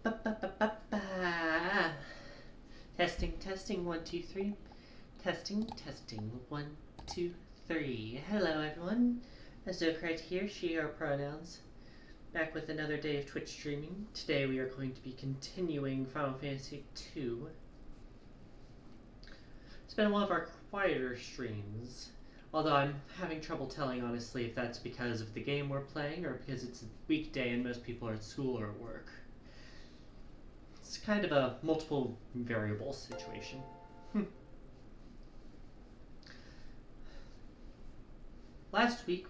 Ba-ba-ba-ba-ba. Testing, testing, 1, 2, 3. Testing, testing, 1, 2, 3. Hello, everyone. Azokite here, she, her pronouns. Back with another day of Twitch streaming. Today we are going to be continuing Final Fantasy II. It's been one of our quieter streams, although I'm having trouble telling, honestly, if that's because of the game we're playing or because it's a weekday and most people are at school or at work. It's kind of a multiple variable situation. Last week,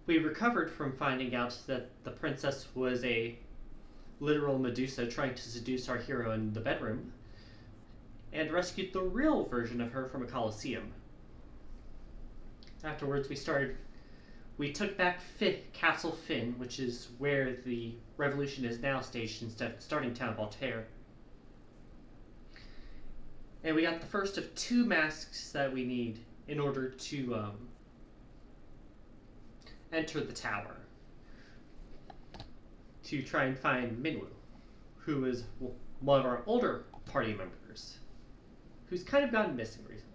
we recovered from finding out that the princess was a literal Medusa trying to seduce our hero in the bedroom, and rescued the real version of her from a coliseum. Afterwards, we took back Castle Finn, which is where the revolution is now staged instead of starting town Voltaire. And we got the first of 2 masks that we need in order to enter the tower. To try and find Minwu, who is one of our older party members, who's kind of gotten missing recently.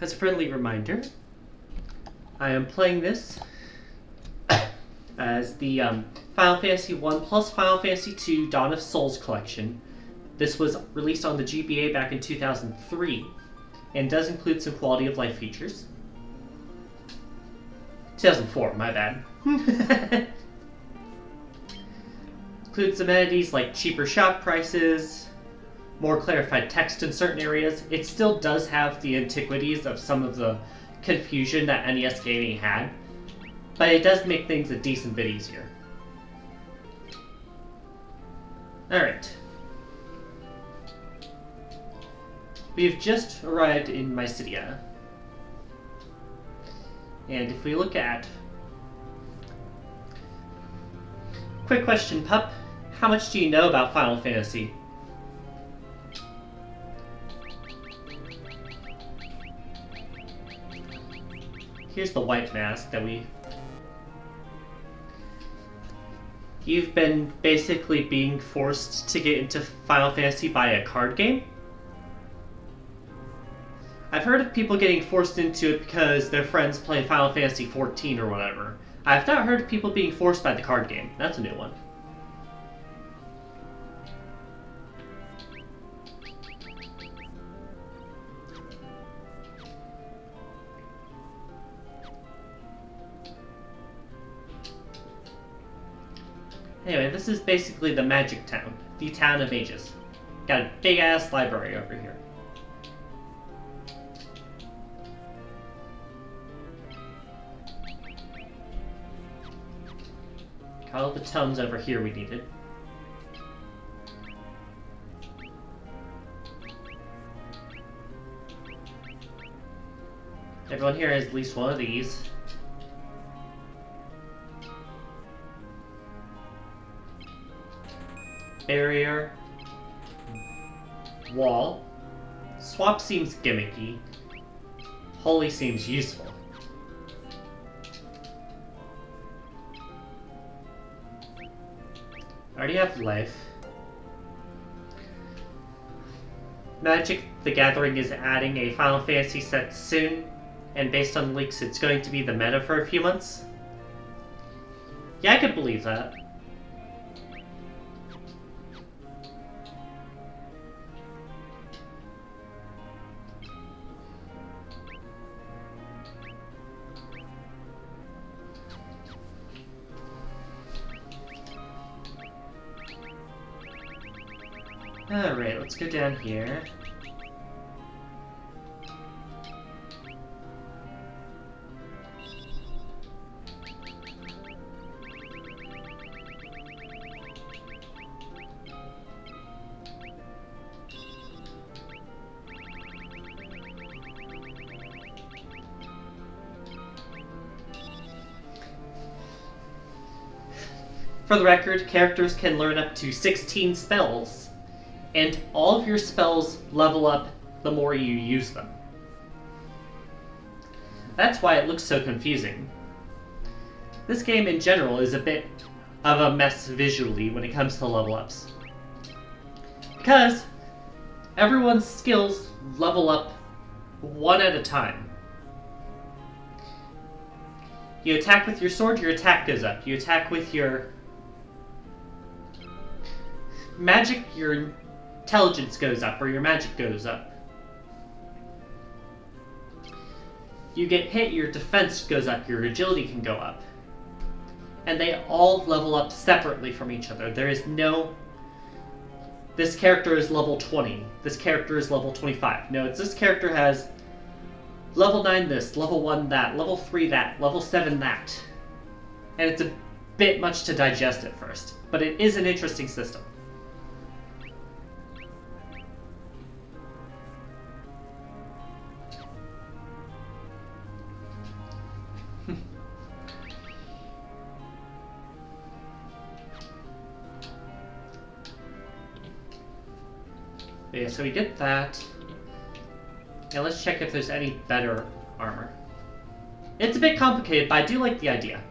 As a friendly reminder, I am playing this as the Final Fantasy 1 plus Final Fantasy 2 Dawn of Souls collection. This was released on the GBA back in 2003 and does include some quality of life features. 2004, my bad. Includes amenities like cheaper shop prices, more clarified text in certain areas. It still does have the antiquities of some of the confusion that NES gaming had, but it does make things a decent bit easier. Alright. We've just arrived in Mysidia. And if we look at... Quick question, Pup. How much do you know about Final Fantasy? Here's the white mask that we... You've been basically being forced to get into Final Fantasy by a card game? I've heard of people getting forced into it because their friends play Final Fantasy 14 or whatever. I've not heard of people being forced by the card game. That's a new one. Anyway, this is basically the Magic Town, the Town of Mages. Got a big-ass library over here. Got all the tomes over here we needed. Everyone here has at least one of these. Barrier. Wall. Swap seems gimmicky. Holy seems useful. I already have life. Magic the Gathering is adding a Final Fantasy set soon, and based on leaks it's going to be the meta for a few months. Yeah, I could believe that. Alright, let's go down here. For the record, characters can learn up to 16 spells. And all of your spells level up the more you use them. That's why it looks so confusing. this game in general is a bit of a mess visually when it comes to level ups. Because everyone's skills level up one at a time. You attack with your sword, your attack goes up. You attack with your magic, your intelligence goes up, or your magic goes up. You get hit, your defense goes up, your agility can go up. And they all level up separately from each other. There is no... This character is level 20. This character is level 25. No, it's this character has level 9 this, level 1 that, level 3 that, level 7 that. And it's a bit much to digest at first. But it is an interesting system. Yeah, so we get that. Now let's check if there's any better armor. It's a bit complicated, but I do like the idea.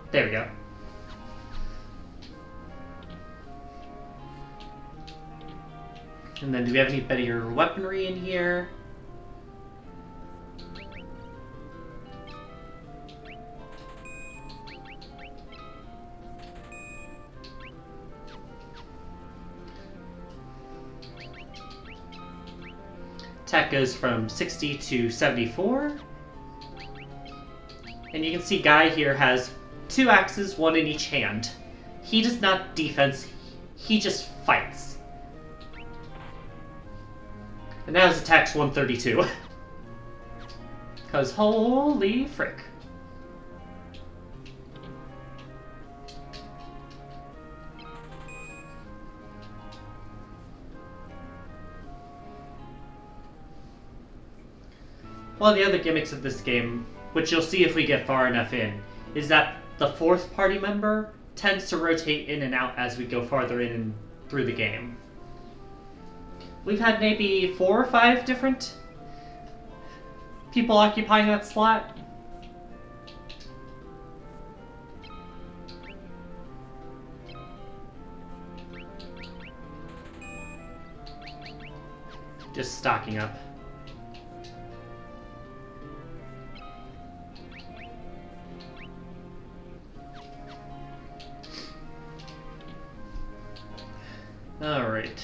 There we go. And then do we have any better weaponry in here? Attack goes from 60 to 74. And you can see Guy here has 2 axes, 1 in each hand. He does not defense, he just fights. And now his attack's 132. Because holy frick. One of the other gimmicks of this game, which you'll see if we get far enough in, is that the 4th party member tends to rotate in and out as we go farther in and through the game. We've had maybe 4 or 5 different people occupying that slot. Just stocking up. All right.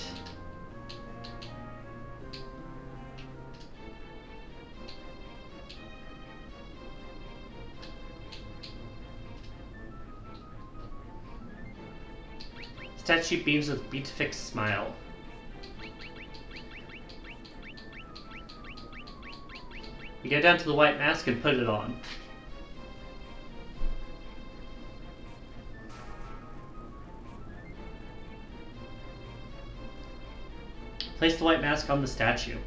Statue beams with beatific smile. You go down to the white mask and put it on. Place the white mask on the statue.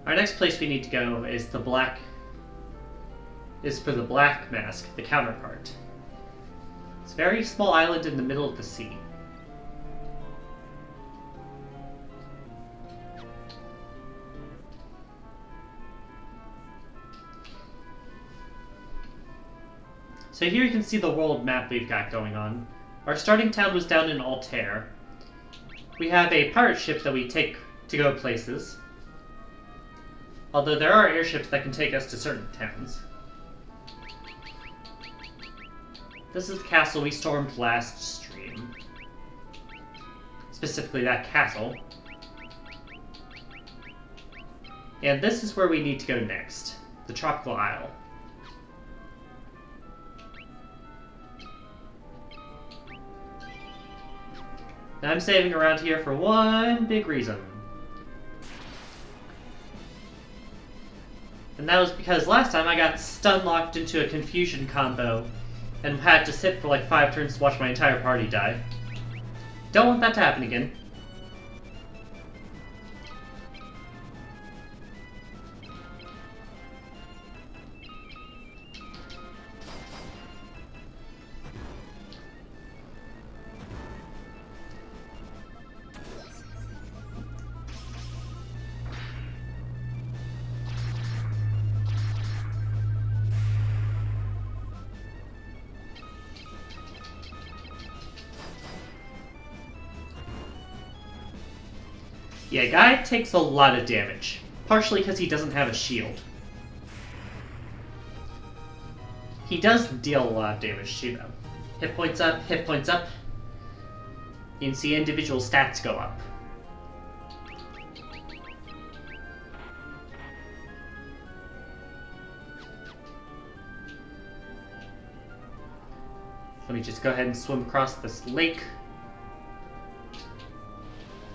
Our next place we need to go is for the black mask, the counterpart. It's a very small island in the middle of the sea. So here you can see the world map we've got going on. Our starting town was down in Altair. We have a pirate ship that we take to go places. Although there are airships that can take us to certain towns. This is the castle we stormed last stream. Specifically that castle. And this is where we need to go next. The Tropical Isle. And I'm saving around here for one big reason. And that was because last time I got stun locked into a confusion combo and had to sit for like 5 turns to watch my entire party die. Don't want that to happen again. Yeah, guy takes a lot of damage, partially because he doesn't have a shield. He does deal a lot of damage too, though. Hit points up, hit points up. You can see individual stats go up. Let me just go ahead and swim across this lake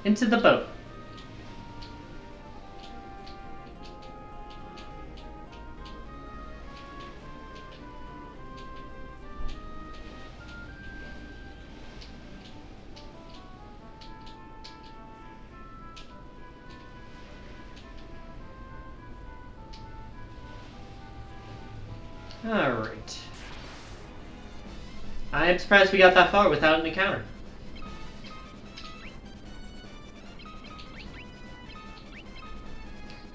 into the boat. Alright. I am surprised we got that far without an encounter.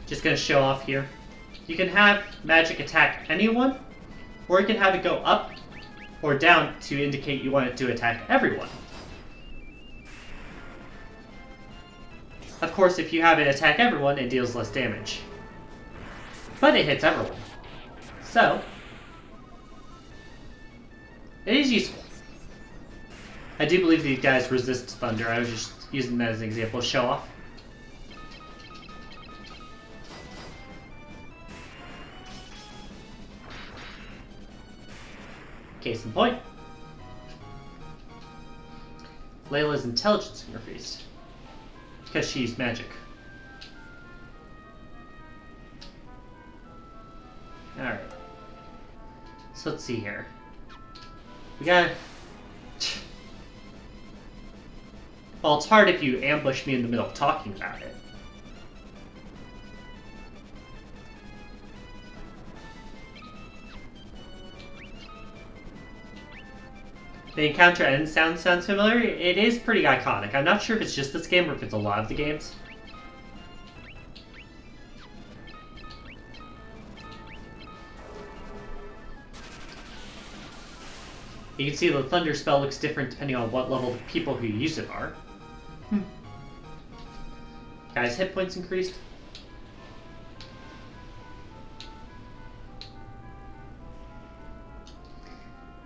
Just gonna show off here. You can have magic attack anyone, or you can have it go up or down to indicate you want it to attack everyone. Of course, if you have it attack everyone, it deals less damage. But it hits everyone. So, it is useful. I do believe these guys resist thunder. I was just using that as an example to show off. Case in point. Layla's intelligence increased. Because she's magic. Alright. So let's see here. We got... Well, it's hard if you ambush me in the middle of talking about it. The encounter end sounds familiar. It is pretty iconic. I'm not sure if it's just this game or if it's a lot of the games. You can see the thunder spell looks different depending on what level the people who use it are. Guys, hit points increased.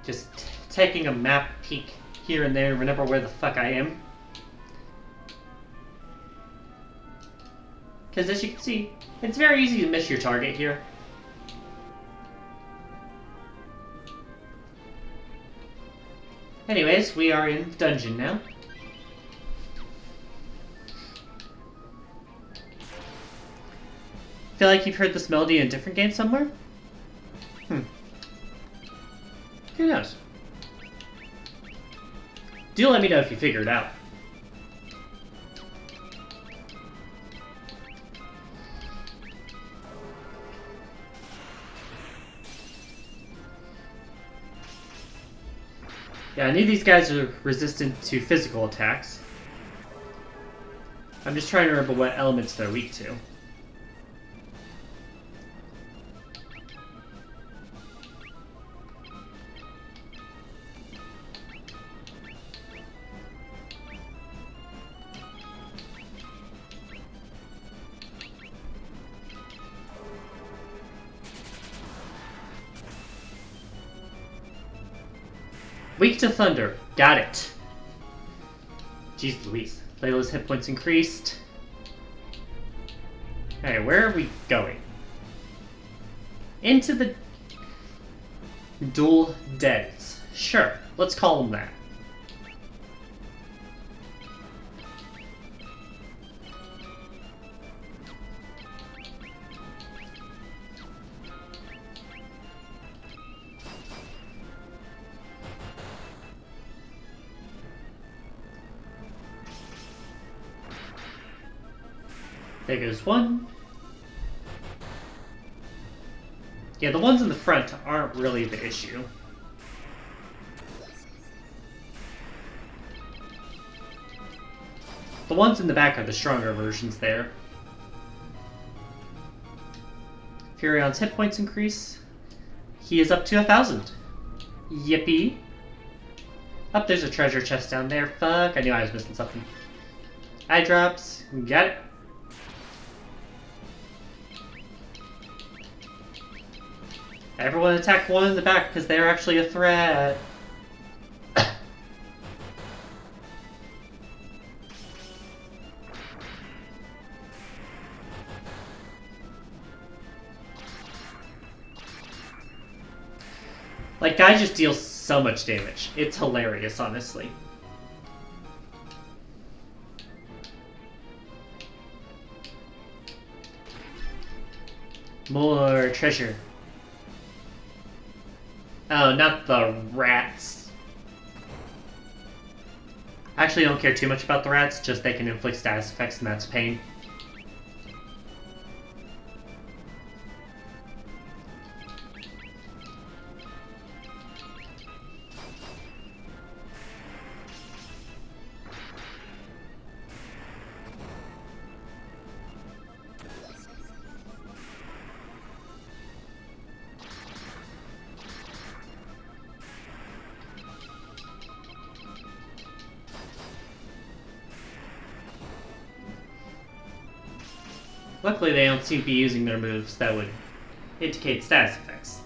Just taking a map peek here and there to remember where the fuck I am. Because as you can see, it's very easy to miss your target here. Anyways, we are in the dungeon now. Feel like you've heard this melody in a different game somewhere? Who knows? Do let me know if you figure it out. Yeah, I knew these guys are resistant to physical attacks. I'm just trying to remember what elements they're weak to. Weak to thunder. Got it. Jeez Louise. Layla's hit points increased. Alright, where are we going? Into the dual deads. Sure, let's call them that. There goes one. Yeah, the ones in the front aren't really the issue. The ones in the back are the stronger versions there. Furion's hit points increase. He is up to 1,000. Yippee. Oh, there's a treasure chest down there. Fuck, I knew I was missing something. Eye drops. Got it. Everyone attack one in the back because they're actually a threat. Like, guy just deals so much damage. It's hilarious, honestly. More treasure. Oh, not the rats. I actually don't care too much about the rats, just they can inflict status effects and that's pain. Luckily, they don't seem to be using their moves that would indicate status effects.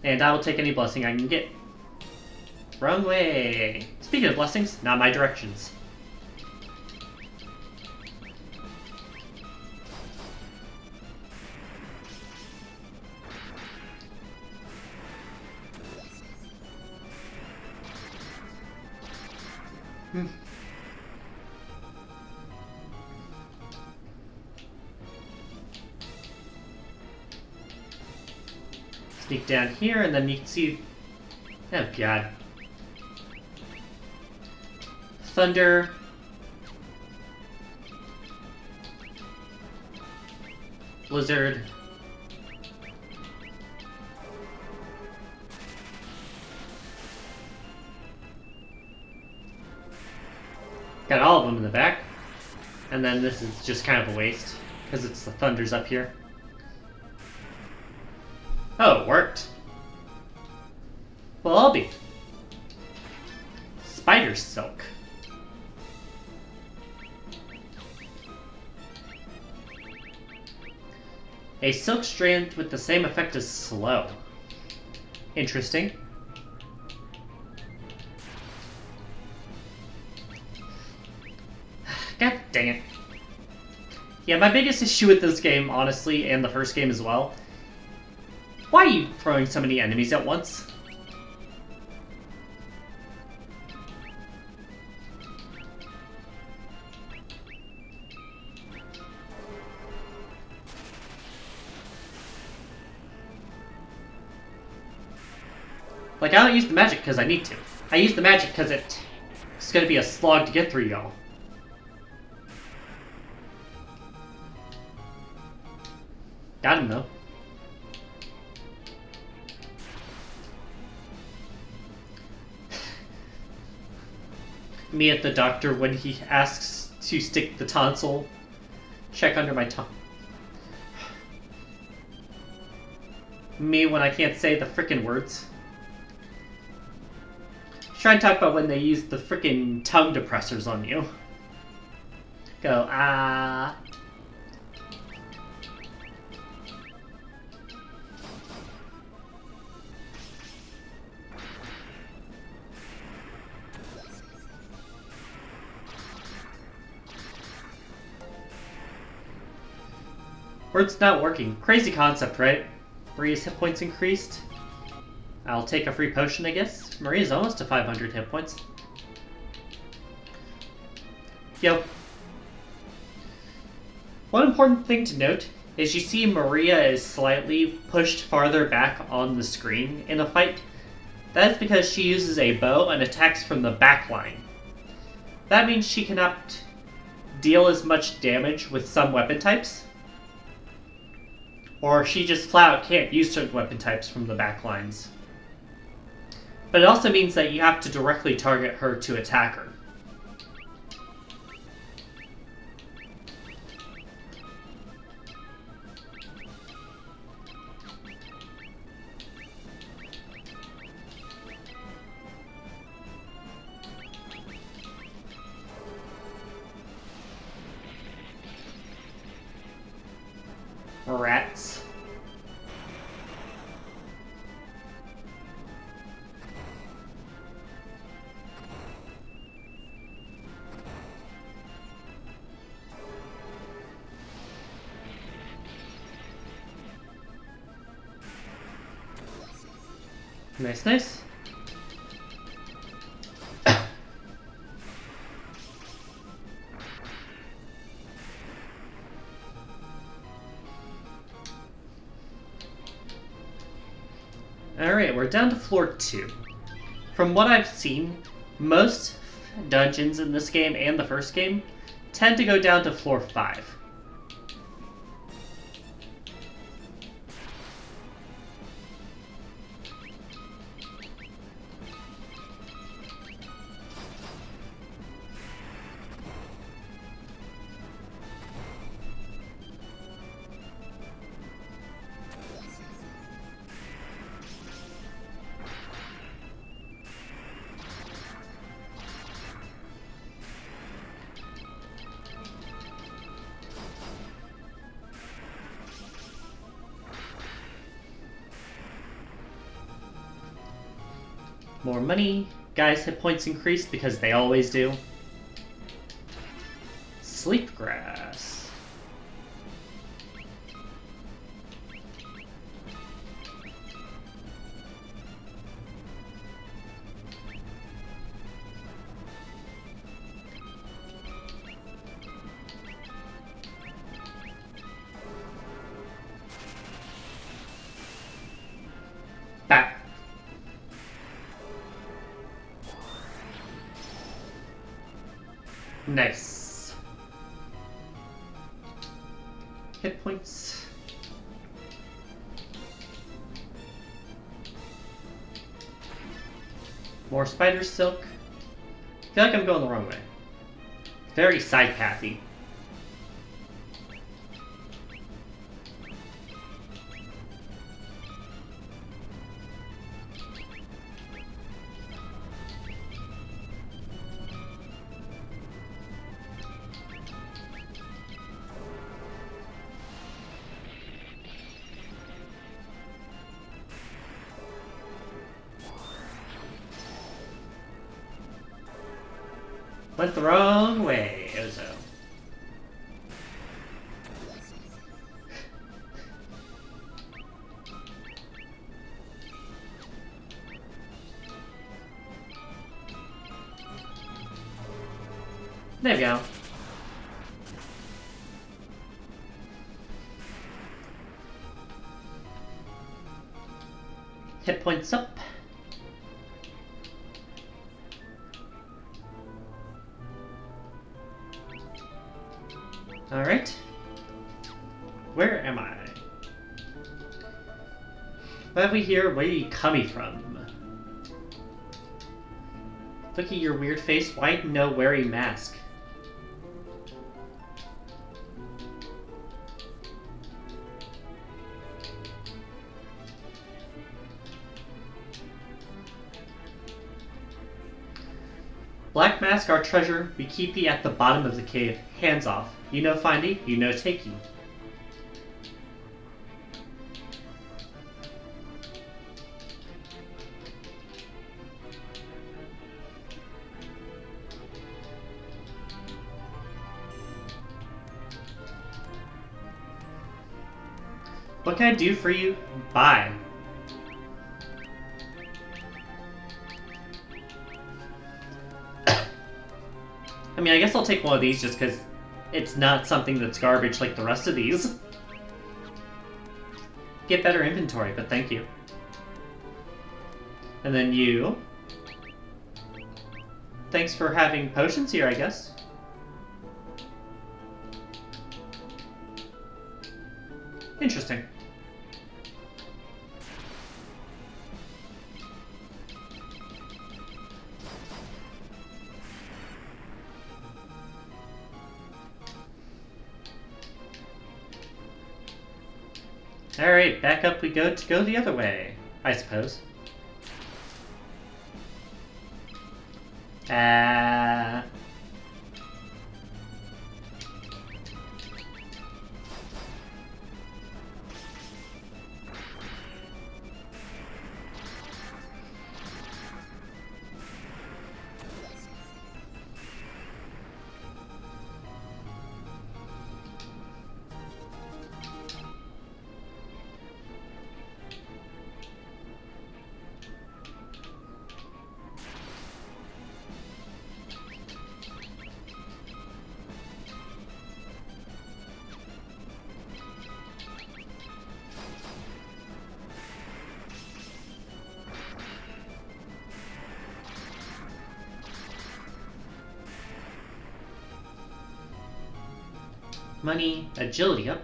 And I will take any blessing I can get. Wrong way! Speaking of blessings, not my directions. Sneak down here, and then you can see... Oh, God. Thunder. Blizzard. Got all of them in the back. And then this is just kind of a waste, because it's the thunders up here. Oh, it worked. Well, I'll be. Spider silk. A silk strand with the same effect as slow. Interesting. God dang it. Yeah, my biggest issue with this game, honestly, and the first game as well, why are you throwing so many enemies at once? Like, I don't use the magic because I need to. I use the magic because it's going to be a slog to get through, y'all. Got him, though. Me at the doctor when he asks to stick the tonsil. Check under my tongue. Me when I can't say the frickin' words. Try and talk about when they use the frickin' tongue depressors on you. Go, ah. Word's not working. Crazy concept, right? Maria's hit points increased. I'll take a free potion, I guess. Maria's almost to 500 hit points. Yo. One important thing to note is you see Maria is slightly pushed farther back on the screen in a fight. That's because she uses a bow and attacks from the back line. That means she cannot deal as much damage with some weapon types, or she just flat out can't use certain weapon types from the back lines. But it also means that you have to directly target her to attack her. Rats. Nice, nice. Alright, we're down to floor 2. From what I've seen, most dungeons in this game and the first game tend to go down to floor 5. More money. Guys' hit points increase because they always do. Sleep grass. Back. Nice. Hit points. More spider silk. I feel like I'm going the wrong way. Very side pathy. Went the wrong way, Ozo. There we go. Hit points up. Alright. Where am I? What have we here? Where are you coming from? Look at your weird face. Why no wearing mask? Black mask, our treasure. We keep ye at the bottom of the cave. Hands off. You know finding, you know taking. What can I do for you? Bye. I mean, I guess I'll take one of these just because it's not something that's garbage like the rest of these. Get better inventory, but thank you. And then you. Thanks for having potions here, I guess. Interesting. Alright, back up we go to go the other way, I suppose. Money, agility up.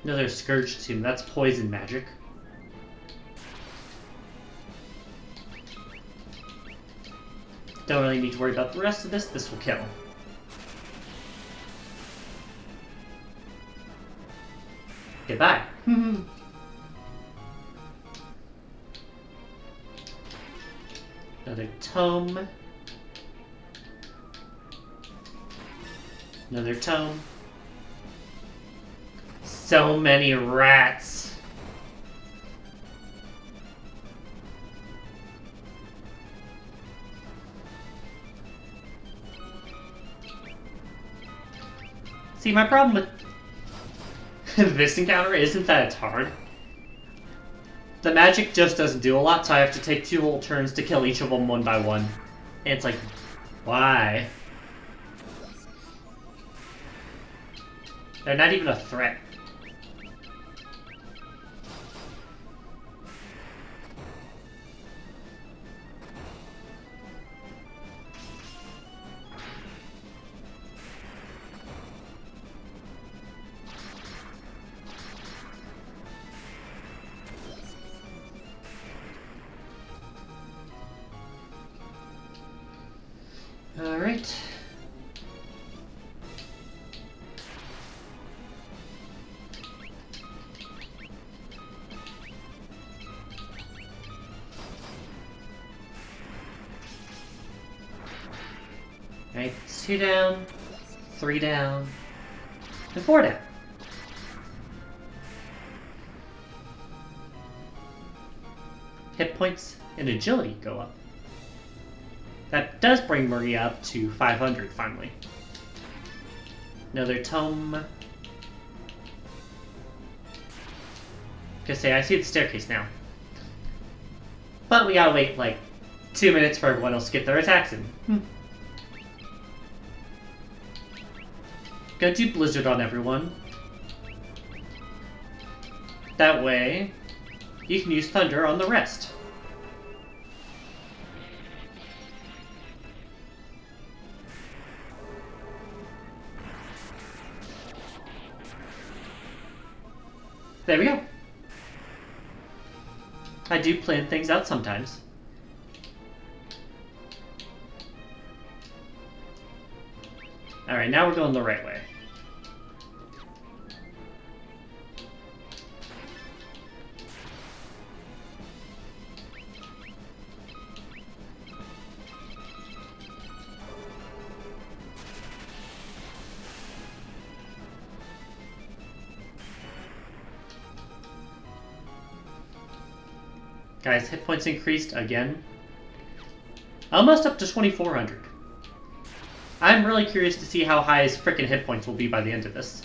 Another Scourge Tomb, that's poison magic. Don't really need to worry about the rest of this, this will kill. Goodbye. Another tome. Another tome. So many rats. See, my problem with this encounter isn't that it's hard. The magic just doesn't do a lot, so I have to take 2 whole turns to kill each of them one by one. And it's like, why? They're not even a threat. All right. Alright, 2 down, 3 down, and 4 down. Hit points and agility go up. That does bring Maria up to 500 finally. Another tome. Just say, I see the staircase now. But we gotta wait like 2 minutes for everyone else to get their attacks in. Go do Blizzard on everyone. That way, you can use Thunder on the rest. There we go. I do plan things out sometimes. Alright, now we're going the right way. Guys, hit points increased again. Almost up to 2,400. I'm really curious to see how high his frickin' hit points will be by the end of this.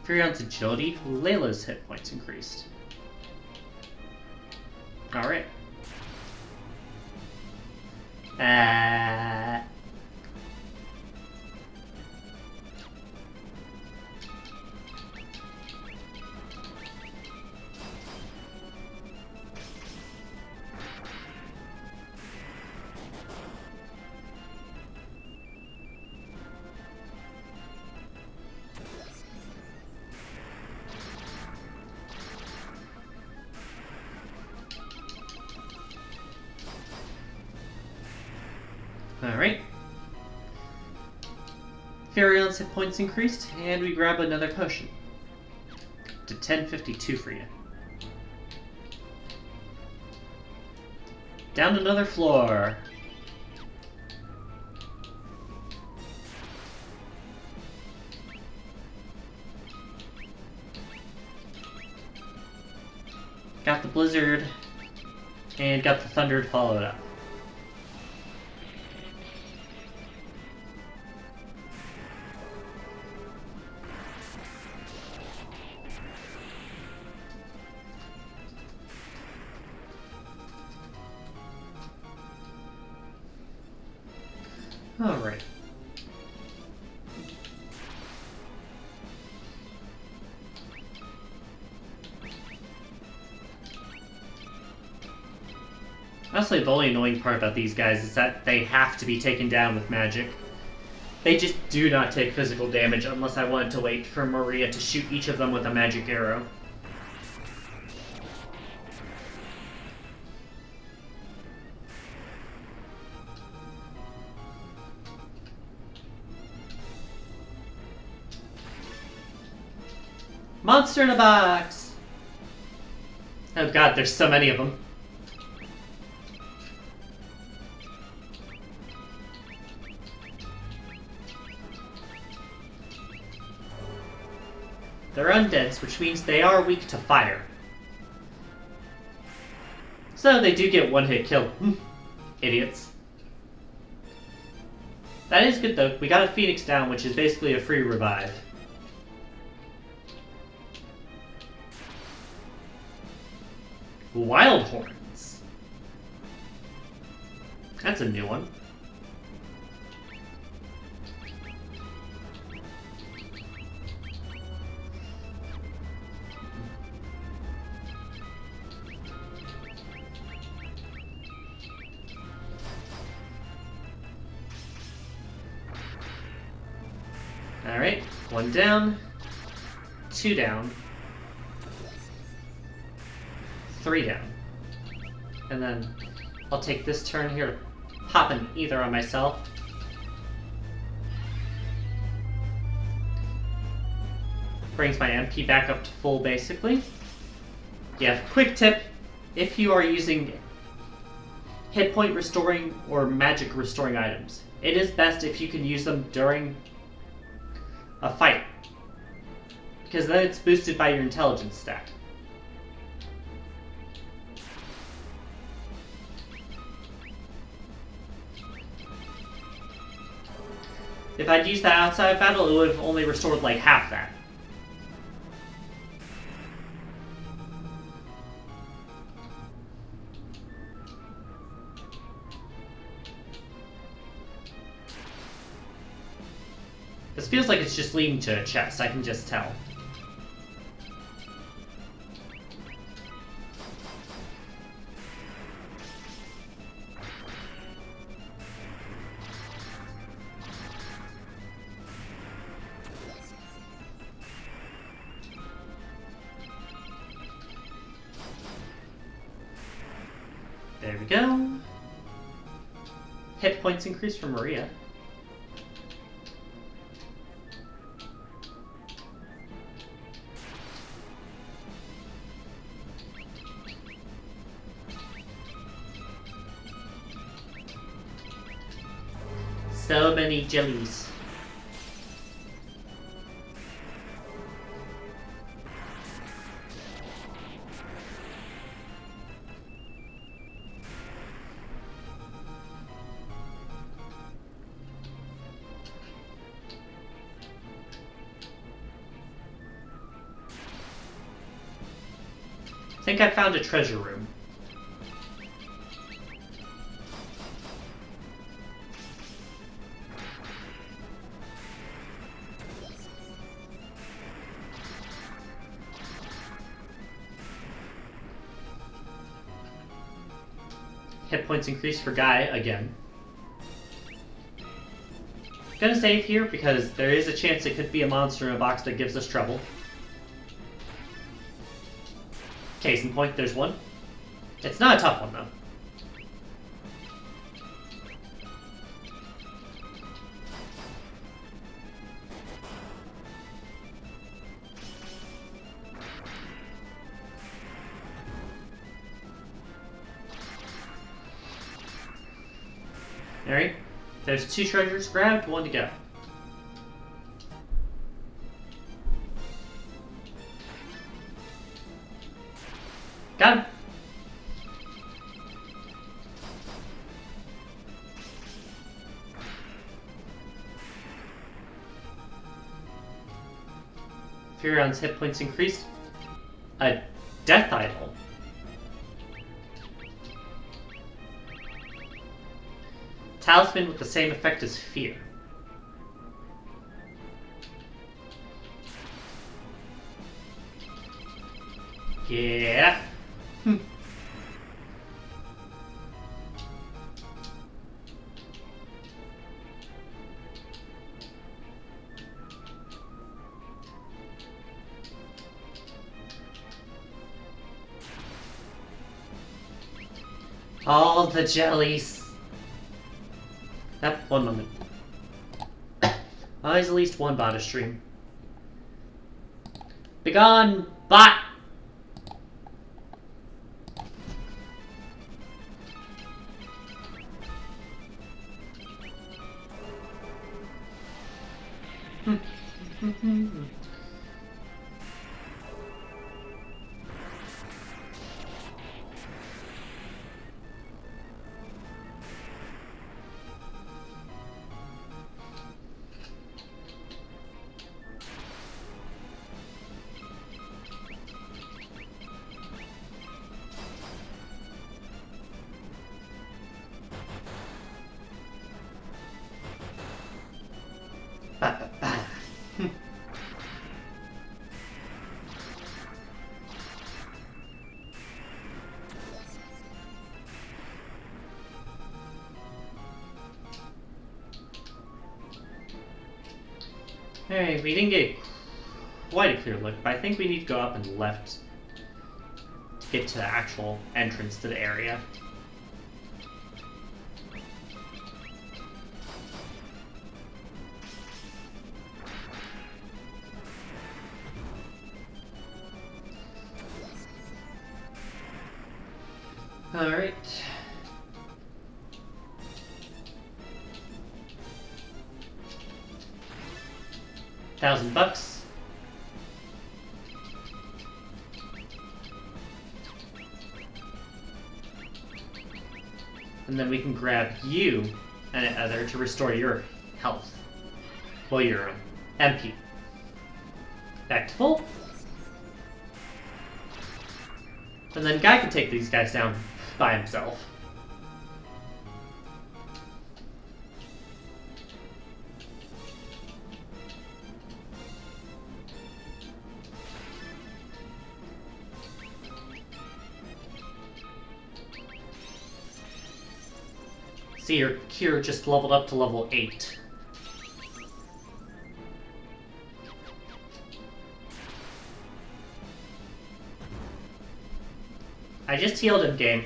Furion's agility, Layla's hit points increased. Alright. Alright. Furion's hit points increased, and we grab another potion. To 1052 for you. Down another floor. Got the blizzard, and got the thunder to follow it up. Alright. Honestly, the only annoying part about these guys is that they have to be taken down with magic. They just do not take physical damage unless I wanted to wait for Maria to shoot each of them with a magic arrow. Monster in a box! Oh god, there's so many of them. They're undeads, which means they are weak to fire. So they do get one-hit kill. Idiots. That is good though. We got a Phoenix down, which is basically a free revive. Wild Horns. That's a new one. Alright, 1 down, 2 down, 3 down. And then I'll take this turn here to pop an ether on myself. Brings my MP back up to full, basically. Yeah, quick tip, if you are using hit point restoring or magic restoring items, it is best if you can use them during a fight, because then it's boosted by your intelligence stat. If I'd used that outside of battle, it would have only restored like half that. This feels like it's just leading to a chest, I can just tell. There we go. Hit points increase for Maria. So many jellies. I think I found a treasure room. Hit points increase for Guy again. Gonna save here because there is a chance it could be a monster in a box that gives us trouble. Case in point, there's one. It's not a tough one, though. Alright. There's 2 treasures grabbed, 1 to go. Got him. Furion's hit points increased. A death idol. Talisman with the same effect as fear. Yeah. All the jellies. Yep, 1 moment. Always at least 1 bot a stream. Begone, bot! Alright, we didn't get quite a clear look, but I think we need to go up and left to get to the actual entrance to the area. Alright. $1,000. And then we can grab you and Ether to restore your health. Well, your MP. Back to full. And then Guy can take these guys down by himself. See, your cure just leveled up to level 8. I just healed him, game.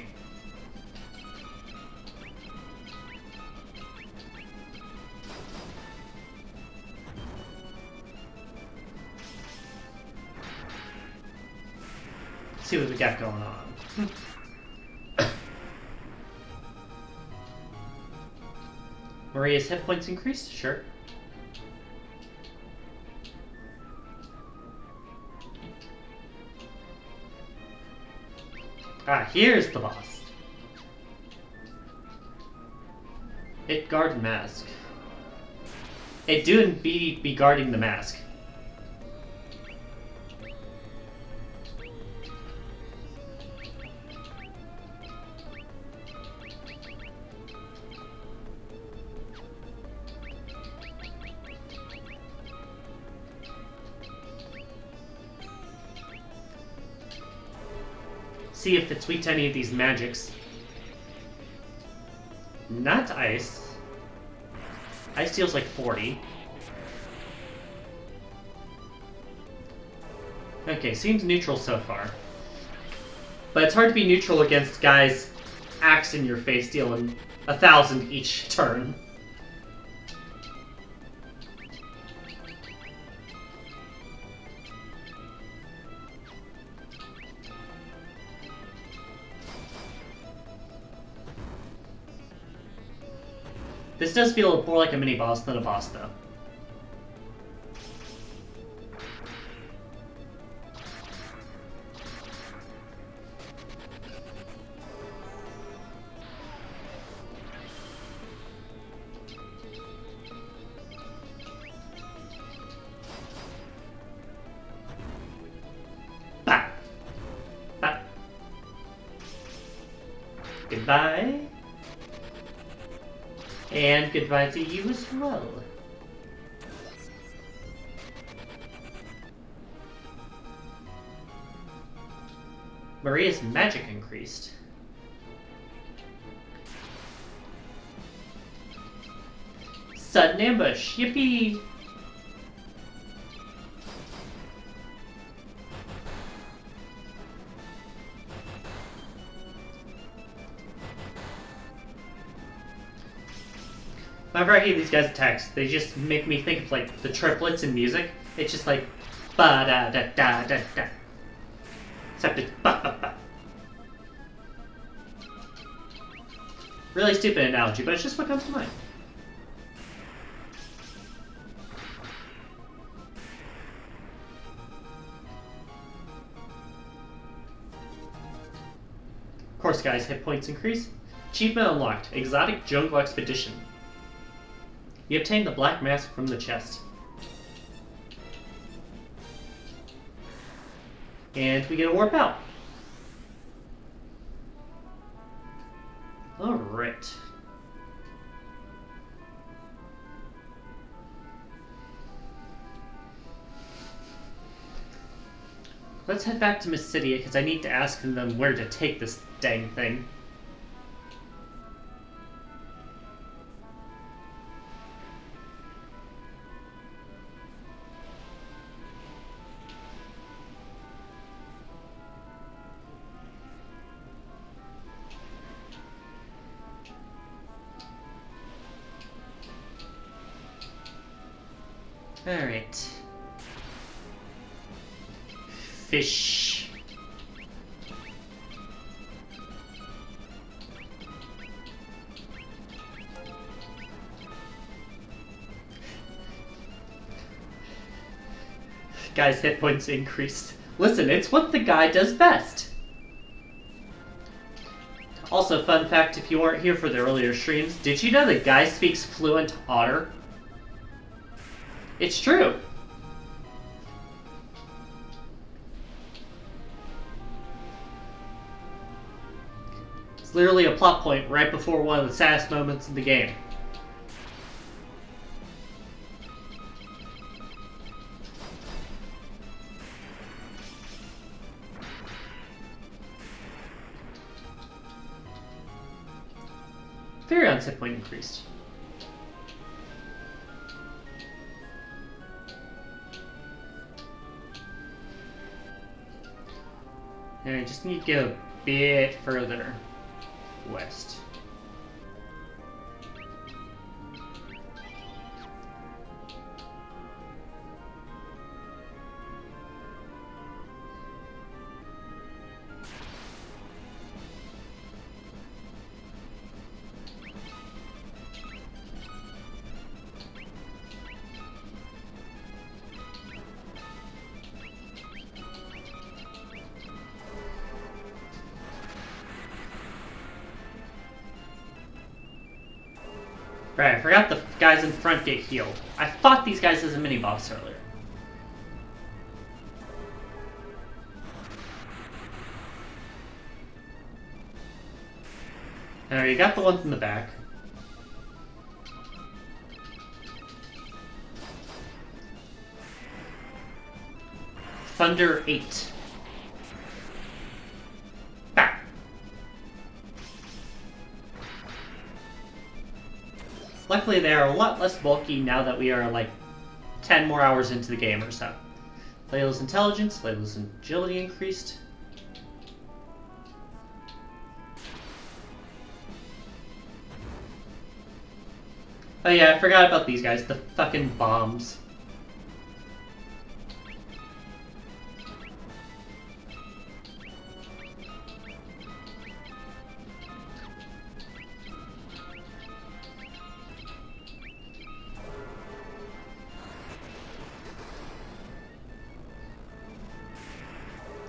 Let's see what we got going on. Maria's hit points increased? Sure. Ah, here's the boss. It guard mask. It do indeed be guarding the mask. See if it's weak to any of these magics. not ice. Ice deals like 40. Okay, seems neutral so far. But it's hard to be neutral against guys axe in your face dealing 1,000 each turn. This does feel more like a mini-boss than a boss, though. Bah! Bah! Goodbye. And goodbye to you as well. Maria's magic increased. Sudden ambush, yippee! Whenever I hear these guys' attacks, they just make me think of like the triplets in music. It's just like ba da da da da da. Except it's ba ba ba. Really stupid analogy, but it's just what comes to mind. Of course, guys, hit points increase. Achievement unlocked: Exotic Jungle Expedition. You obtain the black mask from the chest. And we get a warp out. Alright. Let's head back to Mysidia because I need to ask them where to take this dang thing. Alright. Fish. Guy's hit points increased. Listen, it's what the guy does best. Also, fun fact, if you weren't here for the earlier streams, did you know that Guy speaks fluent Otter? It's true. It's literally a plot point right before one of the saddest moments in the game. Furion's hit point increased. And I just need to go a bit further west. Right, I forgot the guys in front get healed. I fought these guys as a mini-boss earlier. There, you got the ones in the back. Thunder 8. Luckily, they are a lot less bulky now that we are like 10 more hours into the game or so. Layla's intelligence, Layla's agility increased. Oh yeah, I forgot about these guys, the fucking bombs.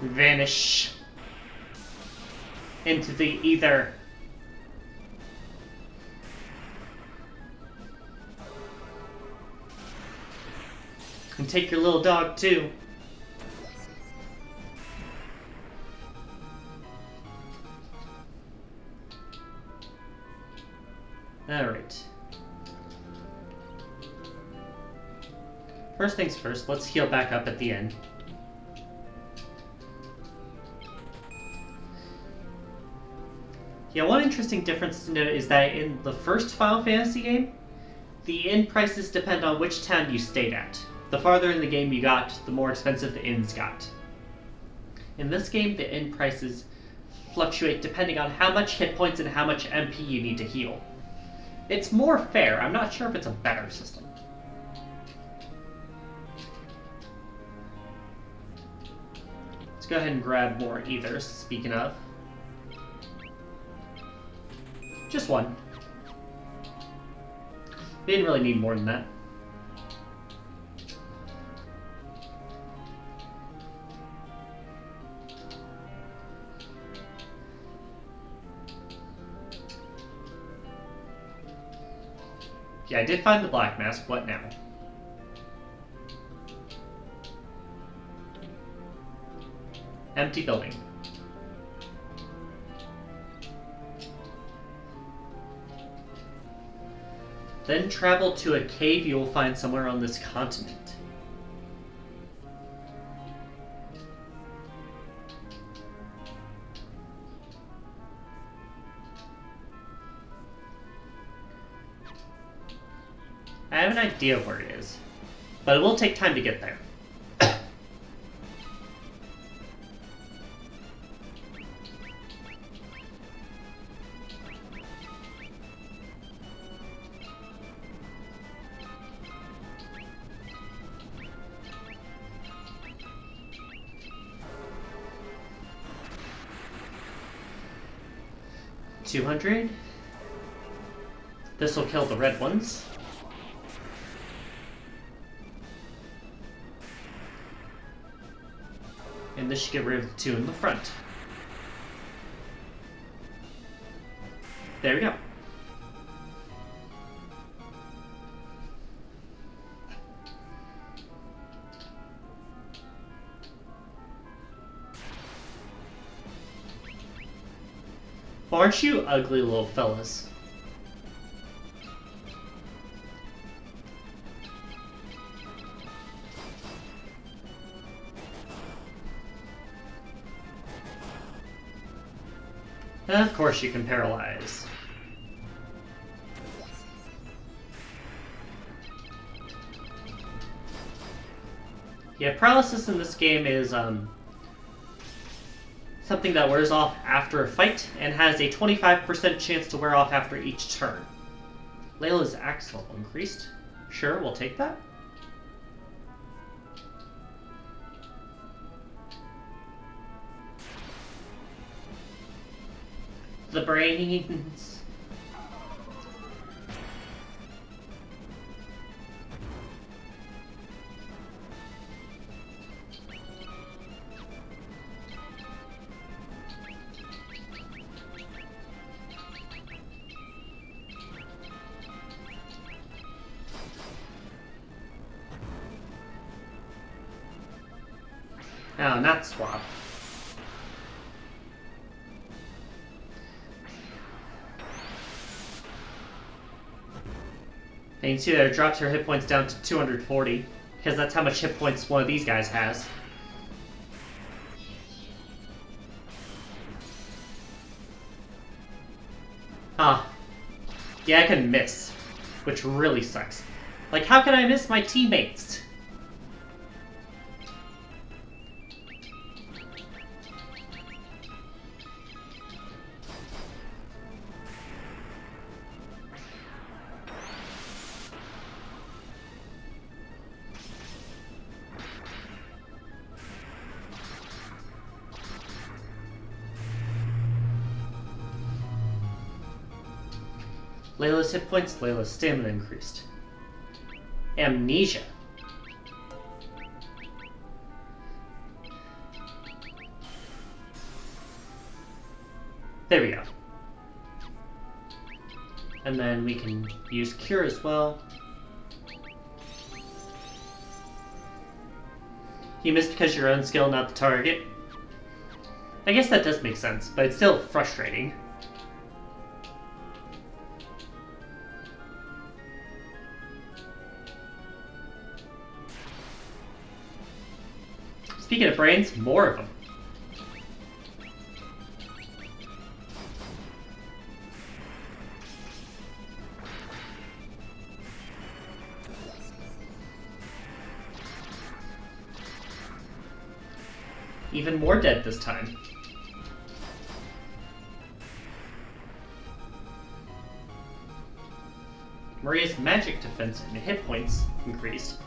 Vanish into the ether. And take your little dog too. Alright. First things first, let's heal back up at the end. Yeah, one interesting difference to note is that in the first Final Fantasy game, the inn prices depend on which town you stayed at. The farther in the game you got, the more expensive the inns got. In this game, the inn prices fluctuate depending on how much hit points and how much MP you need to heal. It's more fair. I'm not sure if it's a better system. Let's go ahead and grab more ethers, speaking of. Just one. We didn't really need more than that. Yeah, I did find the black mask. What now? Empty building. Then travel to a cave you will find somewhere on this continent. I have an idea of where it is, but it will take time to get there. 200. This will kill the red ones. And this should get rid of the two in the front. There we go. Well, aren't you ugly little fellas? And of course you can paralyze. Yeah, paralysis in this game is something that wears off after a fight and has a 25% chance to wear off after each turn. Layla's axe level increased. Sure, we'll take that. The brains. Oh, not swap. And you can see that it drops her hit points down to 240, because that's how much hit points one of these guys has. Ah. Yeah, I can miss. which really sucks. Like, how can I miss my teammates? Layla's hit points, Layla's stamina increased. Amnesia. There we go. And then we can use Cure as well. You missed because your own skill, not the target. I guess that does make sense, but it's still frustrating. Speaking of brains, more of them. Even more dead this time. Maria's magic defense and hit points increased.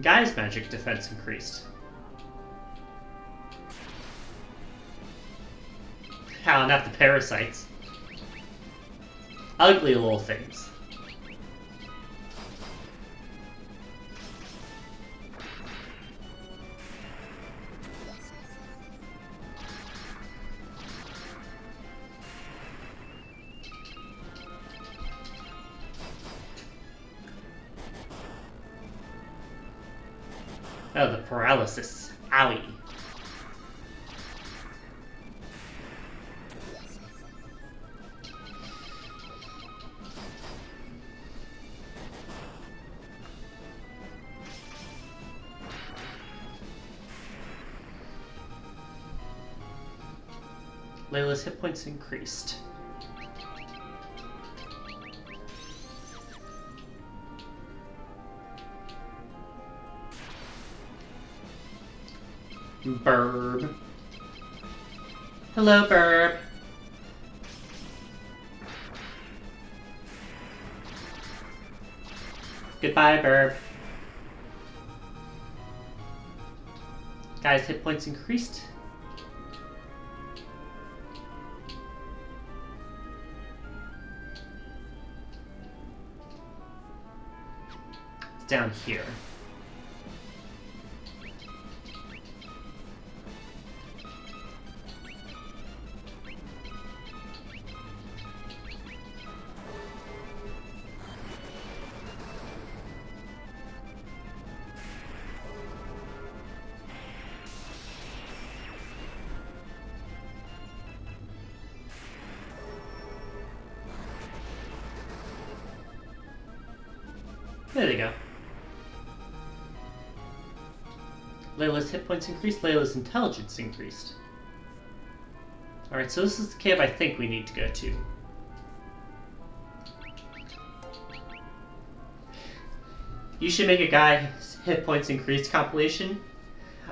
Guy's magic defense increased. How, not the parasites. Ugly little things. Oh, the paralysis. Owie. Layla's hit points increased. Burb. Hello, Burb. Goodbye, Burb. Guys, hit points increased. It's down here. There they go. Layla's hit points increased, Layla's intelligence increased. Alright, so this is the cave I think we need to go to. You should make a guy's hit points increased compilation.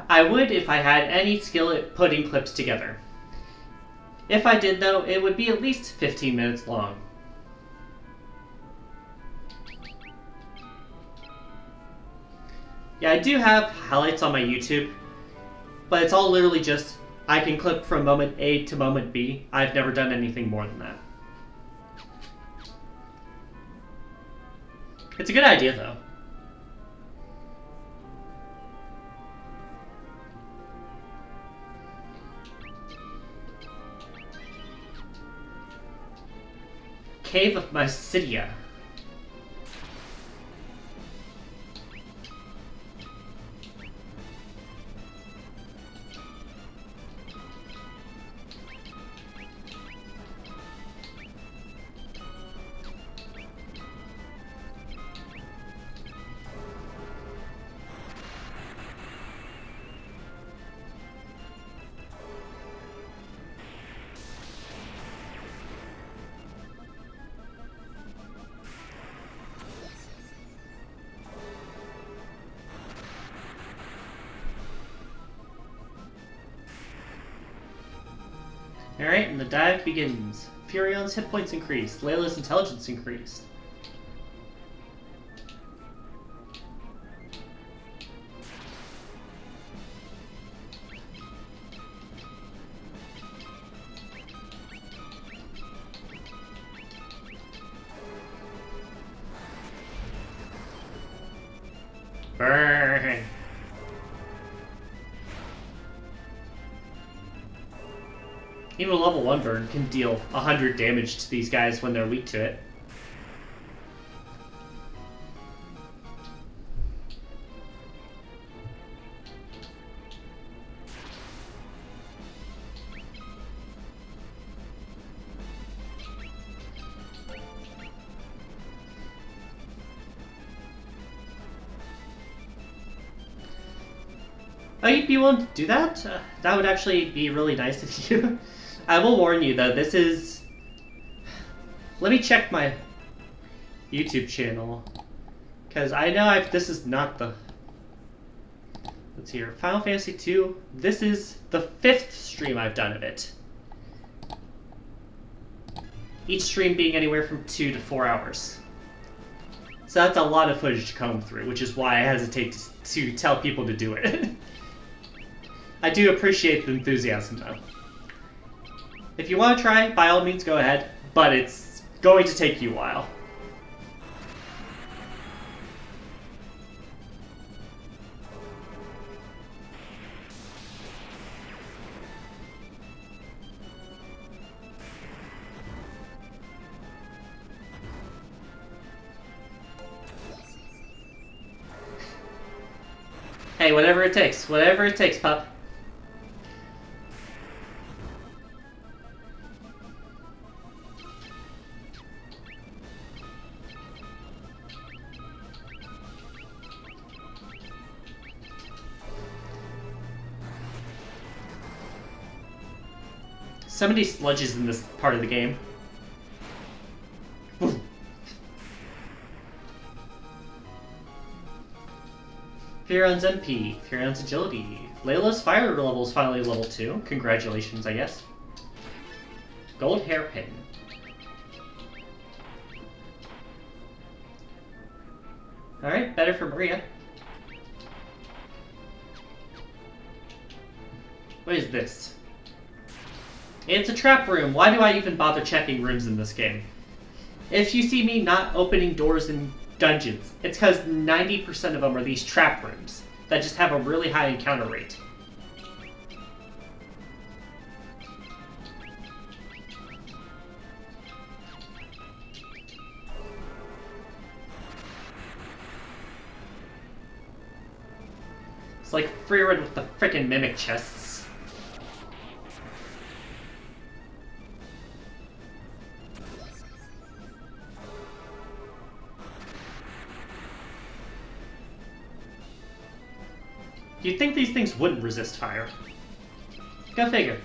I would if I had any skill at putting clips together. If I did though, it would be at least 15 minutes long. Yeah, I do have highlights on my YouTube, but it's all literally just, I can clip from moment A to moment B. I've never done anything more than that. It's a good idea, though. Cave of Mysidia. Alright, and the dive begins. Furion's hit points increased. Layla's intelligence increased. Burn! Even a level 1 burn can deal 100 damage to these guys when they're weak to it. Oh, you'd be willing to do that? That would actually be really nice of you. I will warn you though, this is... Let me check my YouTube channel. Because I know this is not the... Let's see here. Final Fantasy II. This is the 5th stream I've done of it. Each stream being anywhere from 2 to 4 hours. So that's a lot of footage to comb through, which is why I hesitate to tell people to do it. I do appreciate the enthusiasm, though. If you want to try, by all means go ahead, but it's going to take you a while. Hey, whatever it takes, pup. So many sludges in this part of the game. Furion's MP, Furion's agility. Layla's fire level is finally level 2. Congratulations, I guess. Gold hairpin. Alright, better for Maria. What is this? It's a trap room. Why do I even bother checking rooms in this game? If you see me not opening doors in dungeons, it's because 90% of them are these trap rooms that just have a really high encounter rate. It's like free run with the frickin' mimic chests. You'd think these things wouldn't resist fire. Go figure.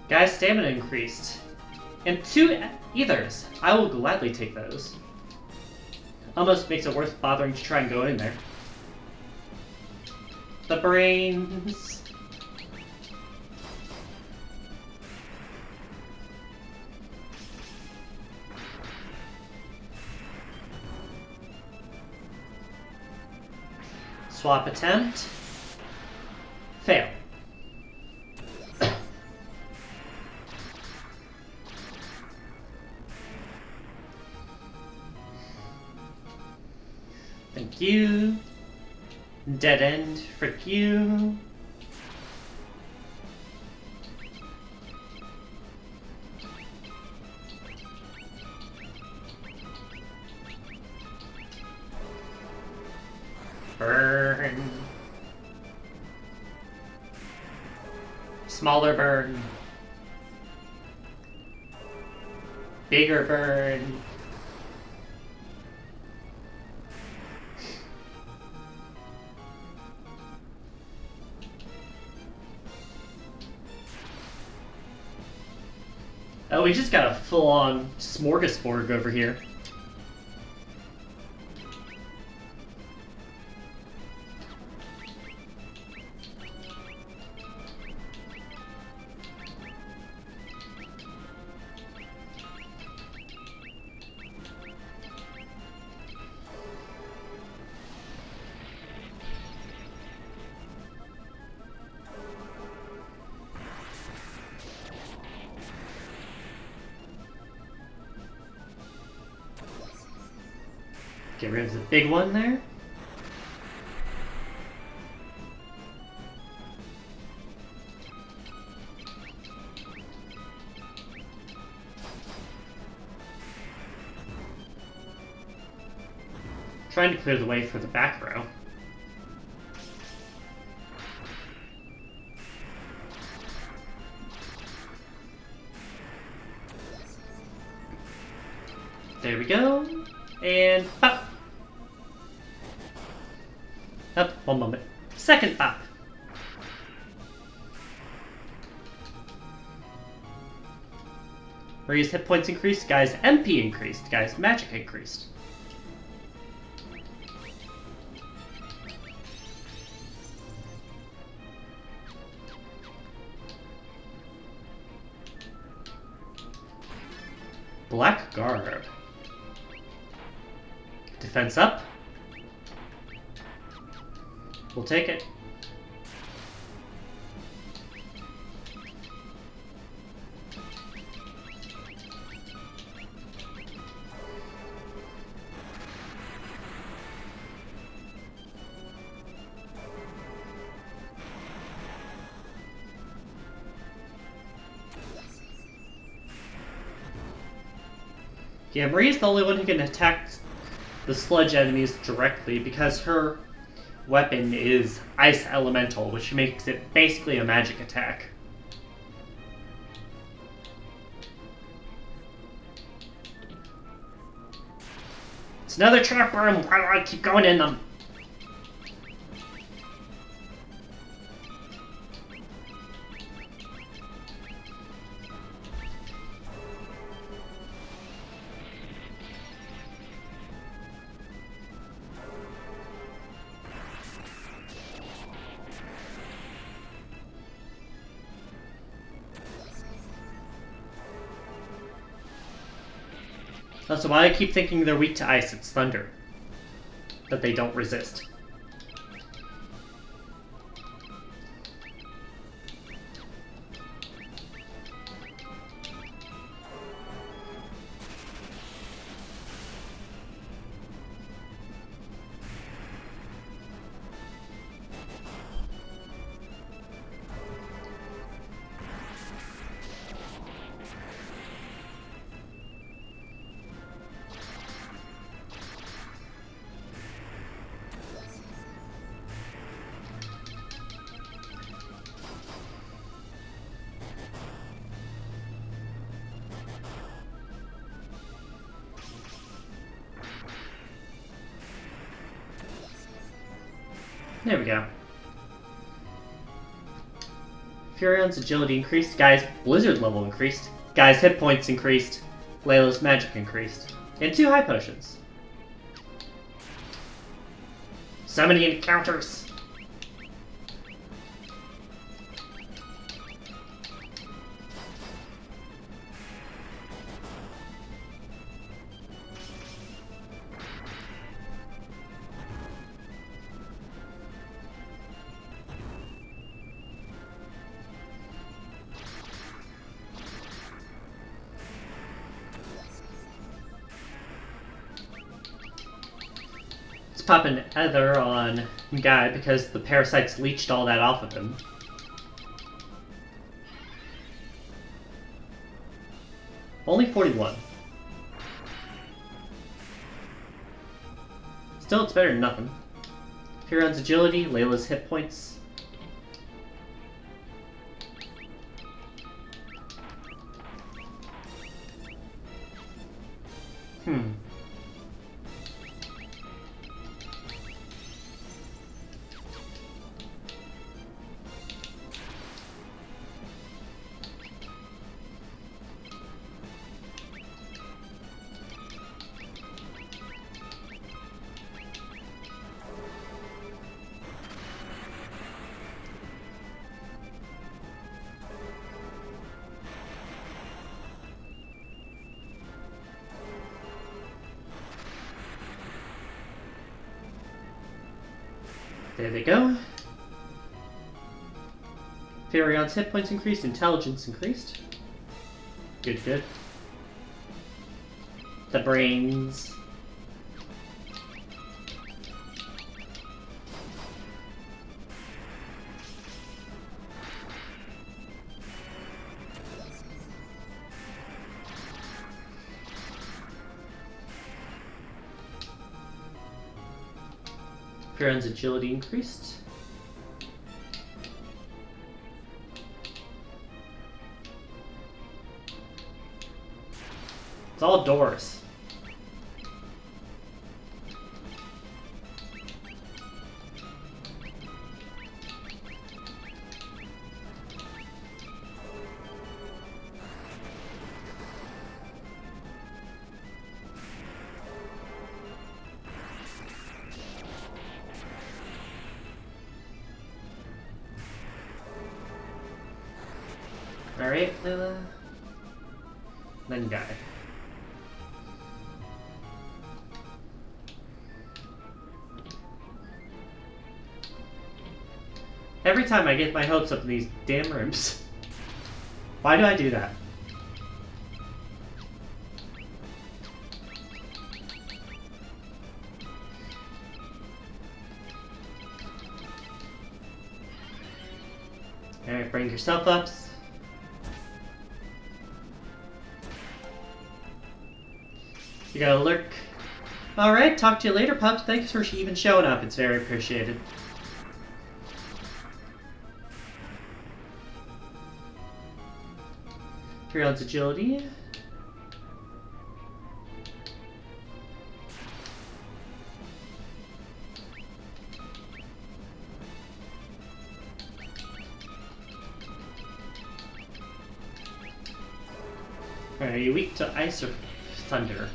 Guy's stamina increased. And 2 ethers. I will gladly take those. Almost makes it worth bothering to try and go in there. The brains. Swap attempt. Fail. Thank you. Dead end, frick you. Burn. Smaller burn. Bigger burn. Oh, we just got a full-on smorgasbord over here. Get rid of the big one there. Trying to clear the way for the back row. There we go. And pop. Up, one moment. Second pop. Maria's hit points increased, guys. MP increased, guys. Magic increased. Black Garb. Defense up. We'll take it. Yeah, Maria's the only one who can attack the sludge enemies directly because her weapon is Ice Elemental, which makes it basically a magic attack. It's another trap room! Why do I keep going in them? That's why I keep thinking they're weak to ice. It's thunder that they don't resist. There we go. Furion's agility increased. Guy's blizzard level increased. Guy's hit points increased. Layla's magic increased. And 2 high potions. Summoning encounters. Pop an Ether on Guy because the parasites leached all that off of him. Only 41. Still, it's better than nothing. Furion's agility, Layla's hit points. There they go. Furion's hit points increased, intelligence increased. Good, good. The brains. Furion's agility increased. It's all doors. Alright, Layla. Then die. Every time I get my hopes up in these damn rooms. Why do I do that? Alright, bring yourself up. You gotta lurk. Alright, talk to you later, pups. Thanks for even showing up. It's very appreciated. Furion's agility. Are you weak to ice or thunder?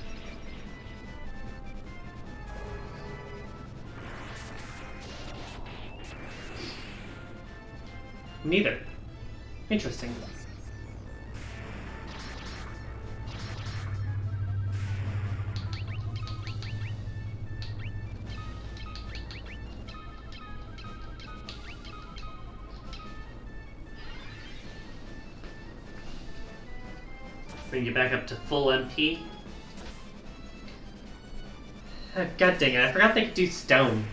Neither. Interesting. Bring you back up to full MP. God dang it, I forgot they could do stone.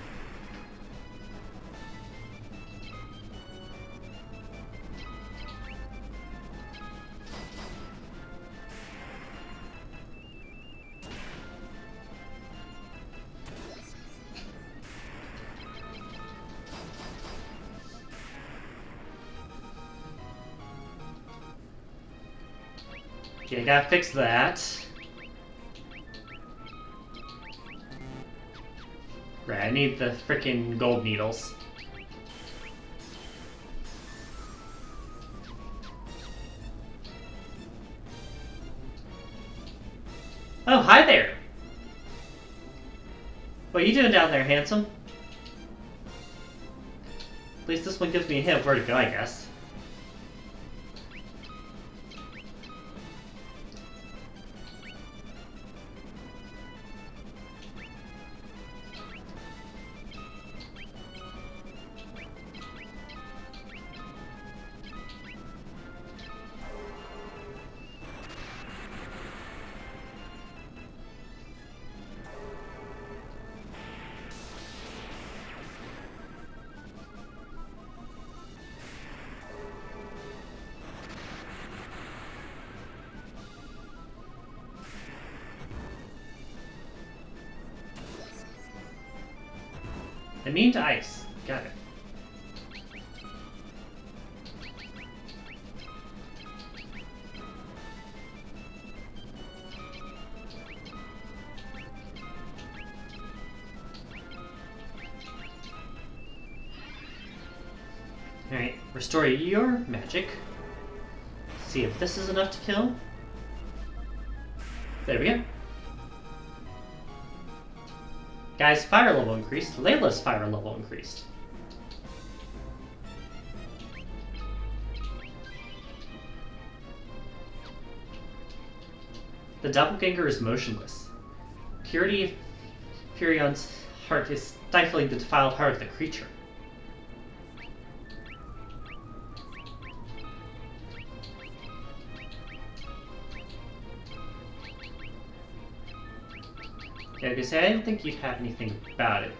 Okay, I gotta fix that. Right, I need the frickin' gold needles. Oh, hi there! What are you doing down there, handsome? At least this one gives me a hint of where to go, I guess. Immune to ice. Got it. Restore your magic. See if this is enough to kill. There we go. Guy's fire level increased. Layla's fire level increased. The doppelganger is motionless. Purity of Furion's heart is stifling the defiled heart of the creature. Yeah, I was gonna say, I didn't think you'd have anything about it.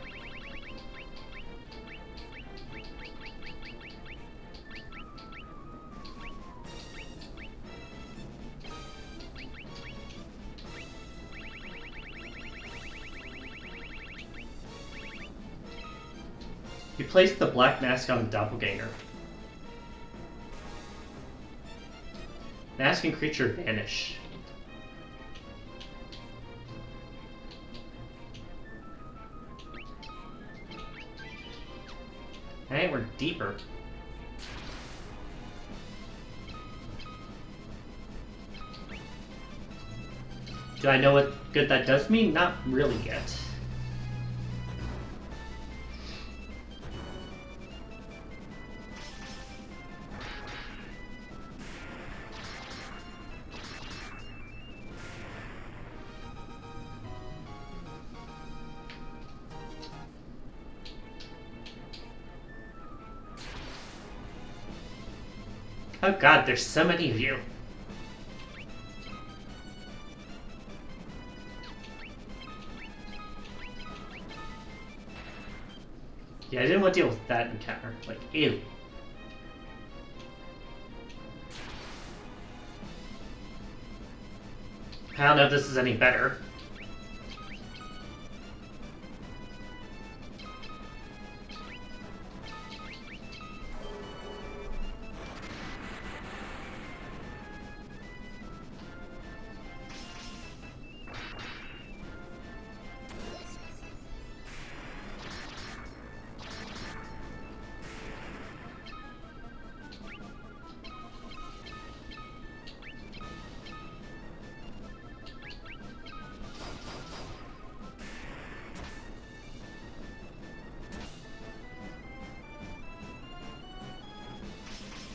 You place the black mask on the doppelganger. Mask and creature vanish. Alright, we're deeper. Do I know what good that does me? Not really yet. Oh god, there's so many of you. Yeah, I didn't want to deal with that encounter. Like, ew. I don't know if this is any better.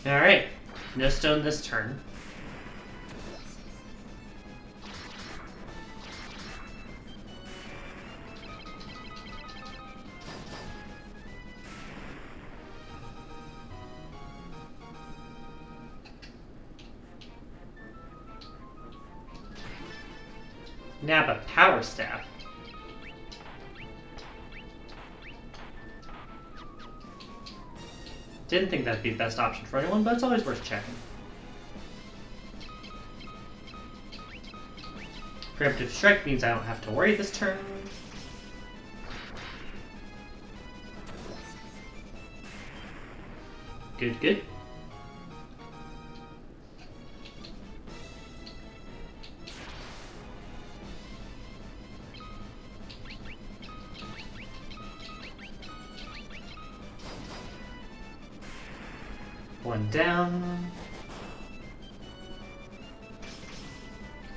Alright, no stone this turn. Nab a power staff. Didn't think that'd be the best option for anyone, but it's always worth checking. Preemptive strike means I don't have to worry this turn. Good, good. One down.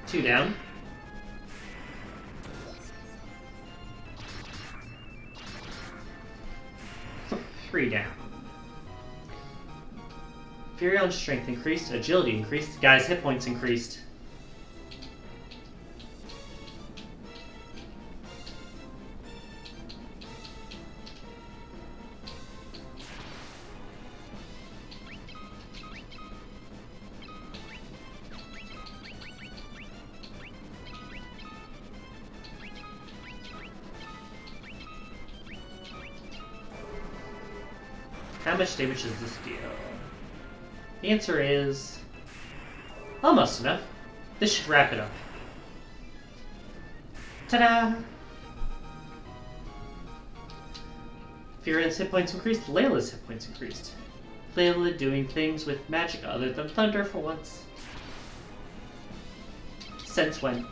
Two down. Three down. Furion's strength increased, agility increased, guys' hit points increased. How much damage does this deal? The answer is almost enough. This should wrap it up. Ta-da! Furion's hit points increased, Layla's hit points increased. Layla doing things with magic other than thunder for once. Since when?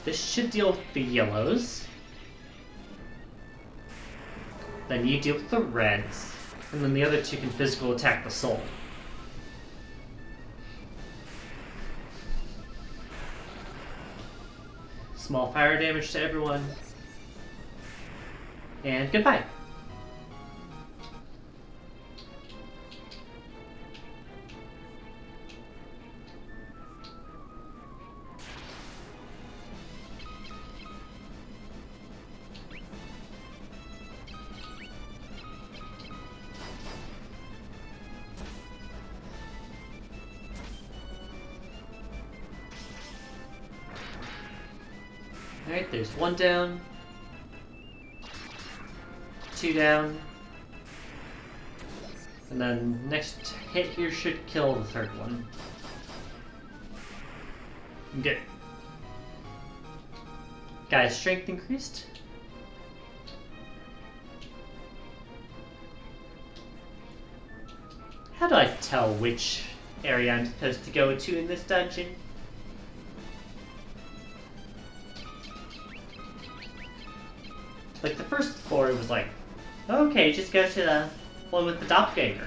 This should deal with the yellows. Then you deal with the reds. And then the other two can physical attack the soul. Small fire damage to everyone. And goodbye. Alright, there's one down. Two down. And then next hit here should kill the third one. Good. Guy's strength increased. How do I tell which area I'm supposed to go to in this dungeon? Like, the first floor was like, okay, just go to the one with the doppelganger.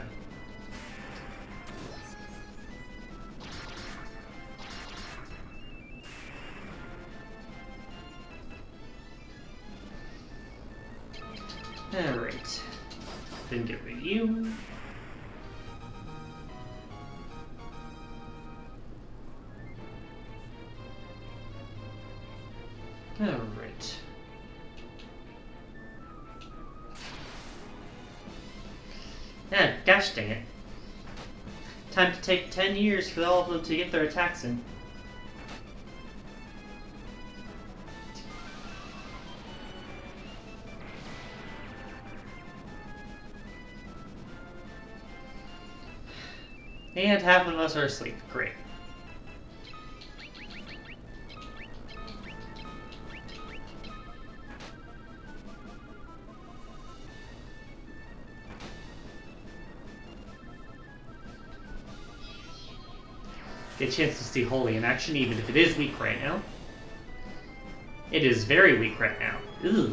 Alright. Then get rid of you. Alright. Yeah, gosh dang it. Time to take 10 years for all of them to get their attacks in. And half of us are asleep. Great. Get a chance to see Holy in action, even if it is weak right now. It is very weak right now. Ugh.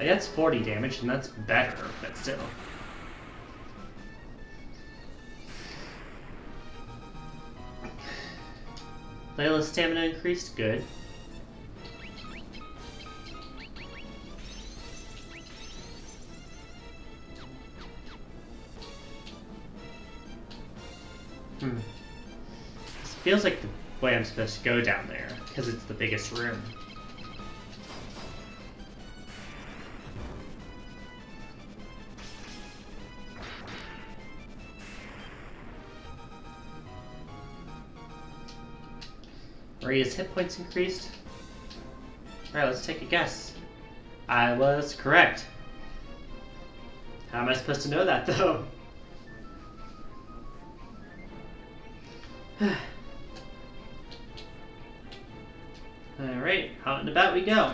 That's 40 damage, and that's better, but still. Layla's stamina increased, good. This feels like the way I'm supposed to go down there, because it's the biggest room. Maria's hit points increased. Alright, let's take a guess. I was correct. How am I supposed to know that, though? Alright, out and about we go.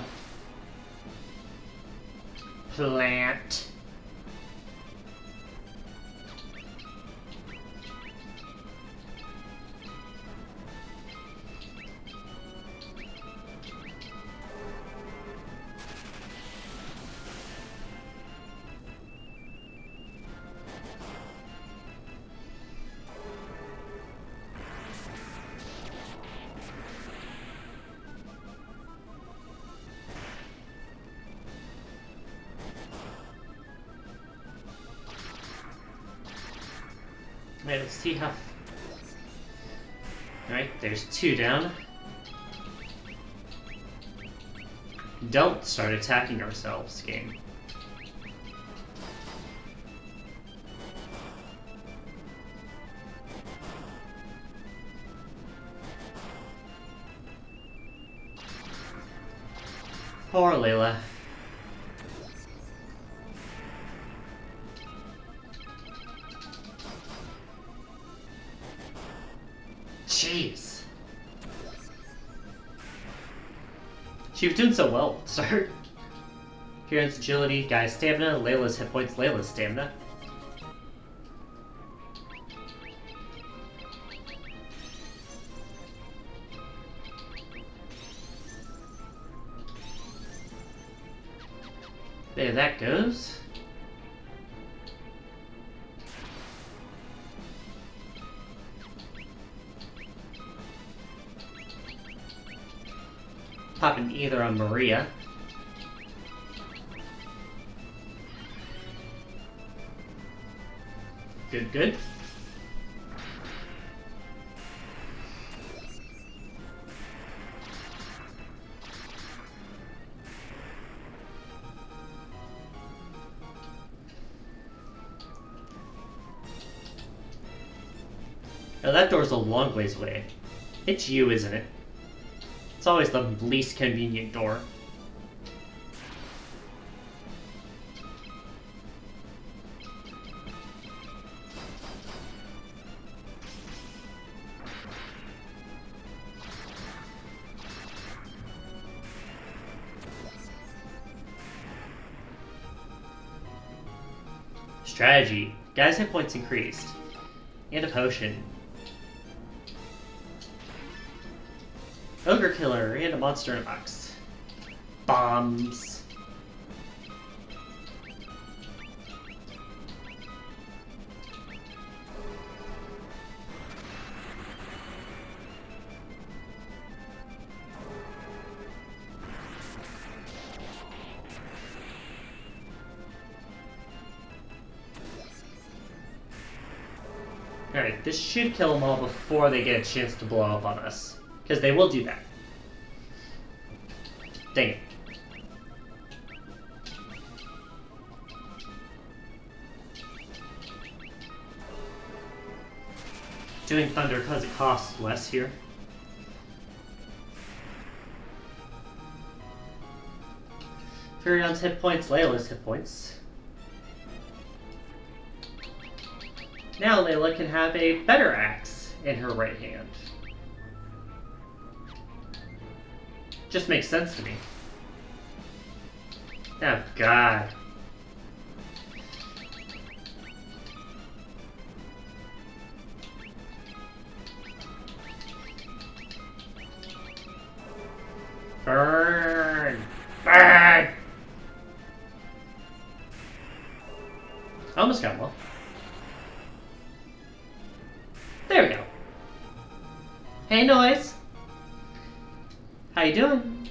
Plant. Alright, let's see how... Alright, there's two down. Don't start attacking ourselves, game. Poor Layla. Jeez. She was doing so well at the start. Kieran's agility, Guy's stamina, Layla's hit points, Layla's stamina. There that goes. Popping either on Maria. Good, good. Now that door's a long ways away. It's you, isn't it? It's always the least convenient door. Strategy. Guy's hit points increased. And a potion. Ogre killer and a monster in a box. Bombs. Alright, this should kill them all before they get a chance to blow up on us. Because they will do that. Dang it. Doing thunder because it costs less here. Furion's hit points, Layla's hit points. Now Layla can have a better axe in her right hand. Just makes sense to me. Oh, God. Burn! Burn! I almost got one. There we go. Hey, Noise. How you doing?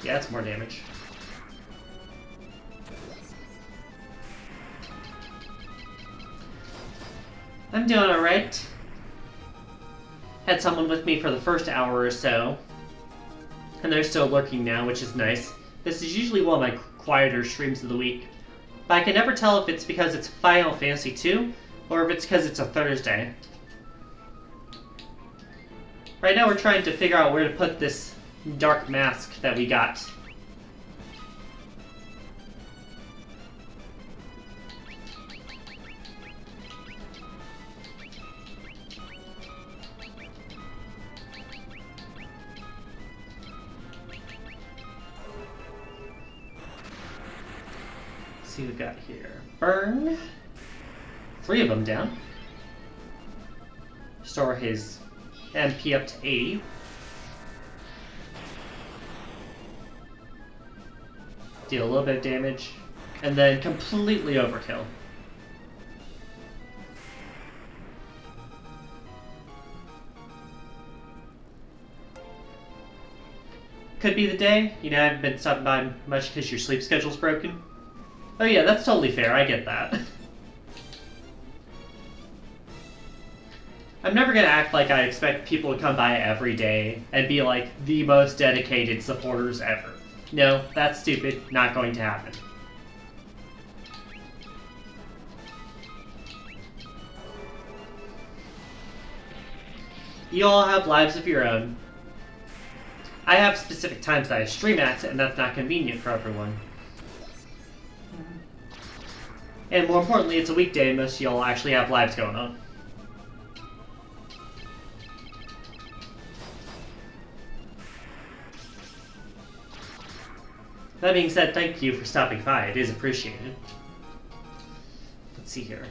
Yeah, that's more damage. I'm doing alright. Had someone with me for the first hour or so. And they're still lurking now, which is nice. This is usually one of my quieter streams of the week. But I can never tell if it's because it's Final Fantasy II, or if it's because it's a Thursday. Right now we're trying to figure out where to put this dark mask that we got. See what we got here. Burn. 3 of them down. Restore his MP up to 80. Deal a little bit of damage. And then completely overkill. Could be the day. You know, I haven't been stopping by much because your sleep schedule's broken. Oh yeah, that's totally fair, I get that. I'm never gonna act like I expect people to come by every day and be like the most dedicated supporters ever. No, that's stupid, not going to happen. You all have lives of your own. I have specific times that I stream at, and that's not convenient for everyone. And more importantly, it's a weekday and most of y'all actually have lives going on. That being said, thank you for stopping by. It is appreciated. Let's see here.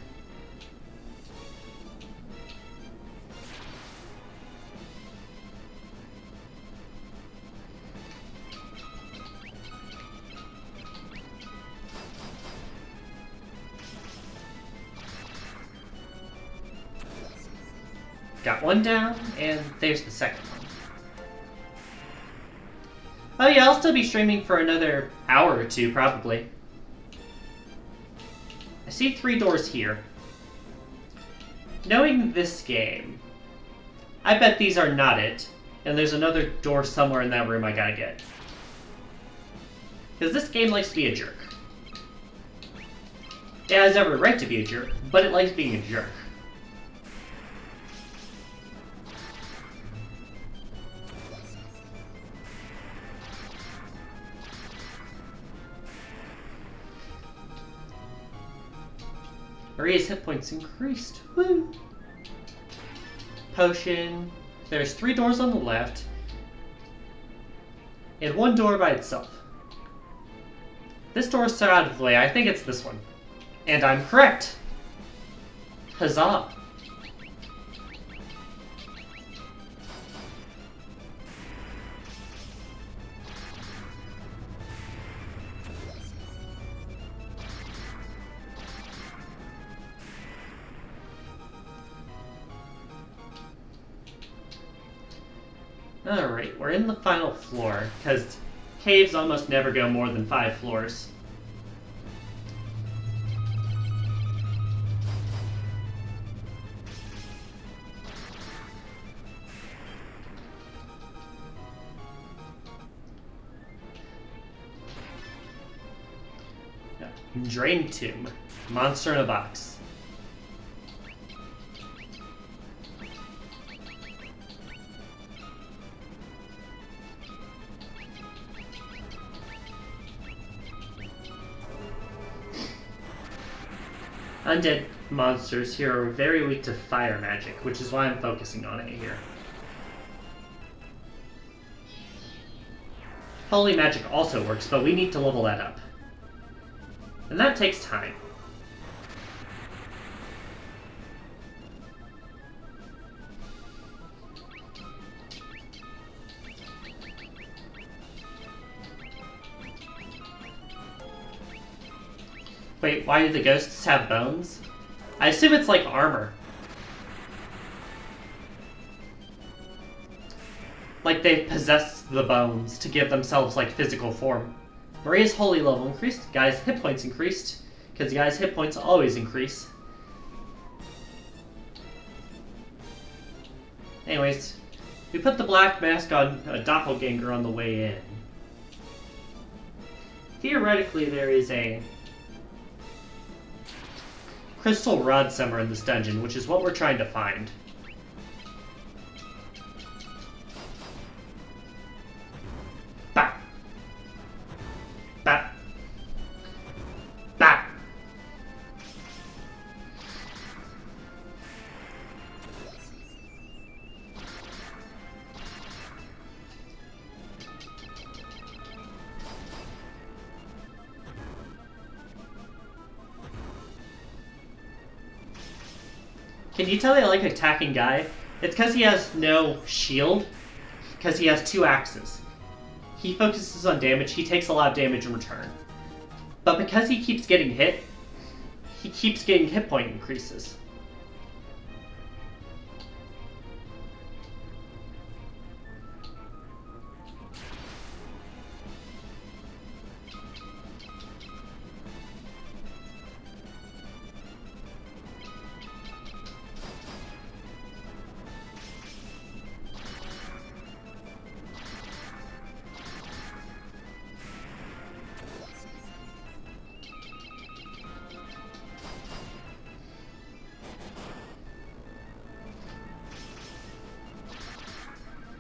Got one down, and there's the second one. Oh yeah, I'll still be streaming for another hour or two, probably. I see 3 doors here. Knowing this game, I bet these are not it, and there's another door somewhere in that room I gotta get. Because this game likes to be a jerk. It has every right to be a jerk, but it likes being a jerk. Maria's hit points increased. Woo! Potion. There's 3 doors on the left. And 1 door by itself. This door is so out of the way, I think it's this one. And I'm correct! Huzzah! Alright, we're in the final floor, because caves almost never go more than 5 floors. Drain Tomb. Monster in a box. Undead monsters here are very weak to fire magic, which is why I'm focusing on it here. Holy magic also works, but we need to level that up. And that takes time. Wait, why do the ghosts have bones? I assume it's like armor. Like they possessed the bones to give themselves like physical form. Maria's holy level increased, Guy's hit points increased, because Guy's hit points always increase. Anyways, we put the black mask on a doppelganger on the way in. Theoretically, there is a crystal rod somewhere in this dungeon, which is what we're trying to find. Bah! Bah! Bah! Can you tell I like attacking Guy? It's because he has no shield, because he has 2 axes. He focuses on damage, he takes a lot of damage in return. But because he keeps getting hit, he keeps getting hit point increases.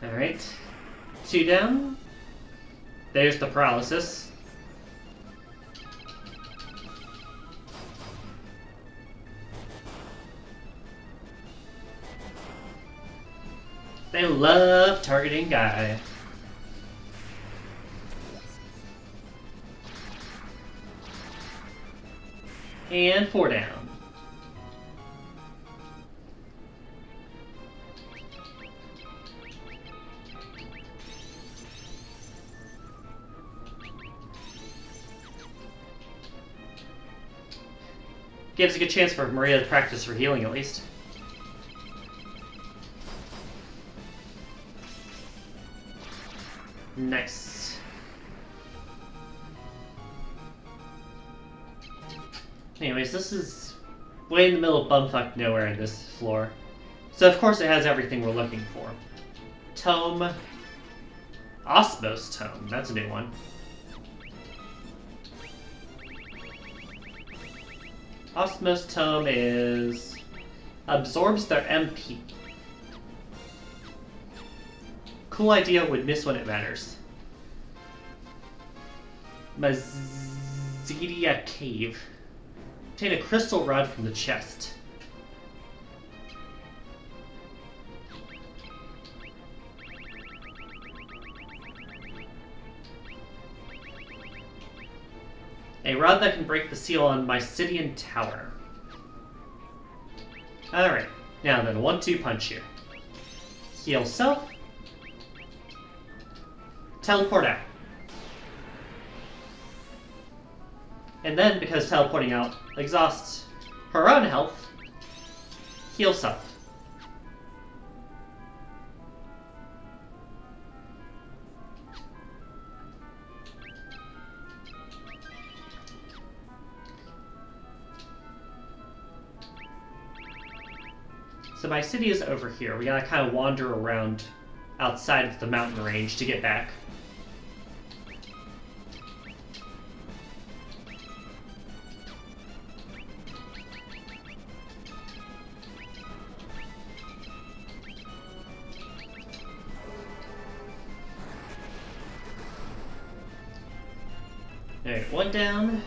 Alright. 2 down. There's the paralysis. They love targeting Guy. And 4 down. Gives a good chance for Maria to practice her healing at least. Nice. Anyways, this is way in the middle of bumfuck nowhere in this floor. So of course it has everything we're looking for. Tome. Osmos Tome. That's a new one. Osmos Tome is... absorbs their MP. Cool idea, would miss when it matters. Mazedia Cave. Obtain a crystal rod from the chest. A rod that can break the seal on Mysidian Tower. Alright, now then, 1-2 punch here. Heal self. Teleport out. And then, because teleporting out exhausts her own health, heal self. So my city is over here. We gotta kind of wander around outside of the mountain range to get back. Alright, 1 down.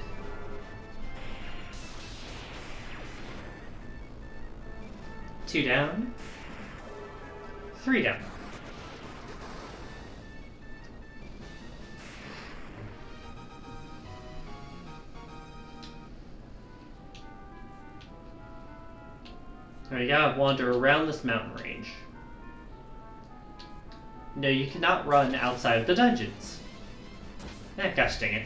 2 down. 3 down. Alright, you gotta wander around this mountain range. No, you cannot run outside of the dungeons. Gosh dang it.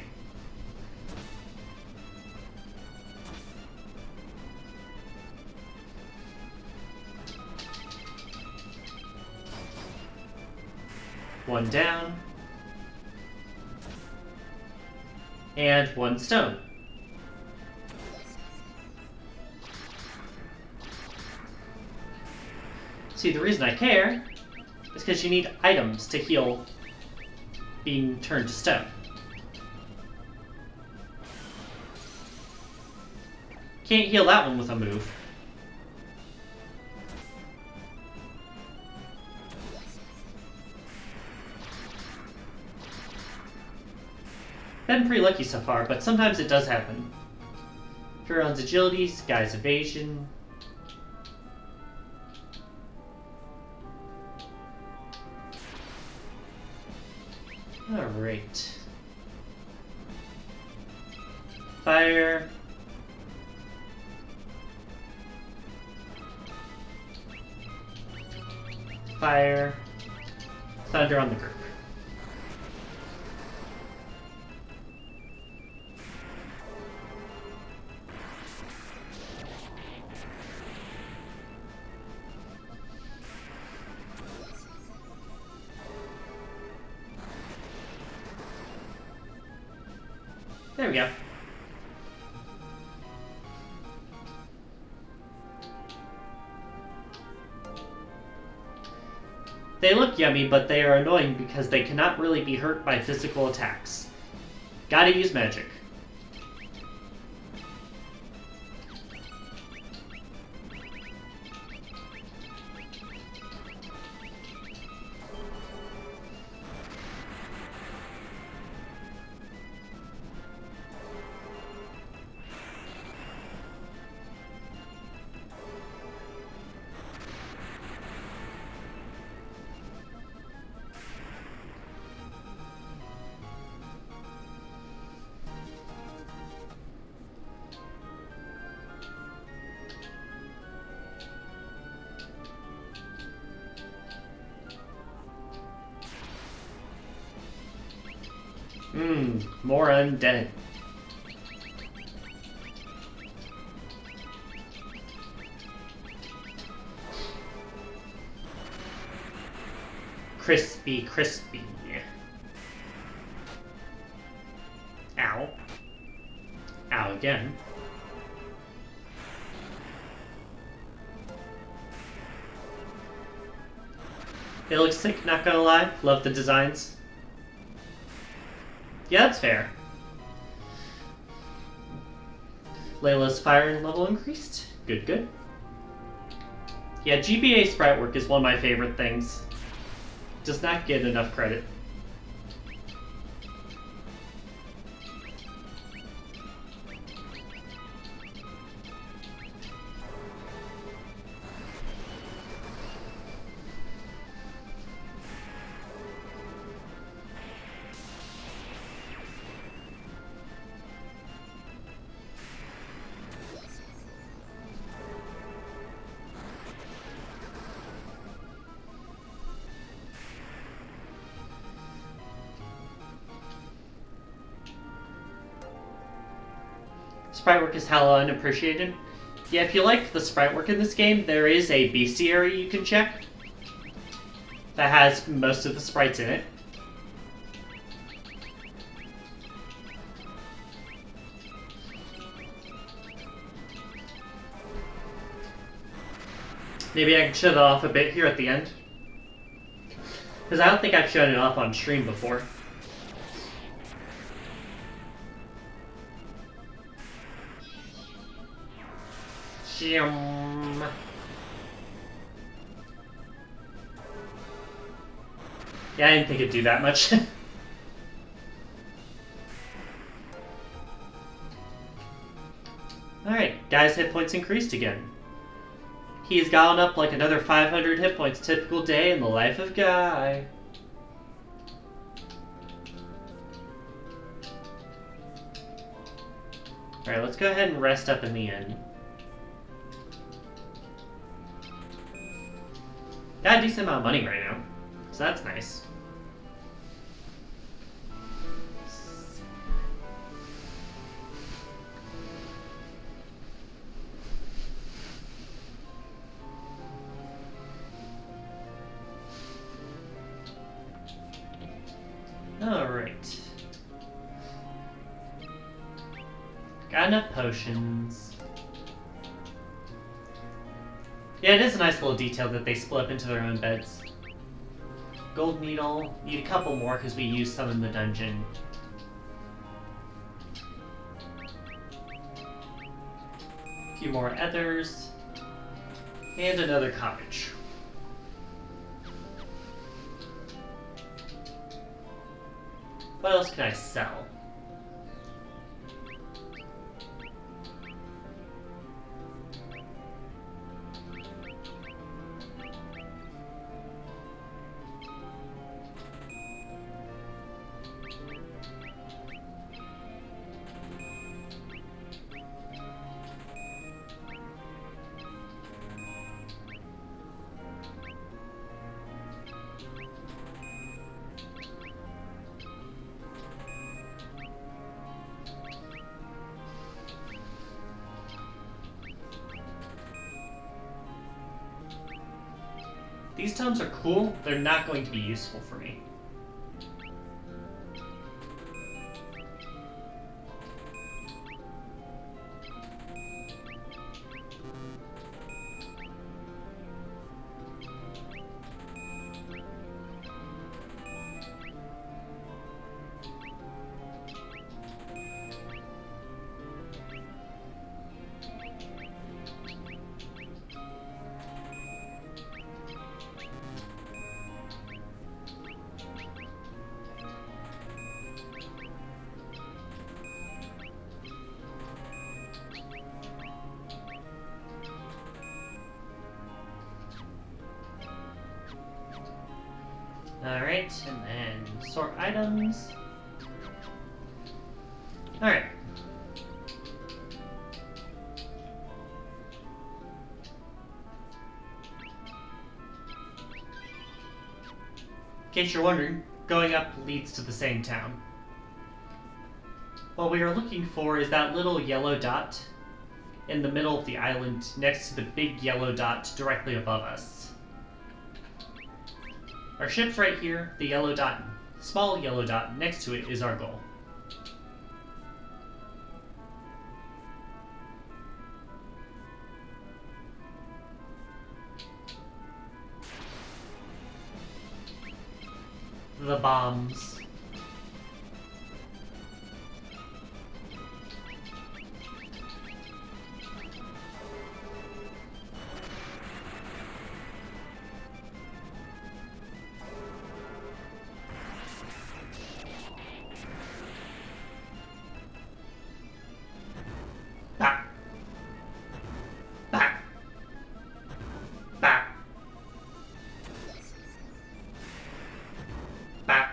One down. And 1 stone. See, the reason I care is because you need items to heal being turned to stone. Can't heal that one with a move. Been pretty lucky so far, but sometimes it does happen. Huron's agility, Guy's evasion. Alright. Fire. Fire. Thunder on the group. There we go. They look yummy, but they are annoying because they cannot really be hurt by physical attacks. Gotta use magic. More undead. Crispy, crispy. Ow. Ow again. It looks sick, not gonna lie. Love the designs. Yeah, that's fair. Layla's firing level increased. Good, good. Yeah, GBA sprite work is one of my favorite things. Does not get enough credit. Sprite work is hella unappreciated. Yeah, if you like the sprite work in this game, there is a bestiary you can check that has most of the sprites in it. Maybe I can show that off a bit here at the end. Because I don't think I've shown it off on stream before. Yeah, I didn't think it'd do that much. Alright, guy's hit points increased again. He's gone up like another 500 hit points. Typical day in the life of Guy. Alright, let's go ahead and rest up in the inn. Got a decent amount of money right now, so that's nice. Alright. Got enough potions. Yeah, it is a nice little detail that they split up into their own beds. Gold needle. Need a couple more because we used some in the dungeon. A few more ethers. And another cottage. What else can I sell? These tomes are cool, they're not going to be useful for me. Alright, and then sort items. Alright. In case you're wondering, going up leads to the same town. What we are looking for is that little yellow dot in the middle of the island next to the big yellow dot directly above us. Our ship's right here, the yellow dot, small yellow dot next to it is our goal. The bombs. Bah. Bah. Bah. Bah.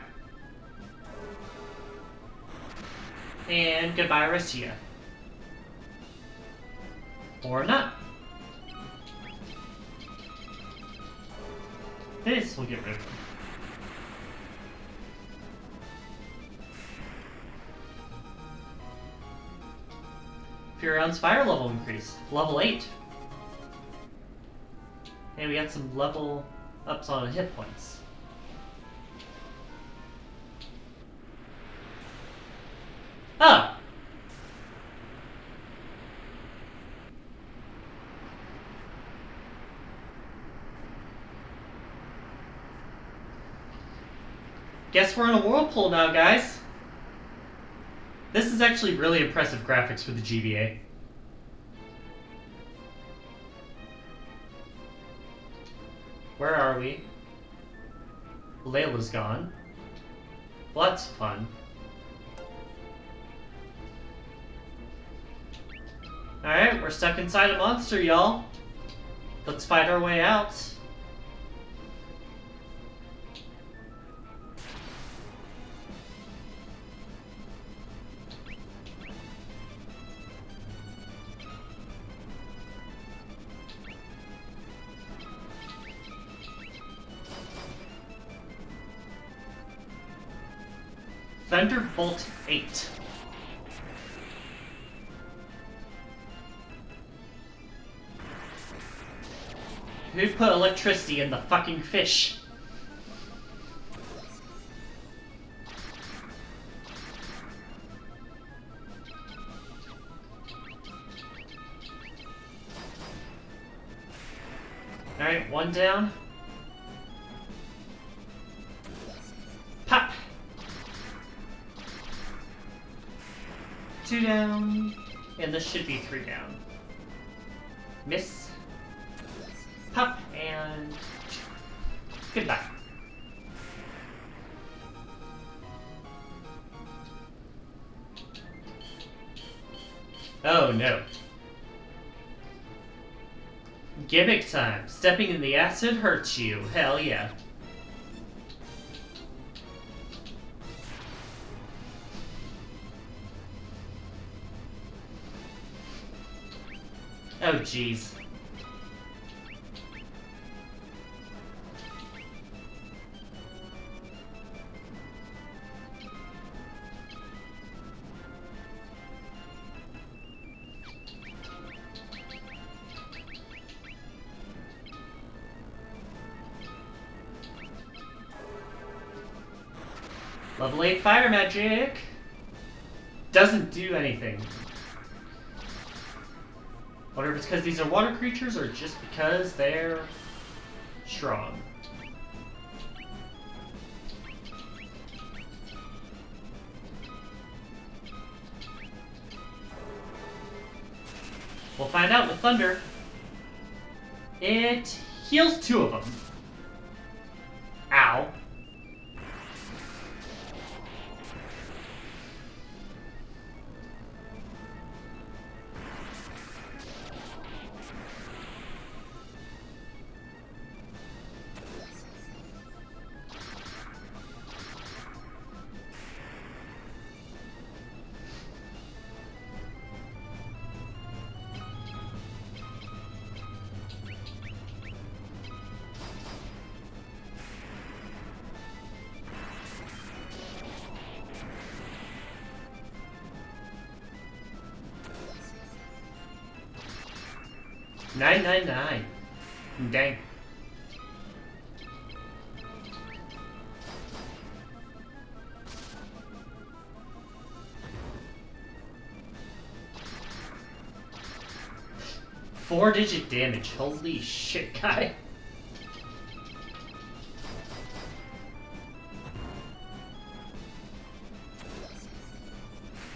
And goodbye, Russia. Or not. This will get rid of them. Furion's fire level increased. Level 8. And we got some level ups on hit points. Oh! Guess we're in a whirlpool now, guys. This is actually really impressive graphics for the GBA. Where are we? Layla's gone. Well, that's fun. Alright, we're stuck inside a monster, y'all. Let's fight our way out. Thunderbolt 8. Who put electricity in the fucking fish? Alright, one down. Pop! 2 down. And this should be 3 down. Miss. Pop, and goodbye. Oh no. Gimmick time. Stepping in the acid hurts you. Hell yeah. Oh jeez. Level 8 fire magic doesn't do anything. Wonder if it's because these are water creatures or just because they're strong. We'll find out with thunder. It heals 2 of them. Ow. 999. Dang. Four-digit damage. Holy shit, guy.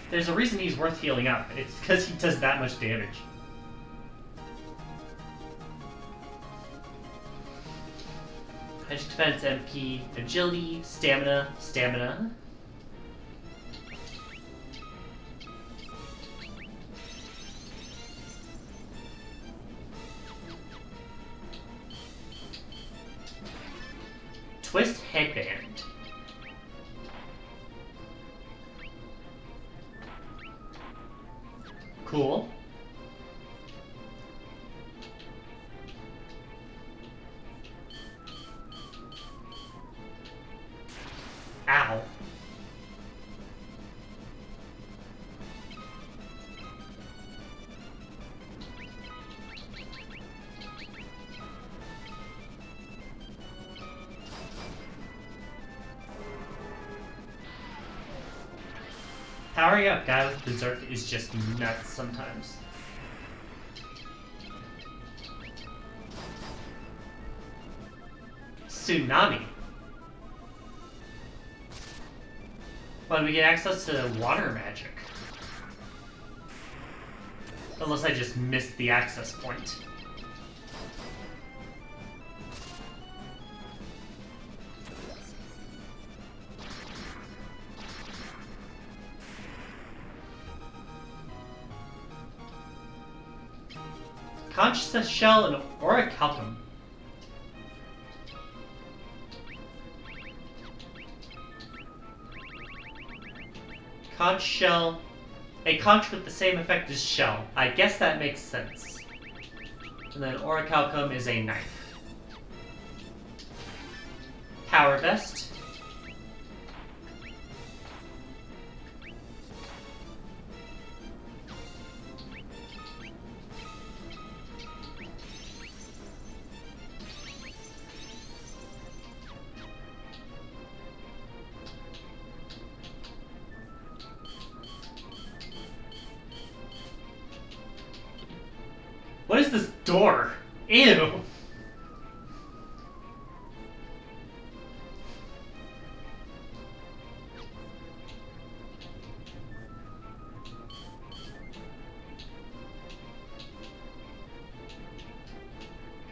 There's a reason he's worth healing up. It's because he does that much damage. Magic defense, MP, agility, stamina, stamina. Twist headband. Cool. Ow. Powering up guy with Berserk is just nuts sometimes. Tsunami. Well, we get access to water magic. Unless I just missed the access point. Conscious Shell and Orichalcum. Conch Shell. A conch with the same effect as Shell. I guess that makes sense. And then Orichalcum is a knife. Power Vest. What is this door? Ew!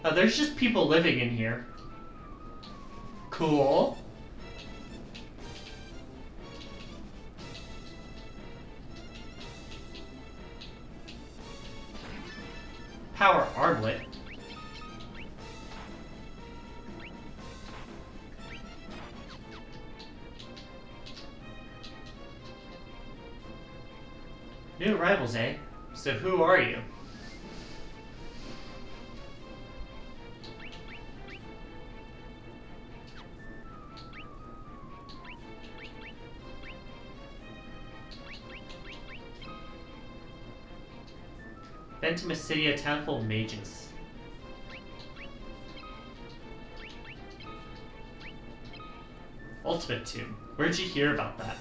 Oh, there's just people living in here. Cool. Power Armlet. New arrivals, eh? So who are you? Ventimus City, a town full of mages. Ultimate Tomb. Where'd you hear about that?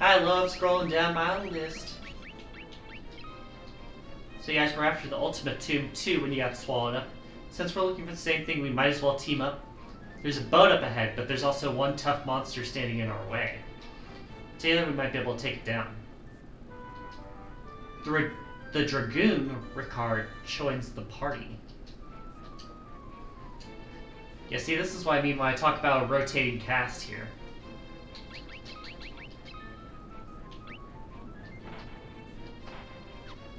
I love scrolling down my list. So you guys were after the Ultimate Tomb too when you got swallowed up. Since we're looking for the same thing, we might as well team up. There's a boat up ahead, but there's also one tough monster standing in our way. Together we might be able to take it down. The Dragoon, Ricard, joins the party. Yeah, see, this is what I mean when I talk about a rotating cast here.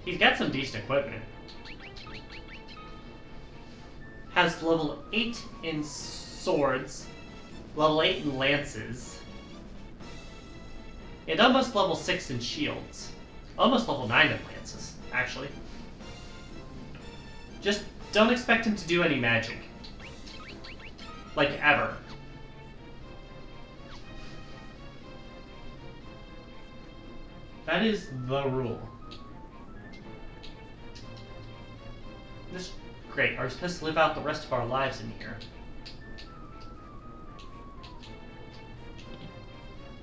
He's got some decent equipment. Has level 8 in swords, level 8 in lances, and almost level 6 in shields. Almost level 9 in lances, actually. Just don't expect him to do any magic. Like, ever. That is the rule. This great. Are we supposed to live out the rest of our lives in here?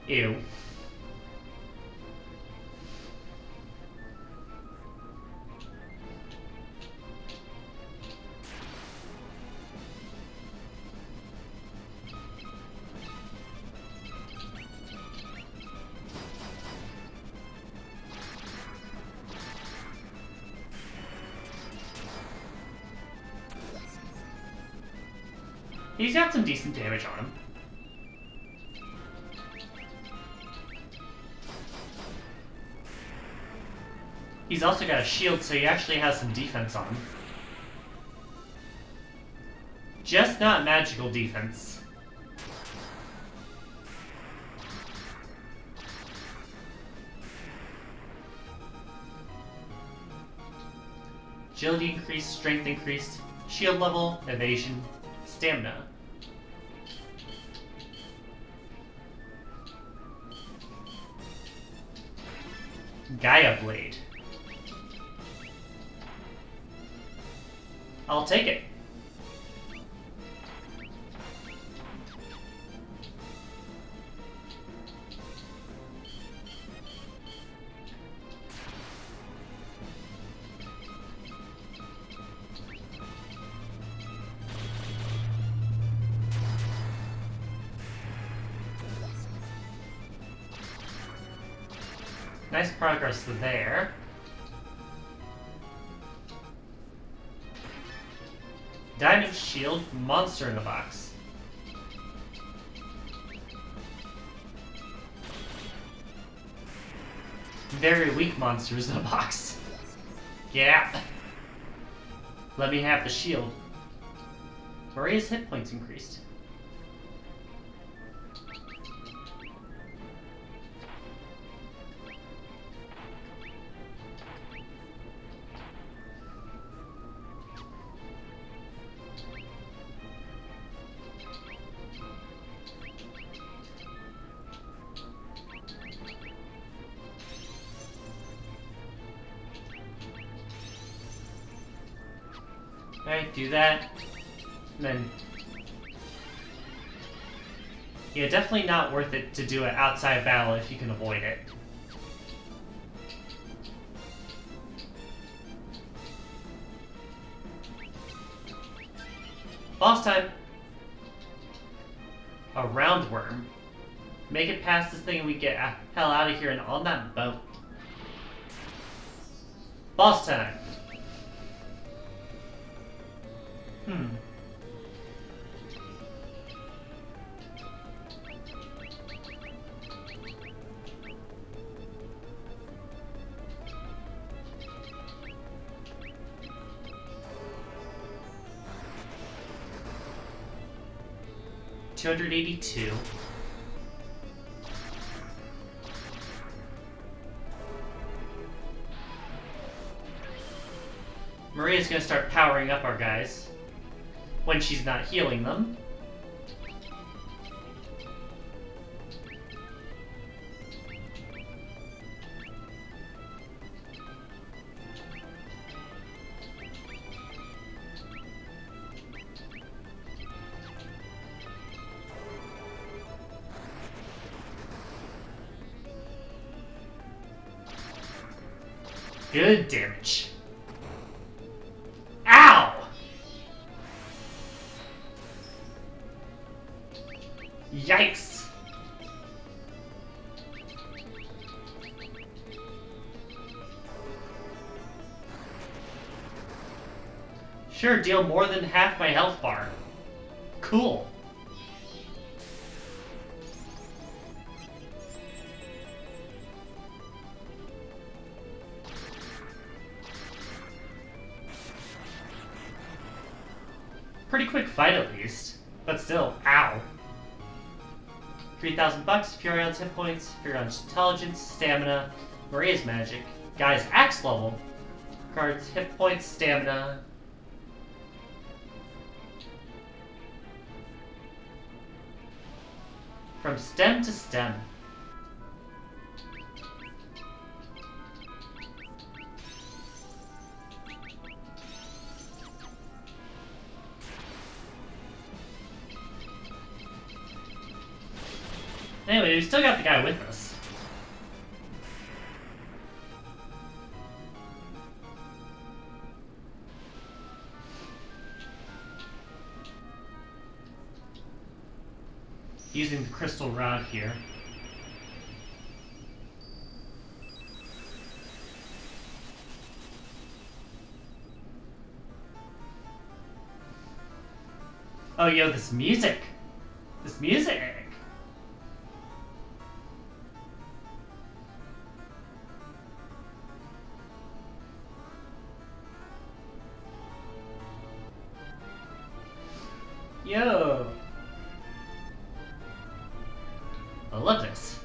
Ew. He's got some decent damage on him. He's also got a shield, so he actually has some defense on him. Just not magical defense. Agility increased, strength increased, shield level, evasion, stamina. Gaia Blade. I'll take it. Nice progress there. Diamond Shield, monster in the box. Very weak monsters in the box. Yeah. Let me have the shield. Maria's hit points increased. Alright, do that. And then... yeah, definitely not worth it to do it outside battle if you can avoid it. Boss time! A roundworm. Make it past this thing and we get hell out of here and on that boat. Boss time! Hmm. $282. Maria's gonna start powering up our guys when she's not healing them. Good damage. Ow! Yikes! Sure, deal more than half my health bar. Cool. Pretty quick fight at least, but still, ow. 3,000 bucks, Furion's hit points, Furion's intelligence, stamina, Maria's magic, Guy's axe level, cards hit points, stamina. From stem to stem. Anyway, we still got the guy with us. Using the crystal rod here. Oh, yo, this music! This music! Yo! I love this.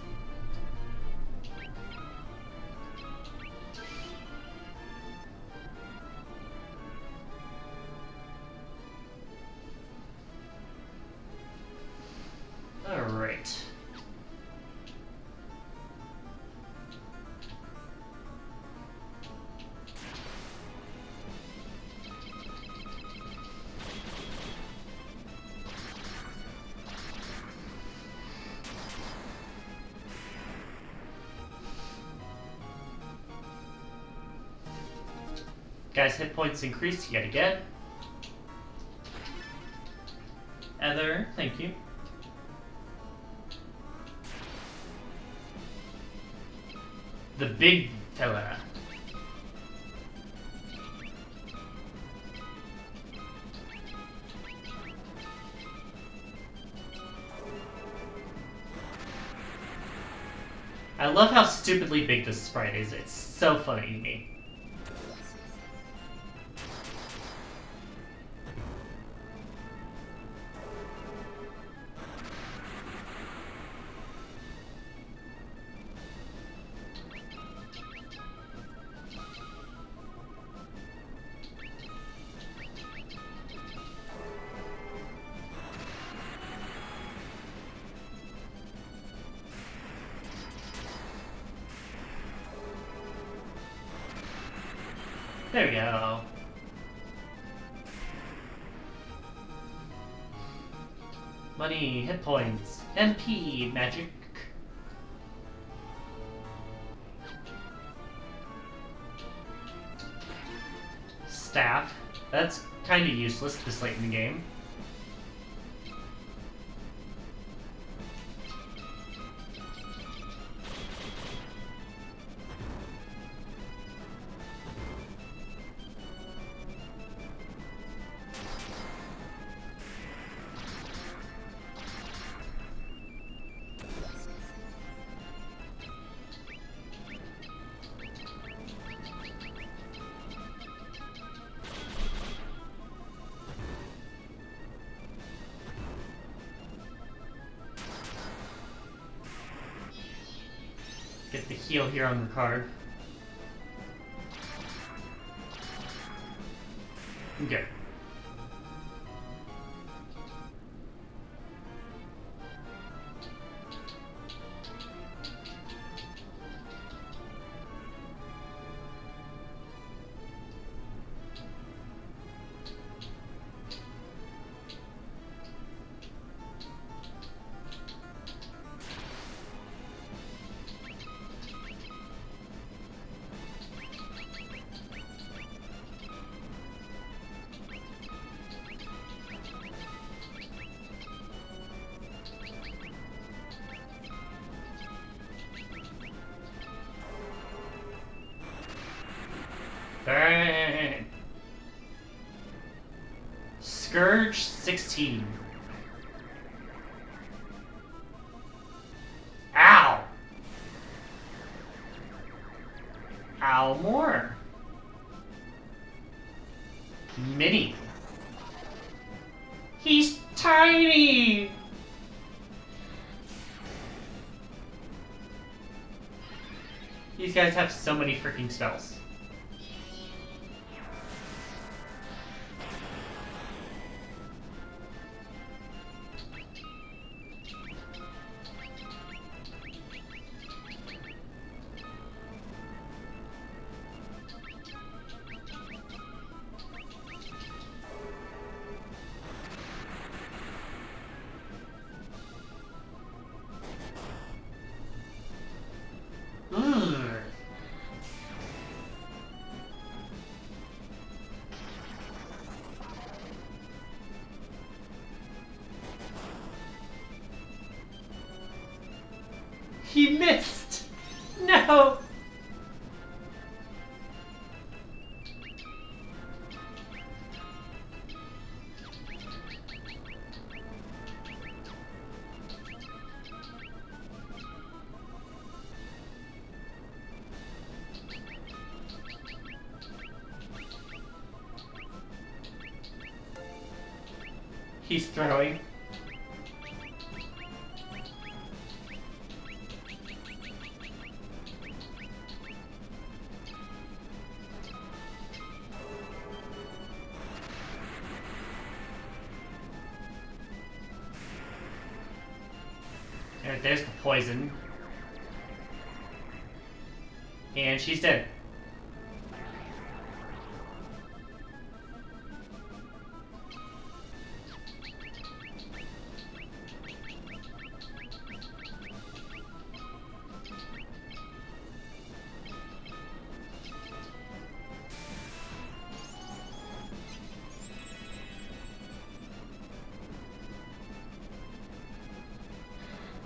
Alright. Guys, hit points increased yet again. Heather, thank you. The big fella. I love how stupidly big this sprite is. It's so funny to me. There we go. Money, hit points, MP, magic. Staff. That's kind of useless this late in the game. Get the heal here on the card. Okay. Burn! Scourge 16. Ow! Ow more. Mini. He's tiny! These guys have so many freaking spells. He missed! No! He's throwing. There's the poison. And she's dead.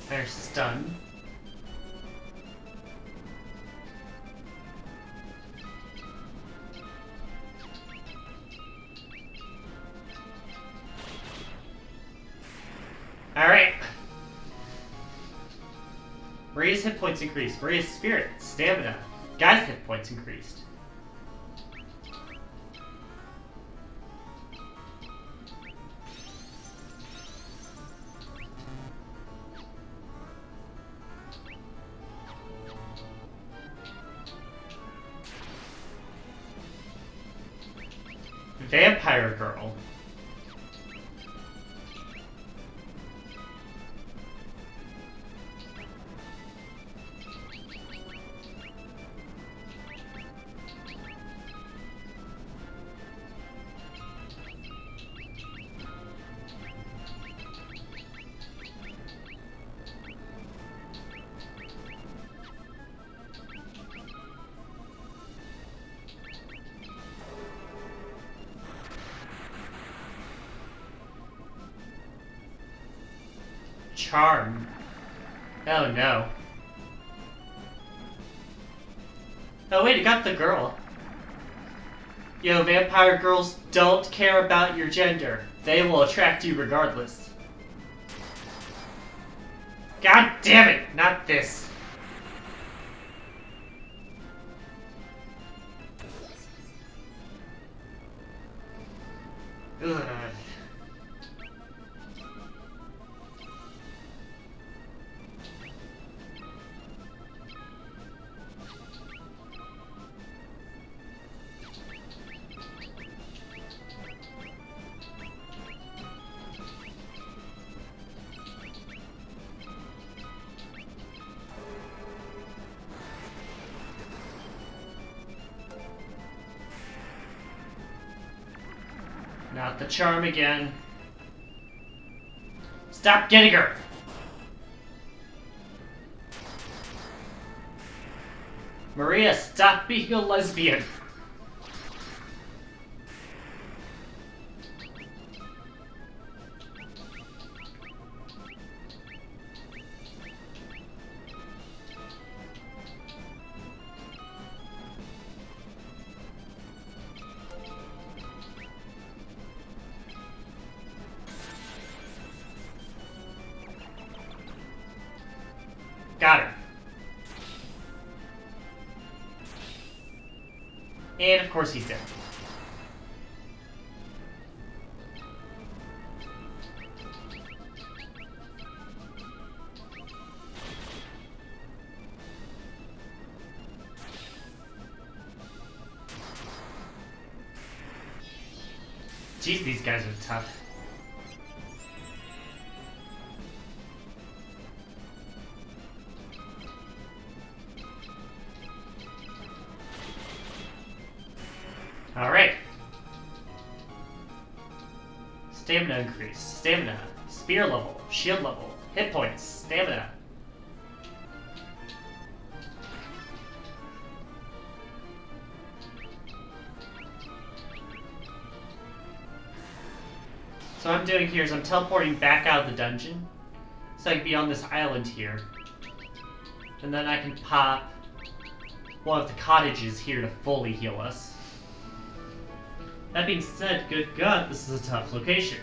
They're stunned. Alright. Maria's hit points increased. Maria's spirit, stamina, Guy's hit points increased. Vampire Girl. Charm. Oh no. Oh wait, it got the girl. Yo, vampire girls don't care about your gender. They will attract you regardless. God damn it, not this. Ugh. Not the charm again. Stop getting her! Maria, stop being a lesbian! Got her. And of course he's dead. Jeez, these guys are tough. Alright. Stamina increase. Stamina. Spear level. Shield level. Hit points. Stamina. So what I'm doing here is I'm teleporting back out of the dungeon so I can be on this island here. And then I can pop one of the cottages here to fully heal us. That being said, good God, this is a tough location.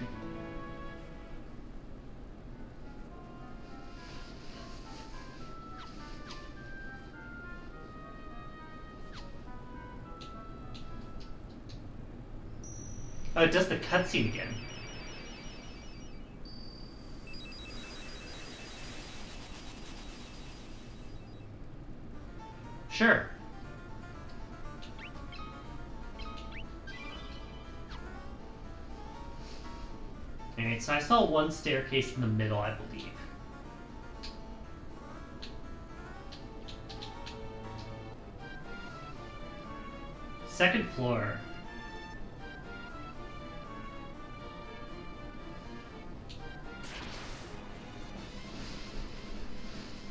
Oh, it does the cutscene again. Sure. Alright, so I saw one staircase in the middle, I believe. Second floor.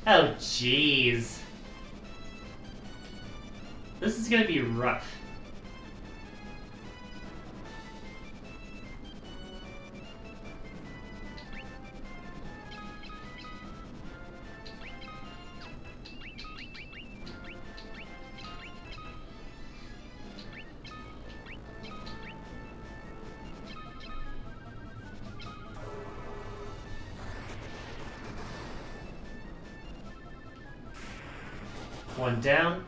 Oh, jeez. This is gonna be rough. One down.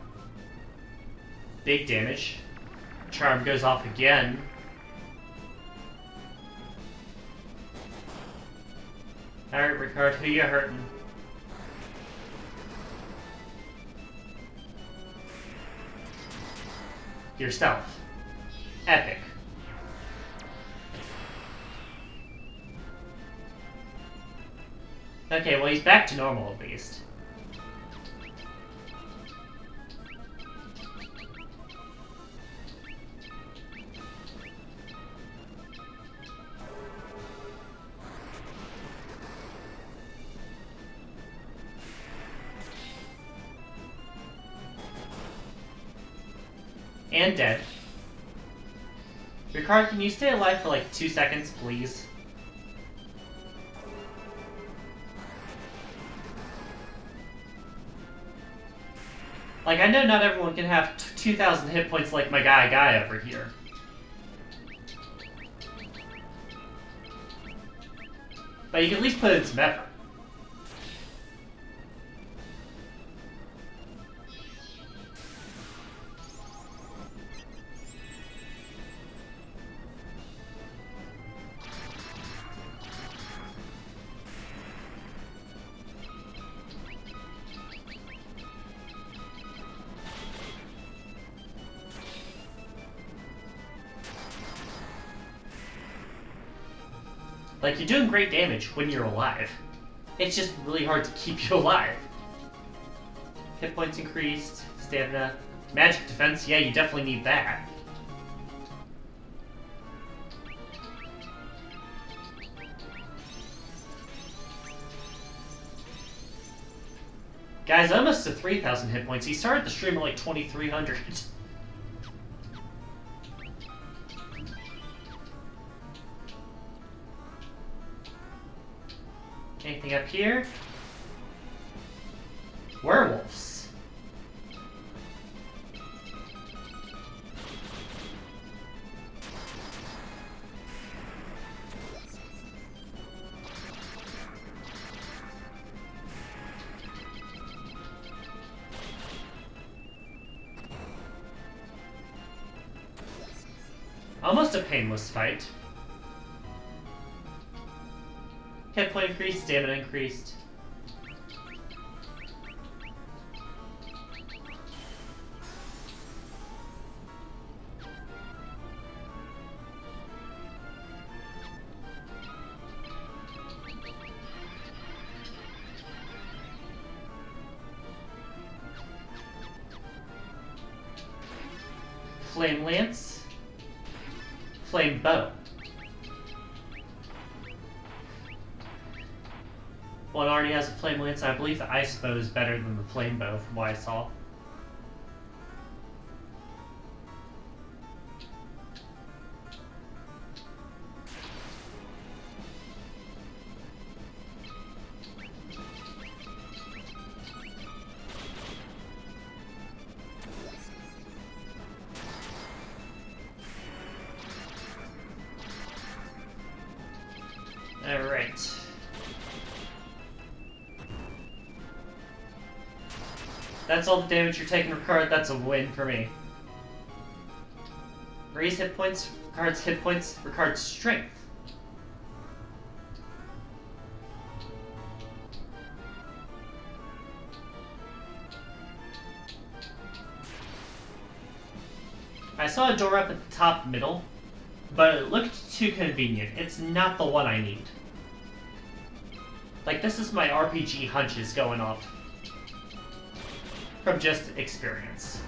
Big damage. Charm goes off again. Alright, Ricard, who you hurting? Yourself. Epic. Okay, well he's back to normal at least. And dead. Ricard, can you stay alive for like 2 seconds, please? Like, I know not everyone can have 2,000 hit points like my guy over here. But you can at least put in some effort. Like, you're doing great damage when you're alive. It's just really hard to keep you alive. Hit points increased, stamina, magic defense, yeah, you definitely need that. Guys, almost to 3,000 hit points. He started the stream at like 2,300. Anything up here? Werewolves. Almost a painless fight. Hit point increased, stamina increased. Flame Lance. Flame Bow. One already has a Flame Lance. I believe the Ice Bow is better than the Flame Bow from what I saw. That's all the damage you're taking, Ricard. That's a win for me. Raise hit points, Ricard's hit points, Ricard's strength. I saw a door up at the top middle, but it looked too convenient. It's not the one I need. Like, this is my RPG hunches going off. From just experience.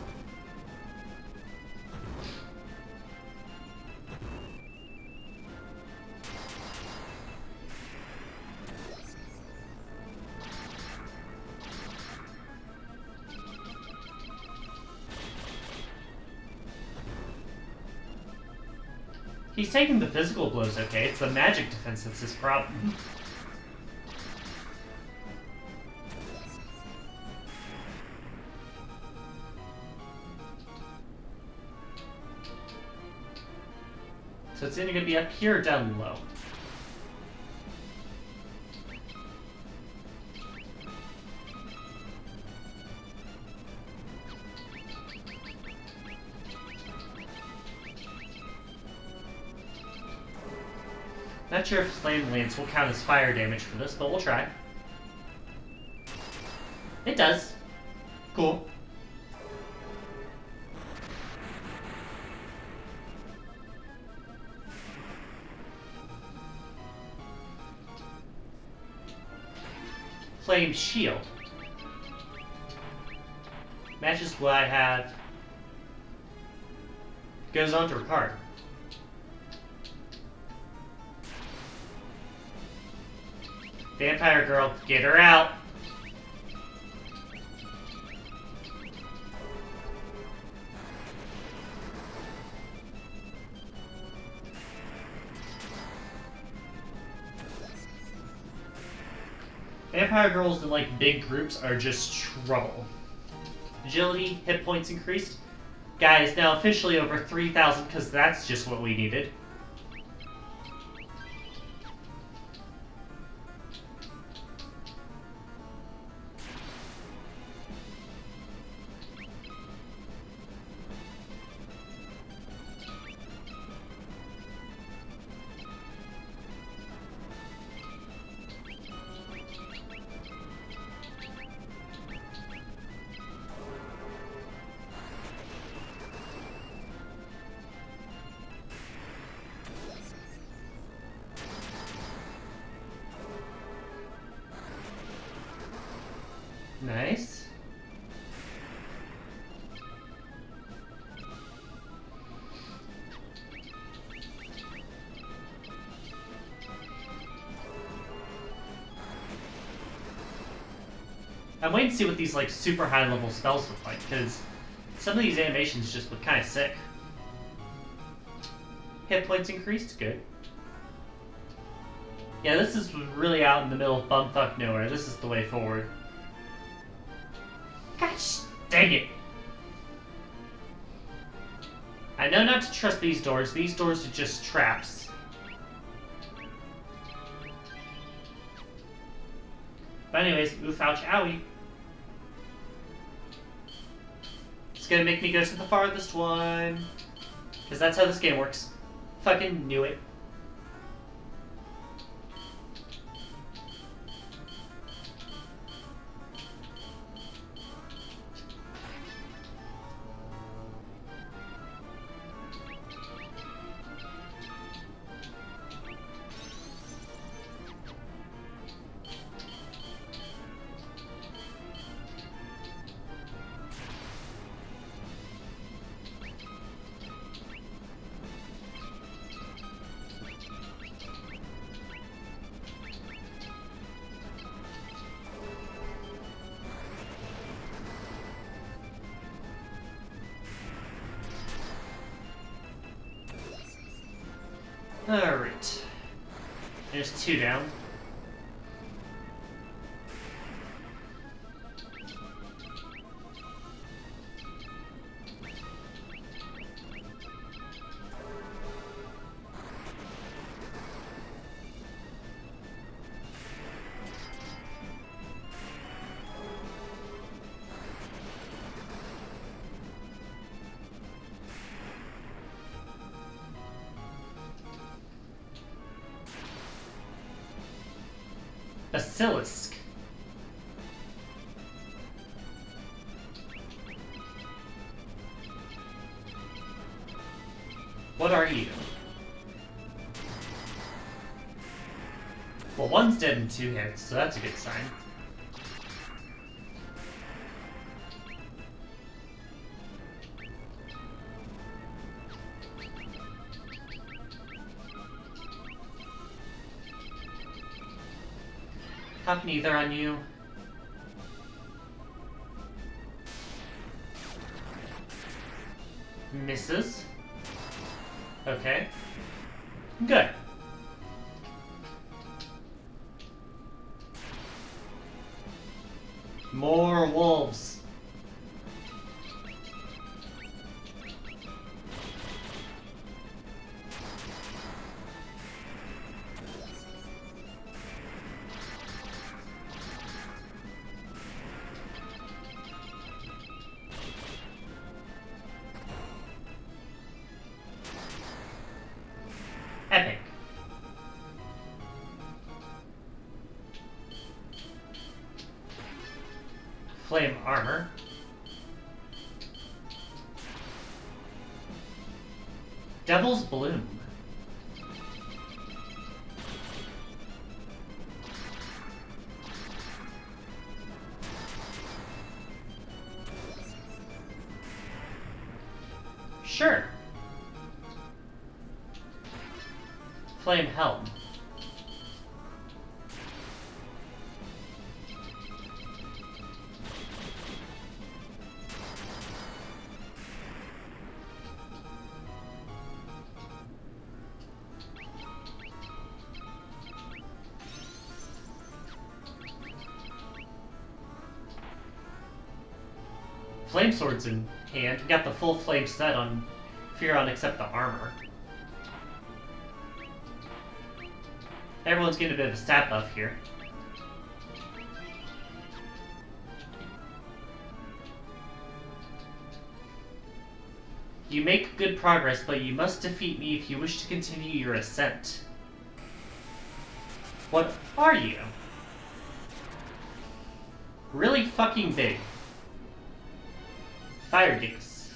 He's taking the physical blows okay, it's the magic defense that's his problem. So it's either going to be up here or down low. Not sure if Flame Lance will count as fire damage for this, but we'll try. It does. Cool. Flame Shield. Matches what I have. Goes on to Ricard. Vampire girl, get her out! Vampire girls in like big groups are just trouble. Agility, hit points increased. Guys, now officially over 3,000 because that's just what we needed. Nice. I'm waiting to see what these like super high level spells look like, because some of these animations just look kind of sick. Hit points increased, good. Yeah, this is really out in the middle of bumfuck nowhere. This is the way forward. Gosh dang it! I know not to trust these doors. These doors are just traps. But anyways, oof, ouch, owie. It's gonna make me go to the farthest one. Because that's how this game works. Fucking knew it. Alright. There's 2 down. Basilisk. What are you? Well, one's dead in 2 hits, so that's a good sign. Have neither on you. Misses. Okay. Good. More wolves. Epic. Flame armor. Devil's Bloom. Sure. Flame Helm. Flame Sword's in hand. We got the full flame set on Furon except the armor. Everyone's getting a bit of a stat buff here. You make good progress, but you must defeat me if you wish to continue your ascent. What are you? Really fucking big. Fire Dicks.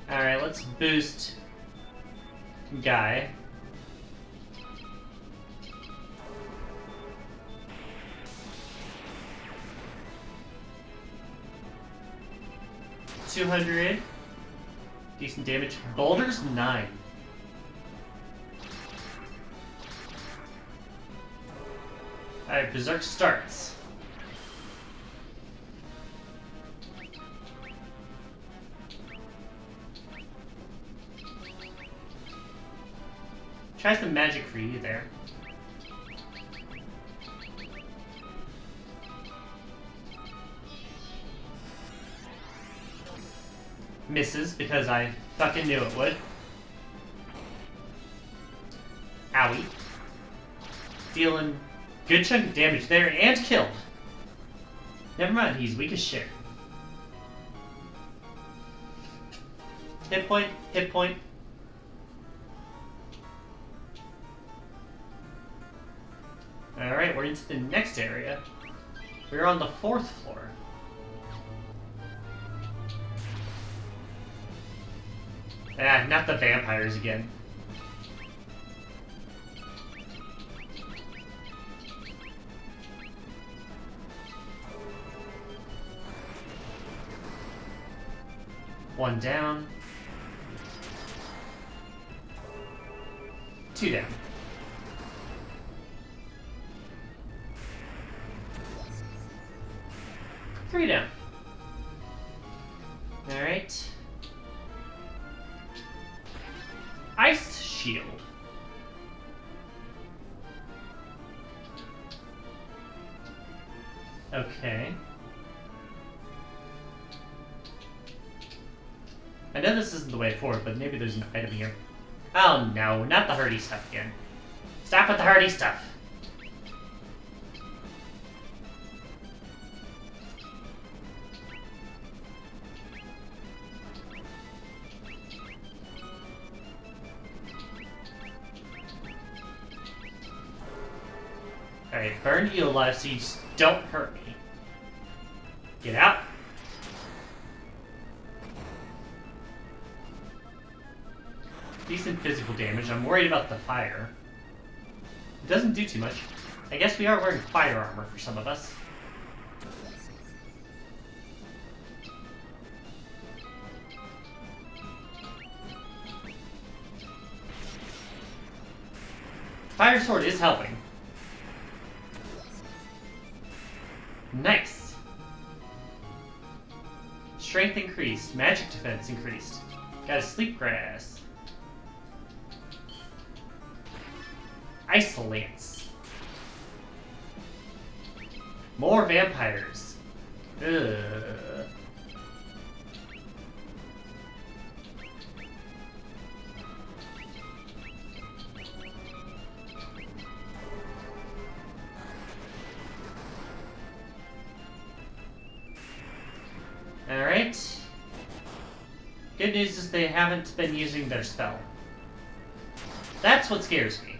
Alright, let's boost Guy. $200. Decent damage. Boulder's 9. Alright, Berserk starts. Try some magic for you there. Misses, because I fucking knew it would. Owie. Dealing good chunk of damage there, and killed. Never mind, he's weak as shit. Hit point, hit point. Alright, we're into the next area. We're on the 4th floor. Ah, not the vampires again. One down. 2 down. Three down. Alright. Ice Shield. Okay. I know this isn't the way forward, but maybe there's an item here. Oh no, not the hardy stuff again. Stop with the hardy stuff. Alright, burn you alive so you just don't hurt me. Get out. Decent physical damage. I'm worried about the fire. It doesn't do too much. I guess we are wearing fire armor for some of us. Fire sword is helping. Nice. Strength increased. Magic defense increased. Got a sleep grass. Isolance. More vampires. Ugh. Alright. Good news is they haven't been using their spell. That's what scares me.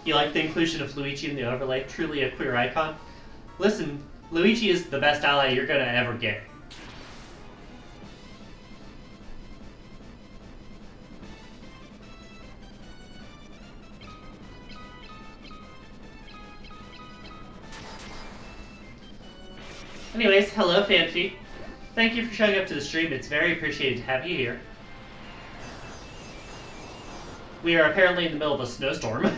You like the inclusion of Luigi in the overlay? Truly a queer icon? Listen, Luigi is the best ally you're gonna ever get. Anyways, hello Fanfi. Thank you for showing up to the stream. It's very appreciated to have you here. We are apparently in the middle of a snowstorm.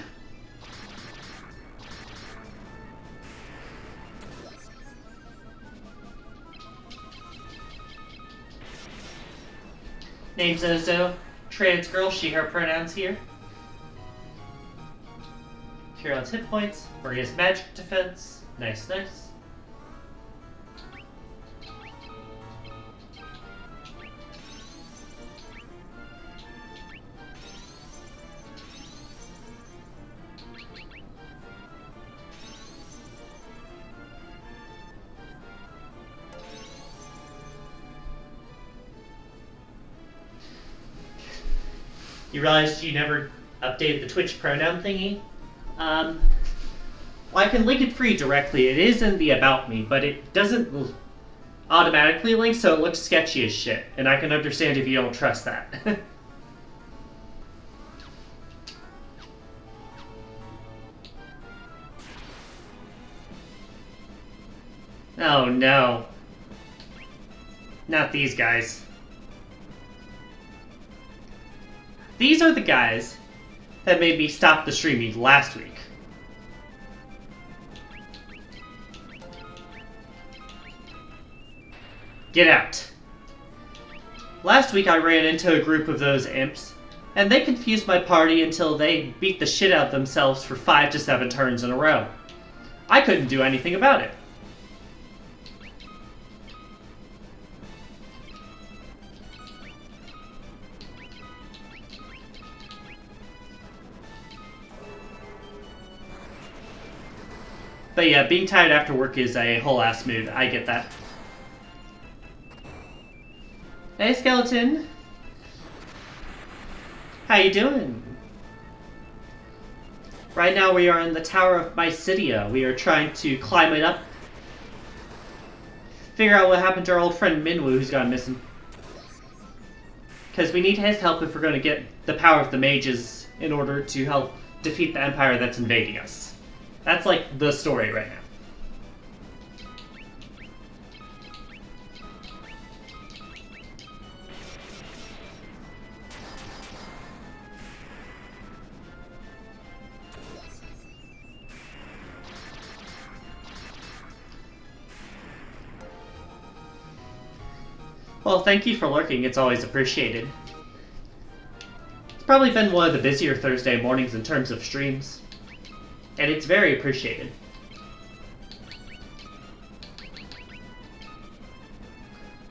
Name Zozo. Trans girl, she, her pronouns here. Kieran's hit points. Maria's magic defense. Nice, nice. You realized you never updated the Twitch pronoun thingy? Well, I can link it for you directly. It is in the About Me, but it doesn't automatically link, so it looks sketchy as shit. And I can understand if you don't trust that. Oh no. Not these guys. These are the guys that made me stop the streaming last week. Get out. Last week I ran into a group of those imps, and they confused my party until they beat the shit out of themselves for 5 to 7 turns in a row. I couldn't do anything about it. But yeah, being tired after work is a whole ass mood. I get that. Hey, Skeleton. How you doing? Right now we are in the Tower of Mysidia. We are trying to climb it up. Figure out what happened to our old friend Minwu who's gone missing. Because we need his help if we're going to get the power of the mages in order to help defeat the empire that's invading us. That's like the story right now. Well, thank you for lurking. It's always appreciated. It's probably been one of the busier Thursday mornings in terms of streams. And it's very appreciated.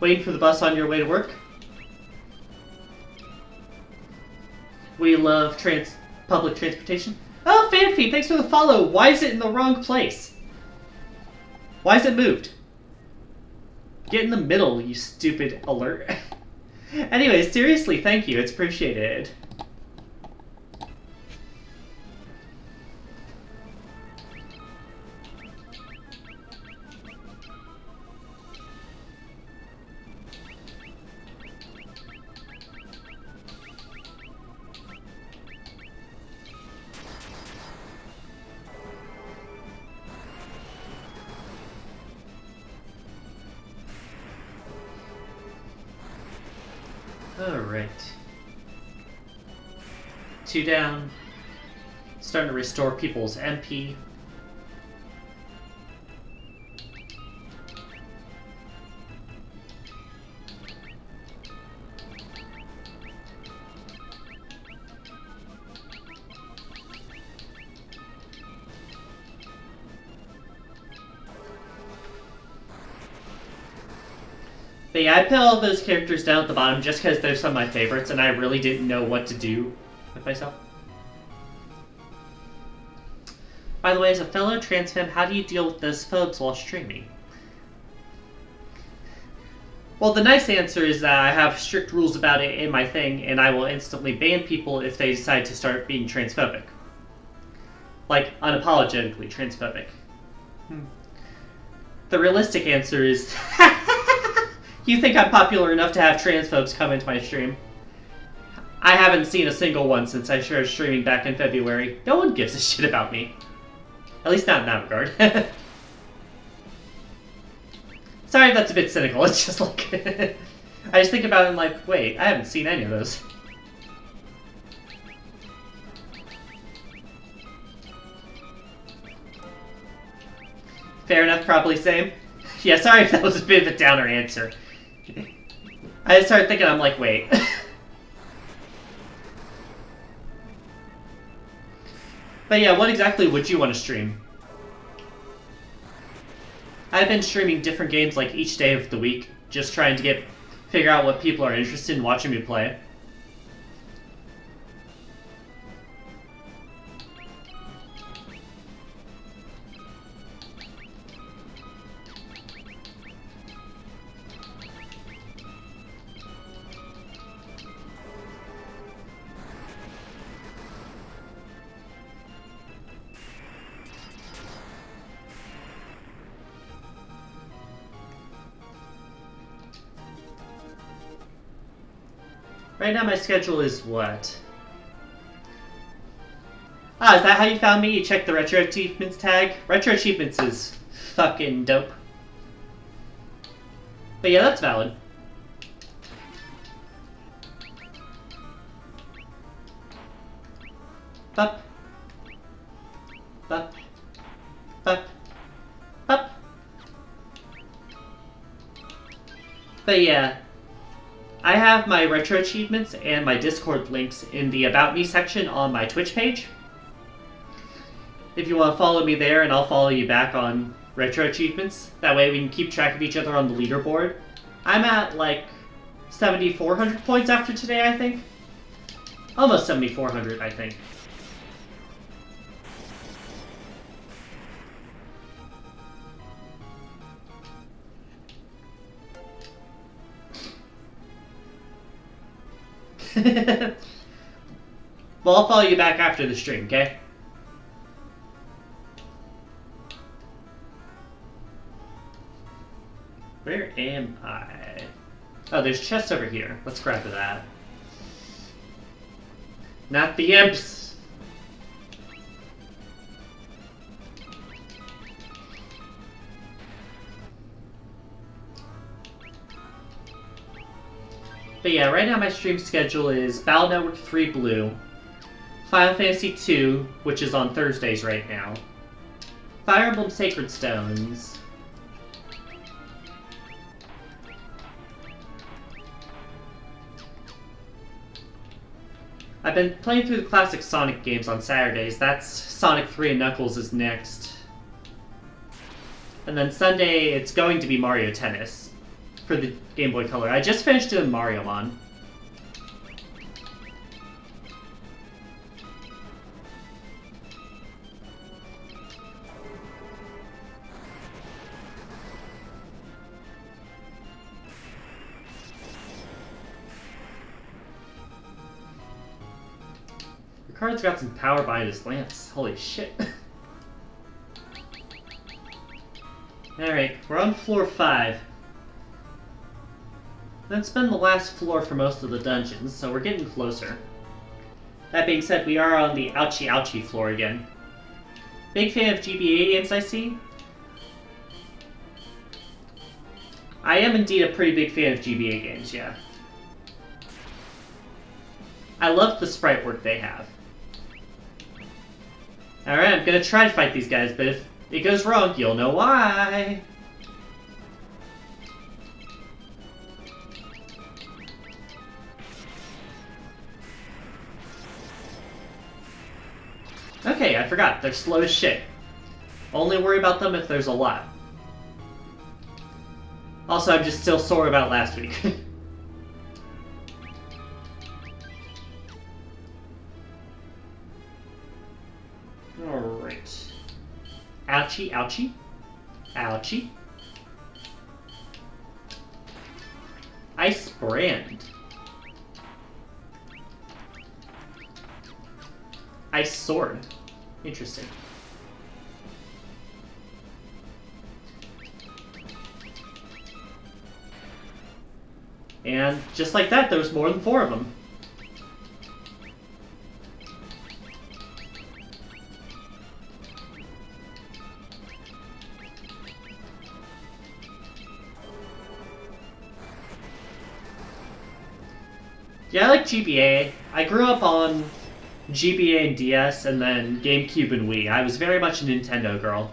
Waiting for the bus on your way to work? We love public transportation. Oh, Fanfy, thanks for the follow. Why is it in the wrong place? Why is it moved? Get in the middle, you stupid alert. Anyway, seriously, thank you. It's appreciated. Alright. 2 down. Starting to restore people's MP. But yeah, I put all those characters down at the bottom just because they're some of my favorites, and I really didn't know what to do with myself. By the way, as a fellow trans fan, how do you deal with those phobes while streaming? Well, the nice answer is that I have strict rules about it in my thing, and I will instantly ban people if they decide to start being transphobic. Like, unapologetically transphobic. The realistic answer is... You think I'm popular enough to have trans folks come into my stream? I haven't seen a single one since I started streaming back in February. No one gives a shit about me. At least not in that regard. Sorry if that's a bit cynical, it's just like... I just think about it and like, wait, I haven't seen any of those. Fair enough, probably same. Yeah, sorry if that was a bit of a downer answer. I just started thinking, I'm like, wait. But yeah, what exactly would you want to stream? I've been streaming different games like each day of the week, just trying to figure out what people are interested in watching me play. Right now my schedule is what? Ah, is that how you found me? You checked the Retroachievements tag? Retroachievements is fucking dope. But yeah, that's valid. Bup. Bup. Bup. Bup. But yeah. I have my Retro Achievements and my Discord links in the About Me section on my Twitch page. If you want to follow me there, and I'll follow you back on Retro Achievements. That way we can keep track of each other on the leaderboard. I'm at like 7,400 points after today, I think. Almost 7,400, I think. Well, I'll follow you back after the stream, okay? Where am I? Oh, there's a chest over here. Let's grab that. Not the imps! But yeah, right now my stream schedule is Battle Network 3 Blue, Final Fantasy 2, which is on Thursdays right now, Fire Emblem Sacred Stones, I've been playing through the classic Sonic games on Saturdays. That's Sonic 3 and Knuckles is next. And then Sunday, it's going to be Mario Tennis for the Game Boy Color. I just finished doing Mariomon. Ricard's got some power behind his lance. Holy shit. Alright, we're on floor 5. That's been the last floor for most of the dungeons, so we're getting closer. That being said, we are on the ouchie ouchie floor again. Big fan of GBA games, I see. I am indeed a pretty big fan of GBA games, yeah. I love the sprite work they have. Alright, I'm gonna try to fight these guys, but if it goes wrong, you'll know why. Okay, I forgot. They're slow as shit. Only worry about them if there's a lot. Also, I'm just still sore about last week. Alright. Ouchie, ouchie. Ouchie. Ice brand. Ice sword. Interesting. And just like that, there was more than 4 of them. Yeah, I like GBA. I grew up on GBA and DS, and then GameCube and Wii. I was very much a Nintendo girl.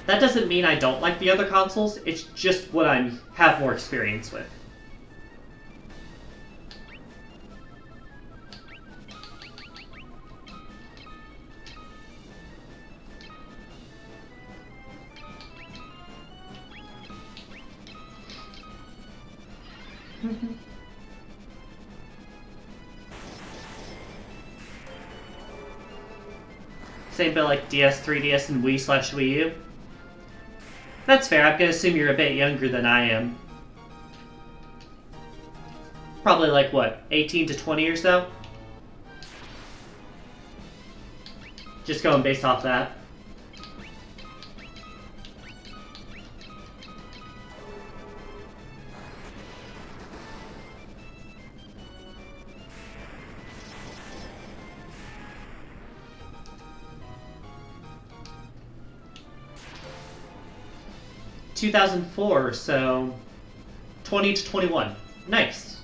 That doesn't mean I don't like the other consoles, it's just what I have more experience with. Same bit like DS, 3DS, and Wii/Wii U. That's fair, I'm gonna assume you're a bit younger than I am. Probably like, what, 18 to 20 or so? Just going based off that. ...2004, so 20 to 21. Nice.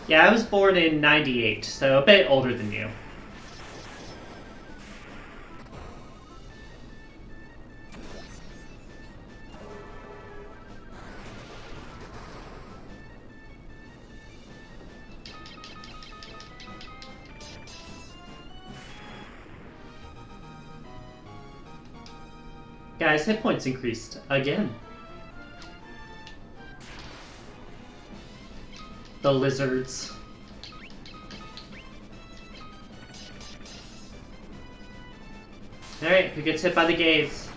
Yeah, I was born in 98, so a bit older than you. Guys, hit points increased again. The lizards. Alright, who gets hit by the gaze?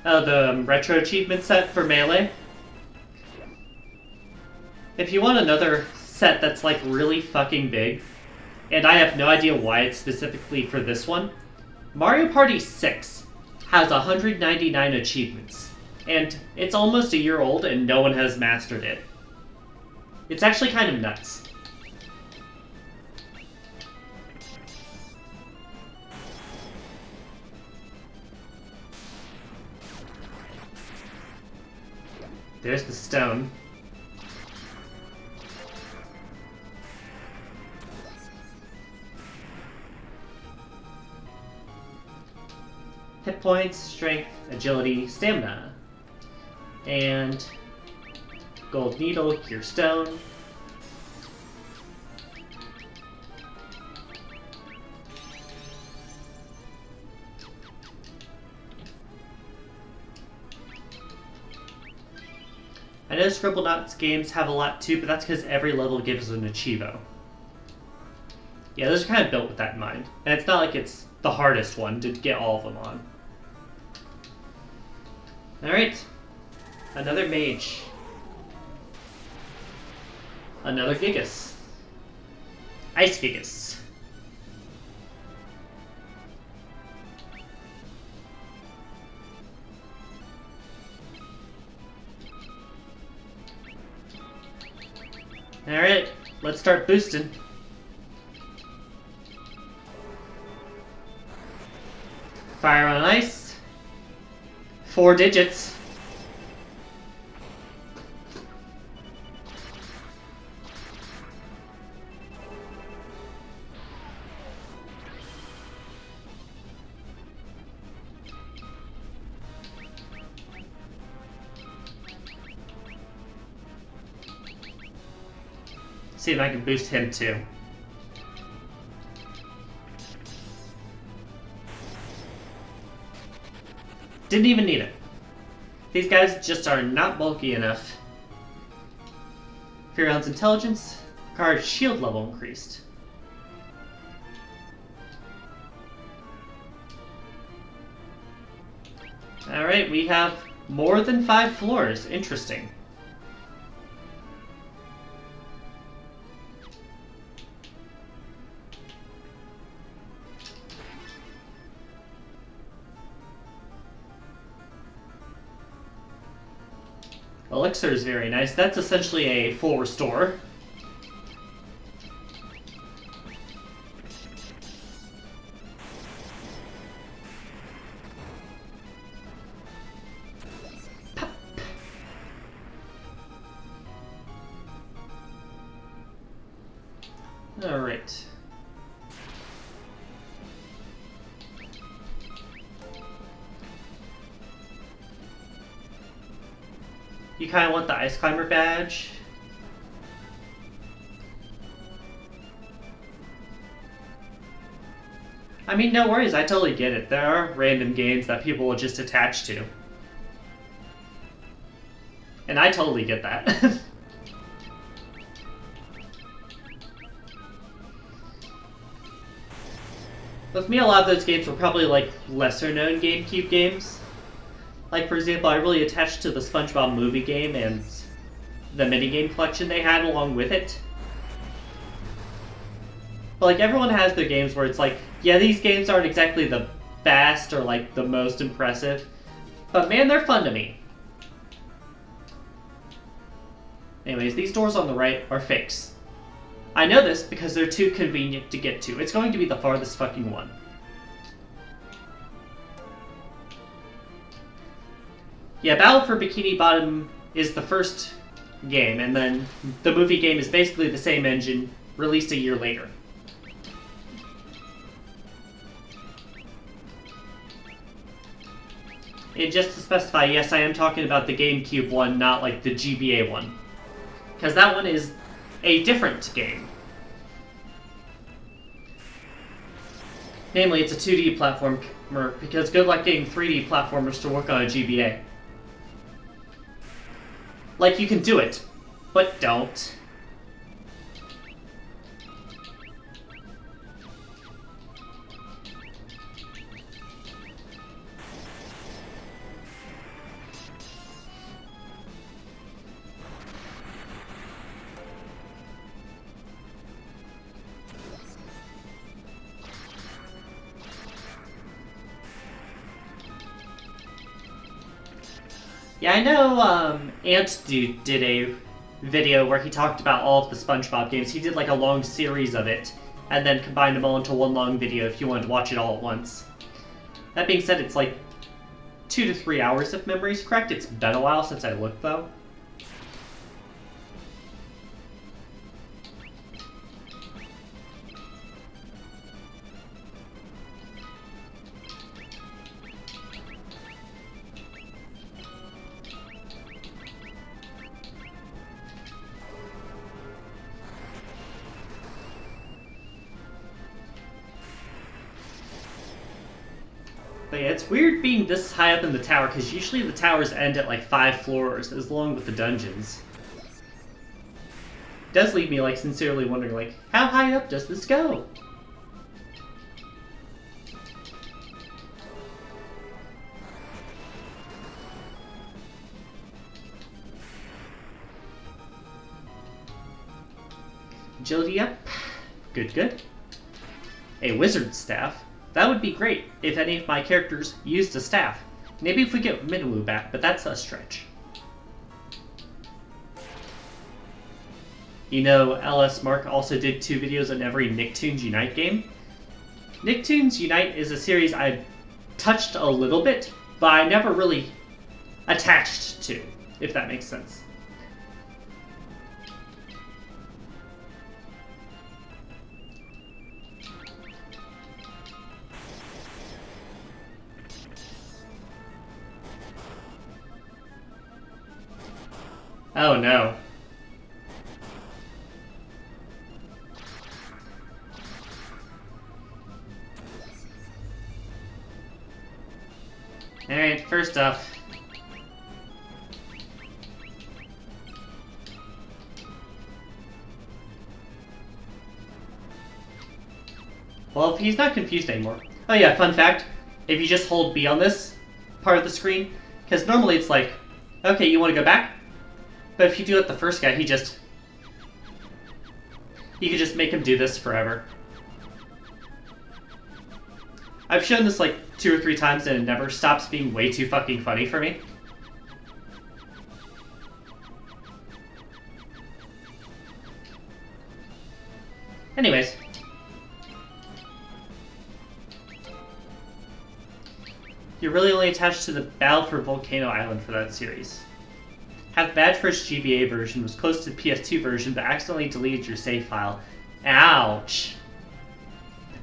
Oh, the Retro Achievement set for Melee? If you want another set that's like really fucking big, and I have no idea why it's specifically for this one, Mario Party 6 has 199 achievements, and it's almost a year old and no one has mastered it. It's actually kind of nuts. There's the stone. Hit points, strength, agility, stamina. And gold needle, cure stone. I know Scribblenauts games have a lot too, but that's because every level gives an achievo. Yeah, those are kind of built with that in mind. And it's not like it's the hardest one to get all of them on. Alright. Another mage. Another Gigas. Ice Gigas. Alright, let's start boosting. Fire on ice. 4 digits. See if I can boost him too. Didn't even need it. These guys just are not bulky enough. Furion's intelligence, card shield level increased. Alright, we have more than 5 floors. Interesting. Elixir is very nice. That's essentially a full restore. Pop. All right. You kind of want the Ice Climber badge. I mean, no worries, I totally get it. There are random games that people will just attach to. And I totally get that. With me, a lot of those games were probably like lesser known GameCube games. Like, for example, I really attached to the SpongeBob movie game and the minigame collection they had along with it. But, like, everyone has their games where it's like, yeah, these games aren't exactly the best or, like, the most impressive, but man, they're fun to me. Anyways, these doors on the right are fakes. I know this because they're too convenient to get to. It's going to be the farthest fucking one. Yeah, Battle for Bikini Bottom is the first game, and then the movie game is basically the same engine, released a year later. And just to specify, yes, I am talking about the GameCube one, not like the GBA one. Because that one is a different game. Namely, it's a 2D platformer, because good luck getting 3D platformers to work on a GBA. Like, you can do it, but don't. Yeah, I know Ant Dude did a video where he talked about all of the SpongeBob games. He did like a long series of it, and then combined them all into one long video if you wanted to watch it all at once. That being said, it's like 2 to 3 hours if memory's correct. It's been a while since I looked though. But yeah, it's weird being this high up in the tower, because usually the towers end at like 5 floors, as long with the dungeons. It does leave me like sincerely wondering, like, how high up does this go? Agility up. Good, good. A wizard staff. That would be great if any of my characters used a staff. Maybe if we get Minwu back, but that's a stretch. You know, LS Mark also did 2 videos on every Nicktoons Unite game. Nicktoons Unite is a series I've touched a little bit, but I never really attached to, if that makes sense. Oh no. Alright, first off. Well, if he's not confused anymore. Oh yeah, fun fact. If you just hold B on this part of the screen, because normally it's like, okay, you want to go back? But if you do it the first guy, you could just make him do this forever. I've shown this like 2 or 3 times and it never stops being way too fucking funny for me. Anyways. You're really only attached to the Battle for Volcano Island for that series. Have bad first GBA version, was close to the PS2 version, but accidentally deleted your save file. Ouch.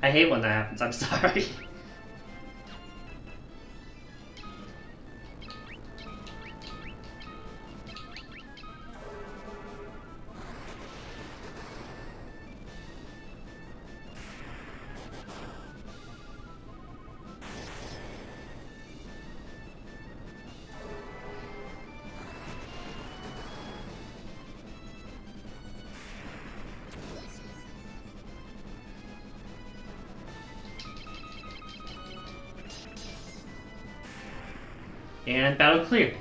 I hate when that happens, I'm sorry. And battle clear.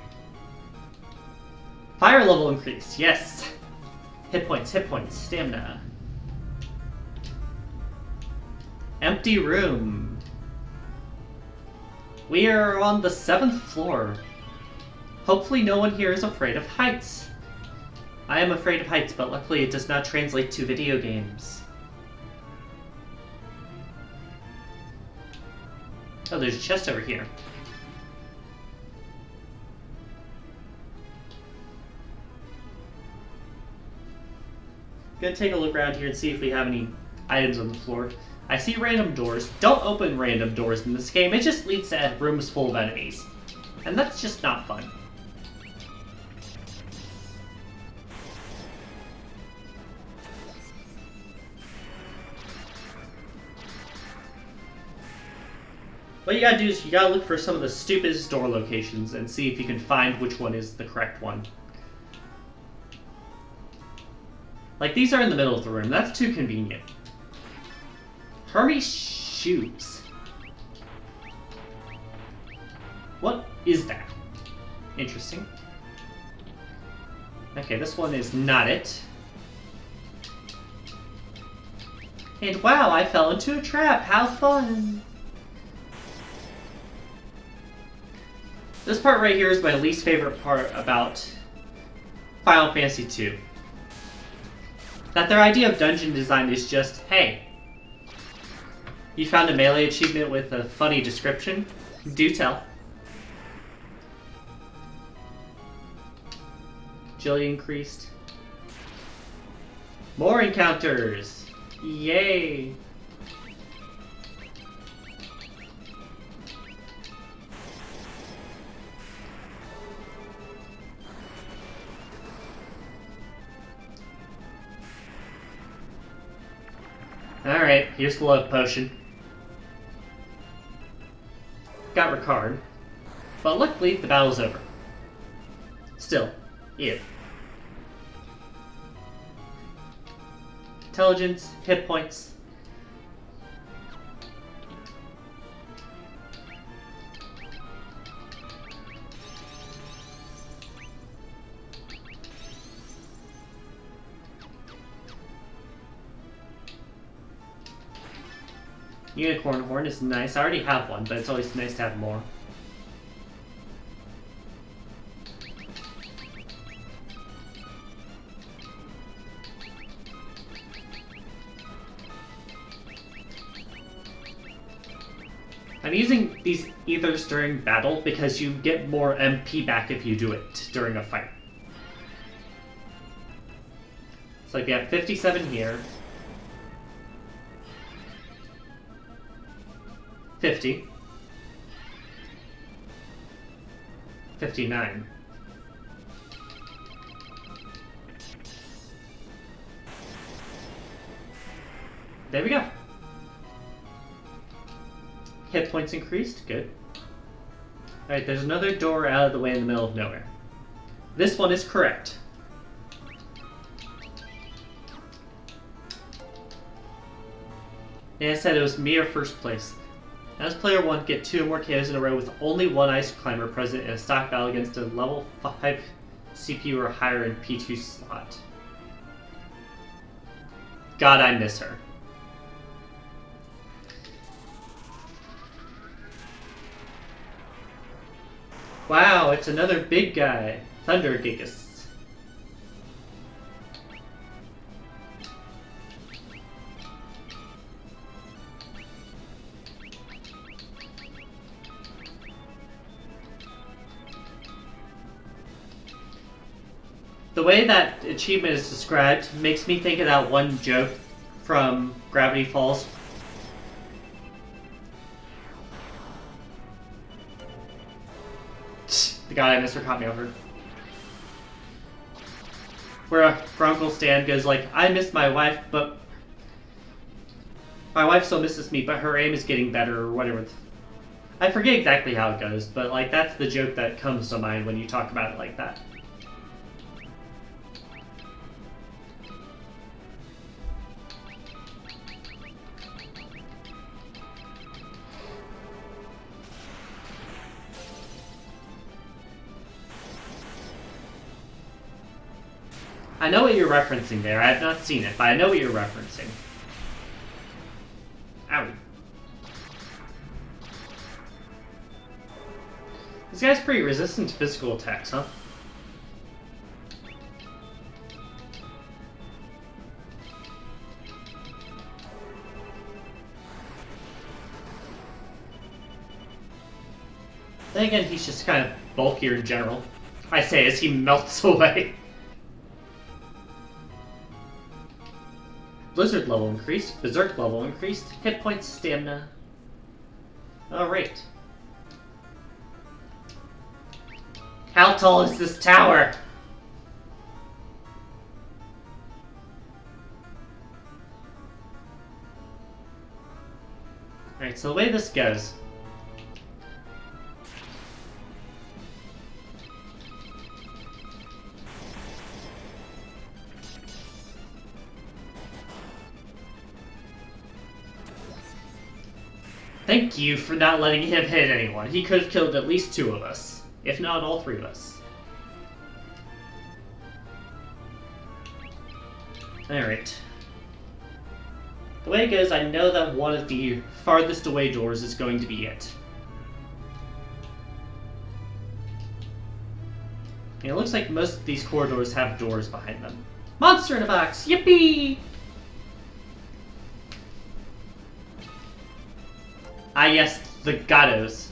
Fire level increased, yes. Hit points, stamina. Empty room. We are on the 7th floor. Hopefully no one here is afraid of heights. I am afraid of heights, but luckily it does not translate to video games. Oh, there's a chest over here. Gonna take a look around here and see if we have any items on the floor. I see random doors. Don't open random doors in this game. It just leads to rooms full of enemies. And that's just not fun. What you gotta do is you gotta look for some of the stupidest door locations and see if you can find which one is the correct one. Like, these are in the middle of the room. That's too convenient. Hermes shoes. What is that? Interesting. Okay, this one is not it. And wow, I fell into a trap. How fun! This part right here is my least favorite part about Final Fantasy II. That their idea of dungeon design is just, hey, you found a melee achievement with a funny description? Do tell. Agility increased. More encounters! Yay! Alright, here's the love potion. Got card. But luckily, the battle's over. Still, ew. Intelligence, hit points. Unicorn horn is nice. I already have one, but it's always nice to have more. I'm using these ethers during battle because you get more MP back if you do it during a fight. It's like we have 57 here. 50. 59. There we go. Hit points increased. Good. Alright, there's another door out of the way in the middle of nowhere. This one is correct. And I said it was mere first place. As player 1, get 2 more KOs in a row with only one Ice Climber present in a stock battle against a level 5 CPU or higher in P2 slot. God, I miss her. Wow, it's another big guy. Thunder Gigas. The way that achievement is described makes me think of that one joke from Gravity Falls. The guy I Mr. caught me over. Where Uncle Stan goes like, I miss my wife, but my wife still misses me, but her aim is getting better, or whatever. I forget exactly how it goes, but like that's the joke that comes to mind when you talk about it like that. I know what you're referencing there. I have not seen it, but I know what you're referencing. Owie. This guy's pretty resistant to physical attacks, huh? Then again, he's just kind of bulkier in general. I say as he melts away. Blizzard level increased, Berserk level increased, hit points, stamina. Alright. How tall is this tower? Alright, so the way this goes. Thank you for not letting him hit anyone. He could have killed at least 2 of us, if not all 3 of us. Alright. The way it goes, I know that one of the farthest away doors is going to be it. And it looks like most of these corridors have doors behind them. Monster in a box! Yippee! Ah yes, the Gatos.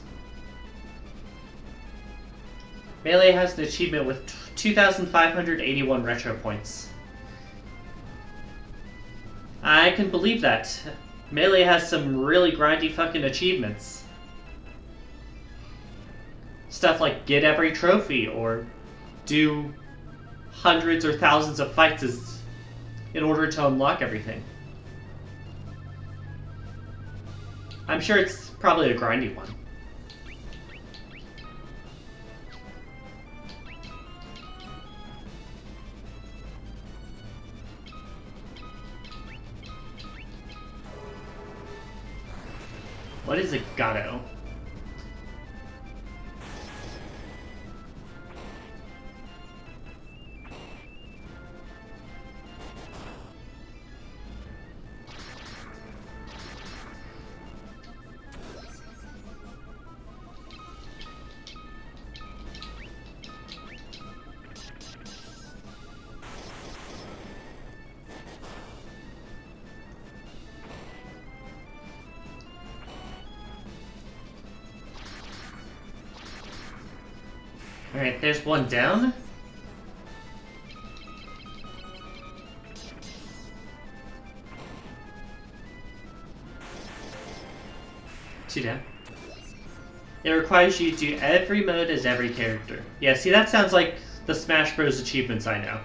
Melee has an achievement with 2,581 retro points. I can believe that. Melee has some really grindy fucking achievements. Stuff like get every trophy, or do hundreds or thousands of fights in order to unlock everything. I'm sure it's probably a grindy one. What is a Gato? Alright, there's one down. Two down. It requires you to do every mode as every character. Yeah, see, that sounds like the Smash Bros. Achievements I know.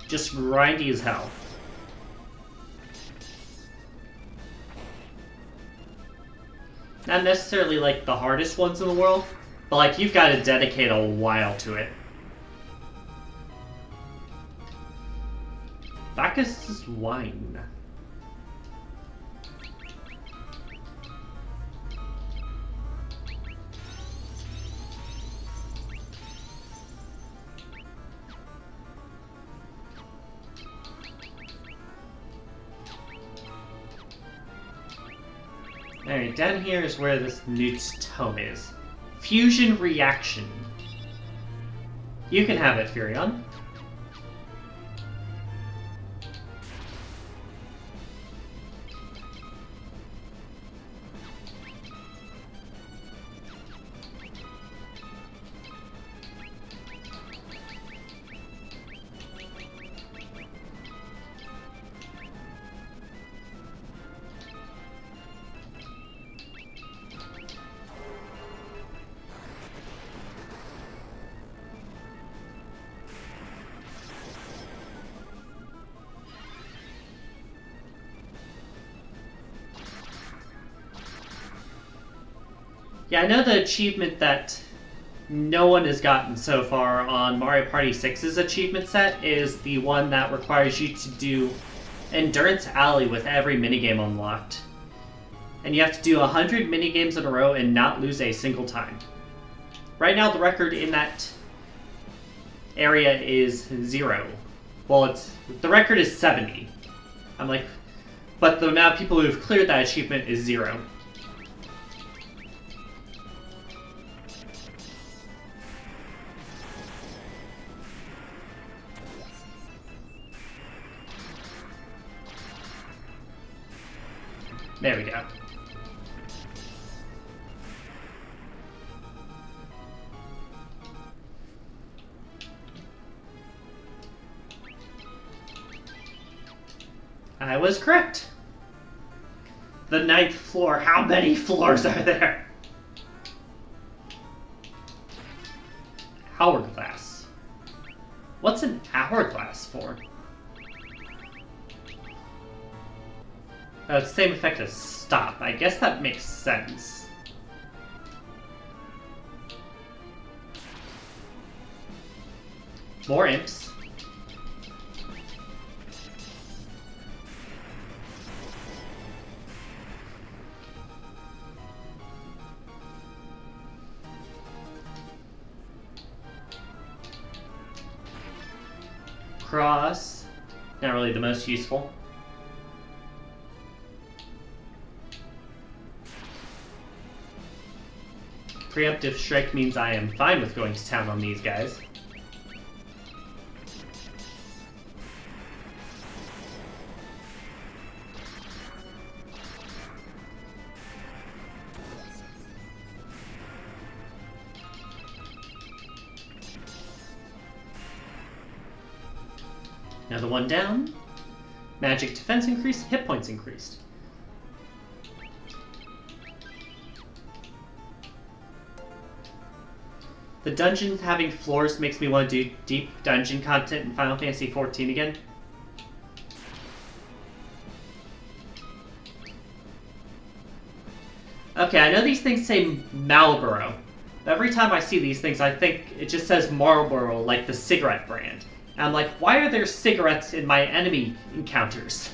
Just grindy as hell. Not necessarily like the hardest ones in the world, but like you've got to dedicate a while to it. Bacchus' wine. Alright, down here is where this Newt's tome is. Fusion reaction. You can have it, Furion. Yeah, I know the achievement that no one has gotten so far on Mario Party 6's achievement set is the one that requires you to do Endurance Alley with every minigame unlocked. And you have to do 100 minigames in a row and not lose a single time. Right now the record in that area is 0. Well, the record is 70. I'm like, but the amount of people who've cleared that achievement is 0. There we go. I was correct. The 9th floor. How many floors are there? Hourglass. What's an hourglass for? Oh, it's the same effect as stop. I guess that makes sense. More imps. Cross. Not really the most useful. Preemptive strike means I am fine with going to town on these guys. Another one down. Magic defense increased, hit points increased. The dungeons having floors makes me want to do deep dungeon content in Final Fantasy XIV again. Okay, I know these things say Marlboro. Every time I see these things, I think it just says Marlboro, like the cigarette brand. And I'm like, why are there cigarettes in my enemy encounters?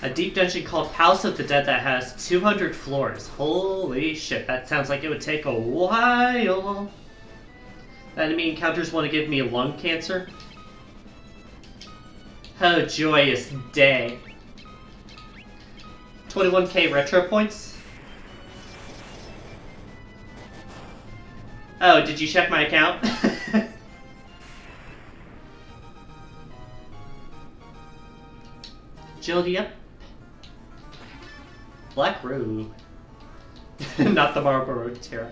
A deep dungeon called House of the Dead that has 200 floors. Holy shit, that sounds like it would take a while. Enemy encounters want to give me lung cancer. Oh, joyous day. 21k retro points. Oh, did you check my account? Agility up. Black Robe. Not the Marlboro Terra.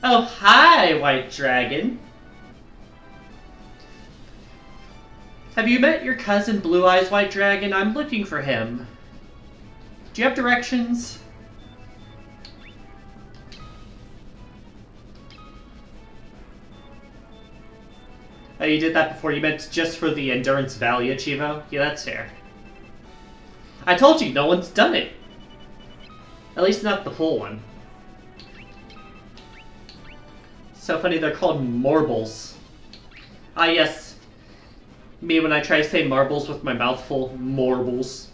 Oh, hi, White Dragon. Have you met your cousin Blue Eyes White Dragon? I'm looking for him. Do you have directions? Oh, you did that before. You meant just for the Endurance Valley Achievo? Yeah, that's fair. I told you, no one's done it. At least not the full one. So funny, they're called marbles. Ah, yes. Me when I try to say marbles with my mouth full. Marbles.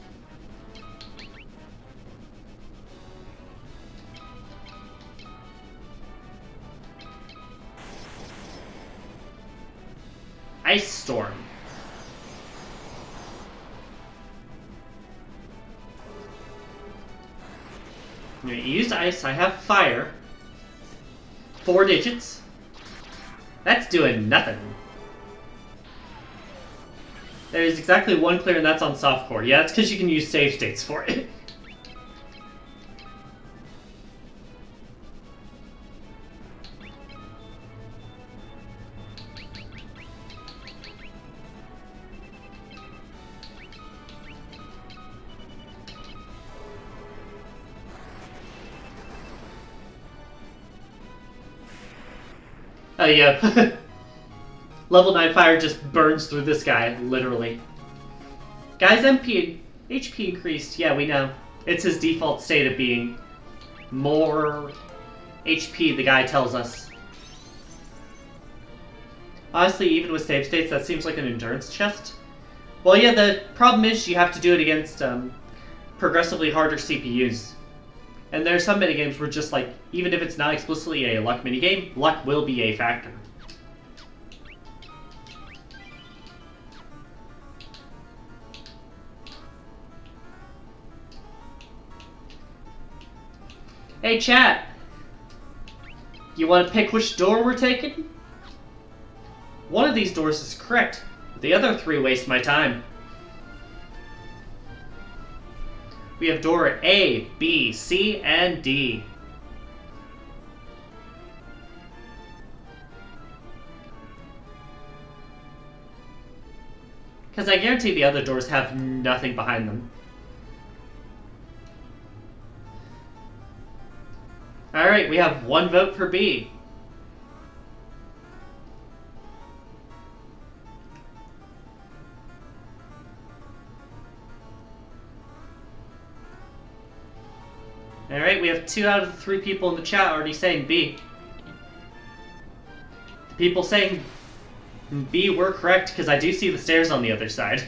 Ice Storm. I'm gonna use ice. I have fire. 4 digits. That's doing nothing. There is exactly 1 clear, and that's on softcore. Yeah, that's because you can use save states for it. Oh yeah. Level 9 fire just burns through this guy, literally. Guy's HP increased. Yeah, we know. It's his default state of being. More HP, the guy tells us. Honestly, even with save states, that seems like an endurance chest. Well, yeah, the problem is you have to do it against progressively harder CPUs. And there are some minigames where just like, even if it's not explicitly a luck minigame, luck will be a factor. Hey chat! You want to pick which door we're taking? One of these doors is correct. The other 3 waste my time. We have door A, B, C, and D. Because I guarantee the other doors have nothing behind them. Alright, we have 1 vote for B. Alright, we have 2 out of the 3 people in the chat already saying B. The people saying B were correct, because I do see the stairs on the other side.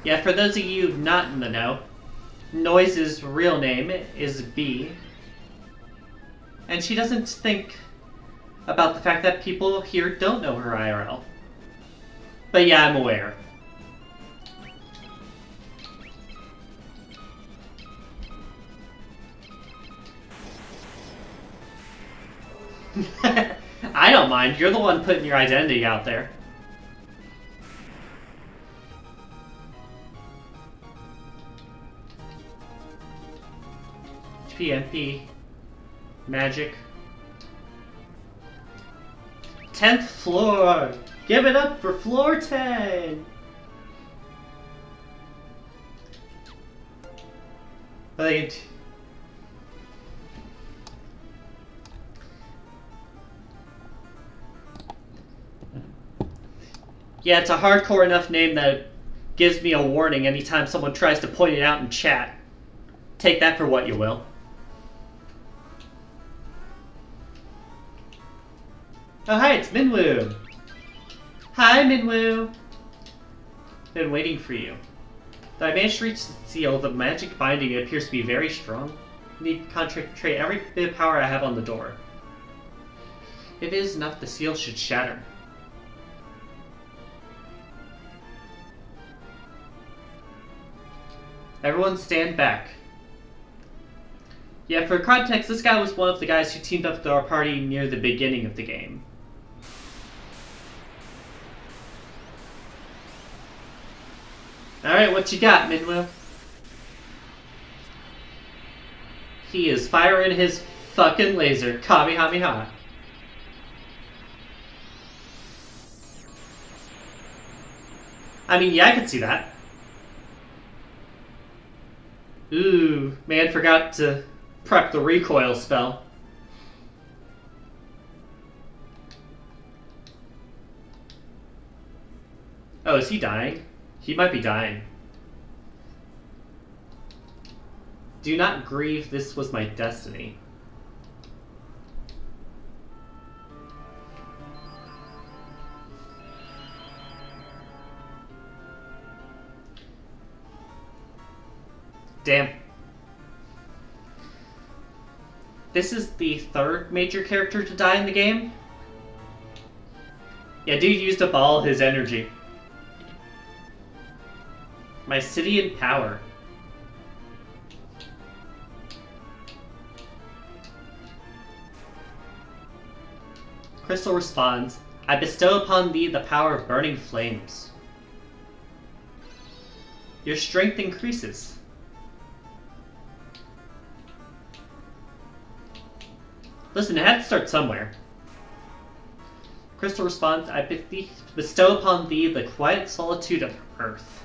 Yeah, for those of you not in the know, Noise's real name is B. And she doesn't think about the fact that people here don't know her IRL. But yeah, I'm aware. I don't mind, you're the one putting your identity out there. PMP. Magic. 10th floor! Give it up for floor 10! Yeah, it's a hardcore enough name that it gives me a warning anytime someone tries to point it out in chat. Take that for what you will. Oh, hi, it's Minwoo. Hi, Minwoo. Been waiting for you. Though I managed to reach the seal, the magic binding appears to be very strong. I need to concentrate every bit of power I have on the door. If it is enough, the seal should shatter. Everyone stand back. Yeah, for context, this guy was one of the guys who teamed up with our party near the beginning of the game. Alright, what you got, Minwoo? He is firing his fucking laser. Kamehameha. I mean, yeah, I could see that. Ooh, man forgot to prep the recoil spell. Oh, is he dying? He might be dying. Do not grieve, this was my destiny. Damn. This is the third major character to die in the game. Yeah, dude used up all his energy. My city in power. Crystal responds, I bestow upon thee the power of burning flames. Your strength increases. Listen, it had to start somewhere. Crystal responds, I bestow upon thee the quiet solitude of earth.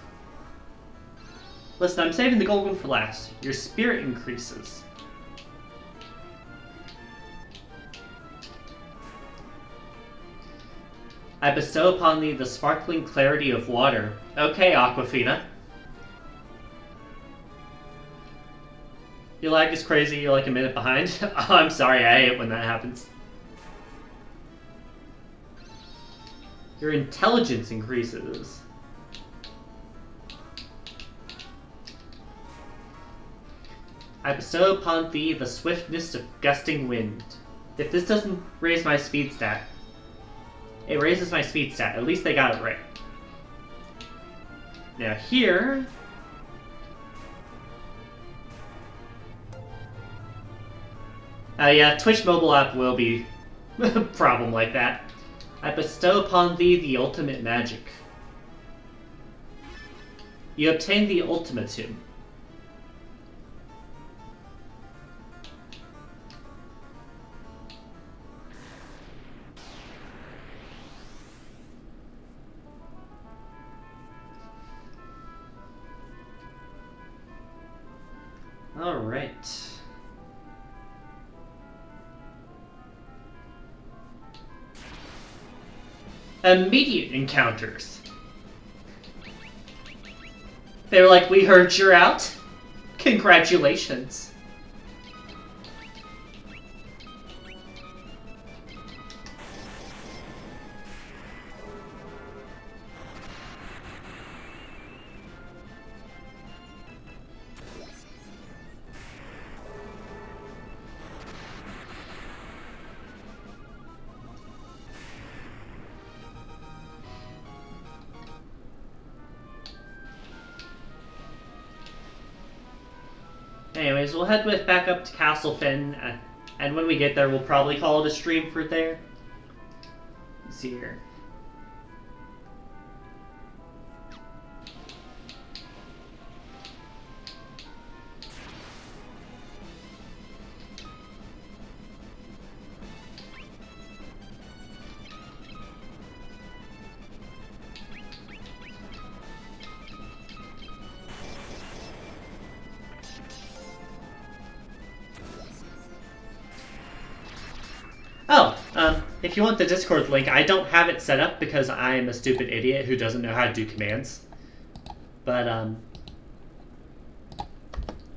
Listen, I'm saving the gold one for last. Your spirit increases. I bestow upon thee the sparkling clarity of water. Okay, Aquafina. Your lag is crazy, you're like a minute behind. Oh, I'm sorry, I hate when that happens. Your intelligence increases. I bestow upon thee the swiftness of gusting wind. If this doesn't raise my speed stat, it raises my speed stat. At least they got it right. Now here... yeah, Twitch mobile app will be a problem like that. I bestow upon thee the ultimate magic. You obtain the ultimatum. Alright. Immediate encounters. They were like, we heard you're out. Congratulations. Anyways, we'll head back up to Castle Finn, and when we get there, we'll probably call it a stream for there. Let's see here. if you want the Discord link, I don't have it set up because I'm a stupid idiot who doesn't know how to do commands. But,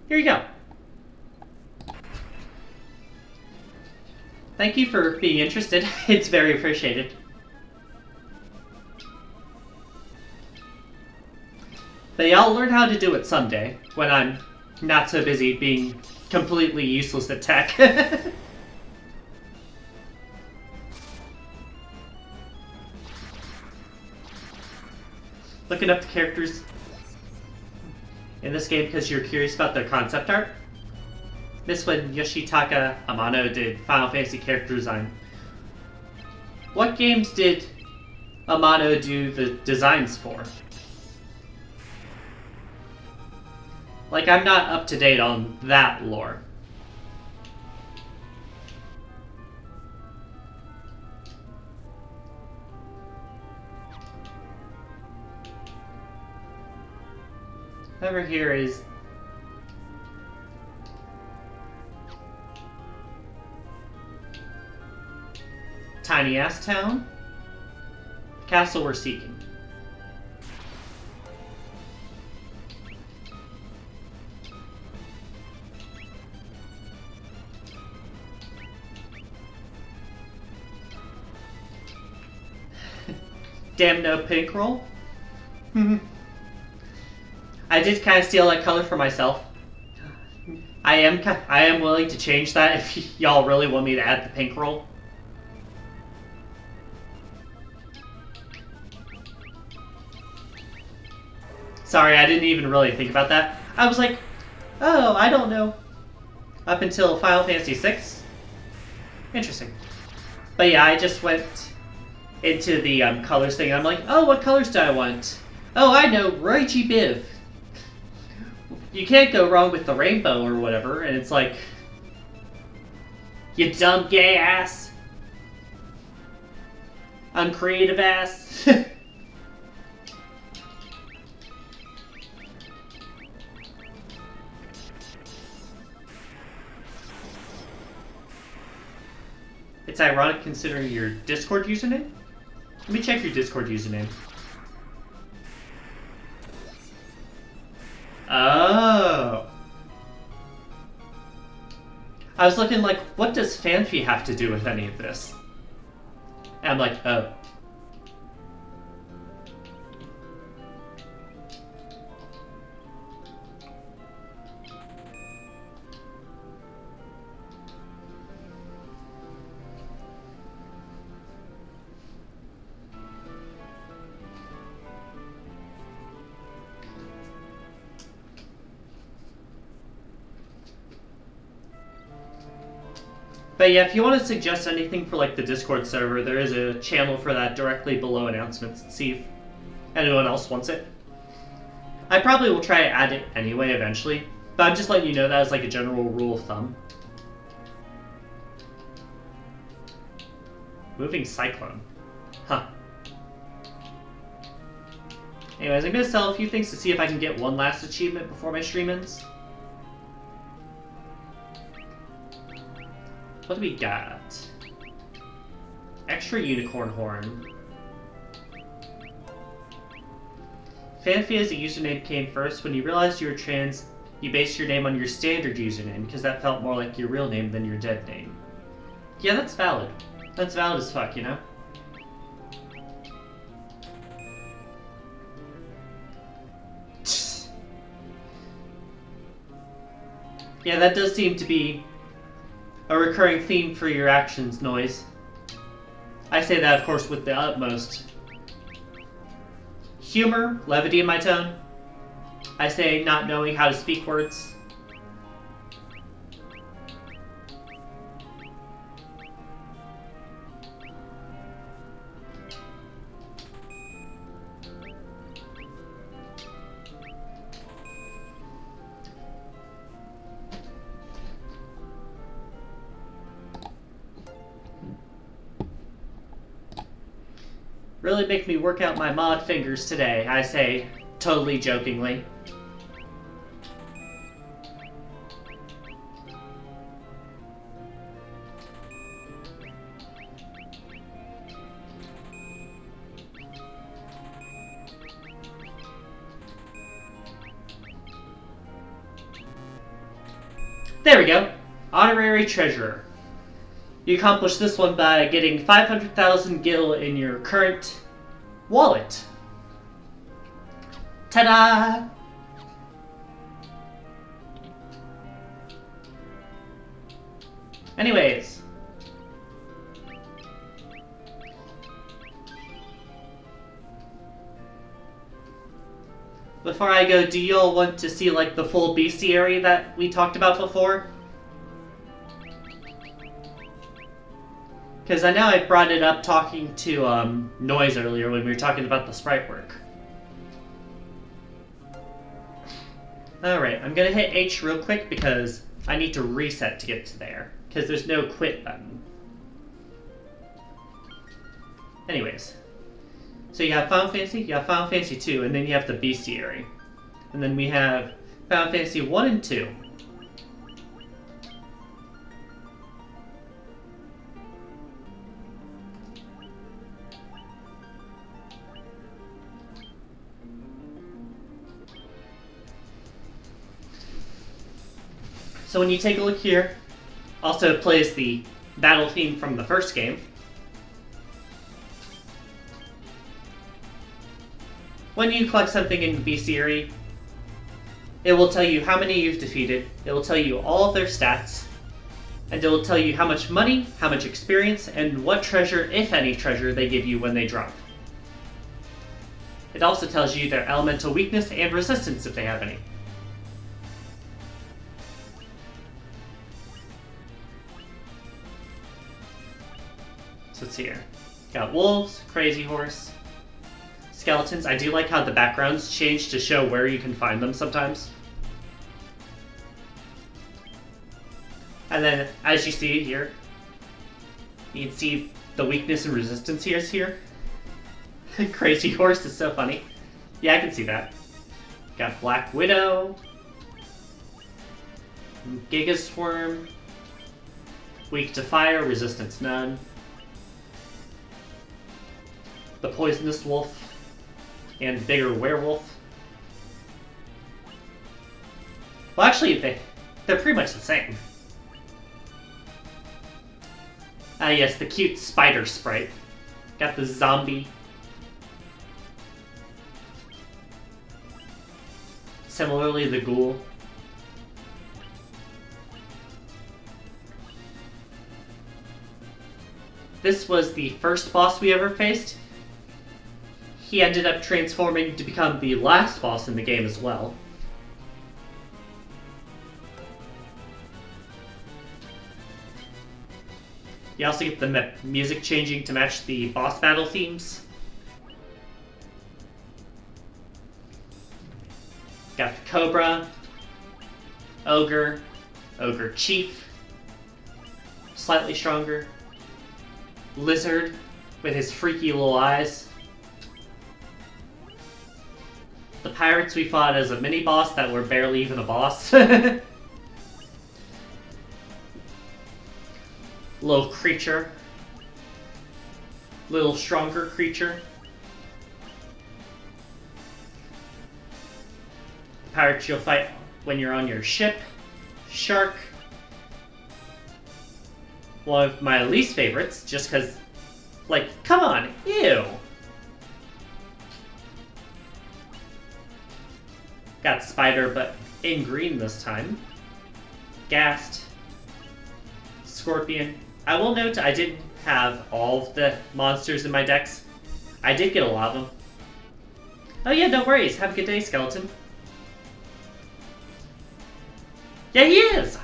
here you go. Thank you for being interested. It's very appreciated. But yeah, I'll learn how to do it someday, when I'm not so busy being completely useless at tech. Looking up the characters in this game because you're curious about their concept art. This when Yoshitaka Amano did Final Fantasy character design. What games did Amano do the designs for? Like, I'm not up to date on that lore. Over here is tiny ass town. Castle we're seeking. Damn no pink roll. I did kind of steal that color for myself. I am willing to change that if y'all really want me to add the pink roll. Sorry, I didn't even really think about that. I was like, oh, I don't know. Up until Final Fantasy VI. Interesting. But yeah, I just went into the colors thing. I'm like, oh, what colors do I want? Oh, I know, Roichi Biv. You can't go wrong with the rainbow or whatever, and it's like, you dumb gay ass. Uncreative ass. It's ironic considering your Discord username. Let me check your Discord username. Oh. I was looking like, what does Fanfi have to do with any of this? And I'm like, oh. But yeah, if you want to suggest anything for like the Discord server, there is a channel for that directly below announcements. See if anyone else wants it. I probably will try to add it anyway eventually, but I'm just letting you know that as like a general rule of thumb. Moving Cyclone. Huh. Anyways, I'm going to sell a few things to see if I can get one last achievement before my stream ends. What do we got? Extra unicorn horn. Fanfi as a username came first. When you realized you were trans, you based your name on your standard username because that felt more like your real name than your dead name. Yeah, that's valid. That's valid as fuck, you know? Yeah, that does seem to be a recurring theme for your actions, Noise. I say that, of course, with the utmost humor, levity in my tone. I say not knowing how to speak words. Really make me work out my mod fingers today, I say, totally jokingly. There we go. Honorary Treasurer. You accomplish this one by getting 500,000 gil in your current wallet. Ta-da! Anyways. Before I go, do you all want to see like the full bestiary that we talked about before? Because I know I brought it up talking to Noise earlier when we were talking about the sprite work. Alright, I'm gonna hit H real quick because I need to reset to get to there. Because there's no quit button. Anyways. So you have Final Fantasy, you have Final Fantasy 2, and then you have the bestiary. And then we have Final Fantasy 1 and 2. So when you take a look here, also plays the battle theme from the first game. When you collect something in the bestiary, it will tell you how many you've defeated, it will tell you all of their stats, and it will tell you how much money, how much experience, and what treasure, if any treasure, they give you when they drop. It also tells you their elemental weakness and resistance if they have any. So let's see here. Got wolves, crazy horse, skeletons. I do like how the backgrounds change to show where you can find them sometimes. And then, as you see here, you can see the weakness and resistance here. Crazy horse is so funny. Yeah, I can see that. Got Black Widow, Gigaswarm, weak to fire, resistance none. The Poisonous Wolf, and Bigger Werewolf. Well, actually, they're pretty much the same. Yes, the cute spider sprite. Got the zombie. Similarly, the ghoul. This was the first boss we ever faced. He ended up transforming to become the last boss in the game as well. You also get the music changing to match the boss battle themes. Got the Cobra, Ogre, Ogre Chief, slightly stronger, Lizard with his freaky little eyes. The pirates we fought as a mini-boss that were barely even a boss. Little creature. Little stronger creature. The pirates you'll fight when you're on your ship. Shark. One of my least favorites, just because, like, come on, ew! Got Spider, but in green this time. Ghast. Scorpion. I will note I didn't have all of the monsters in my decks. I did get a lot of them. Oh yeah, no worries. Have a good day, Skeleton. Yeah, he is!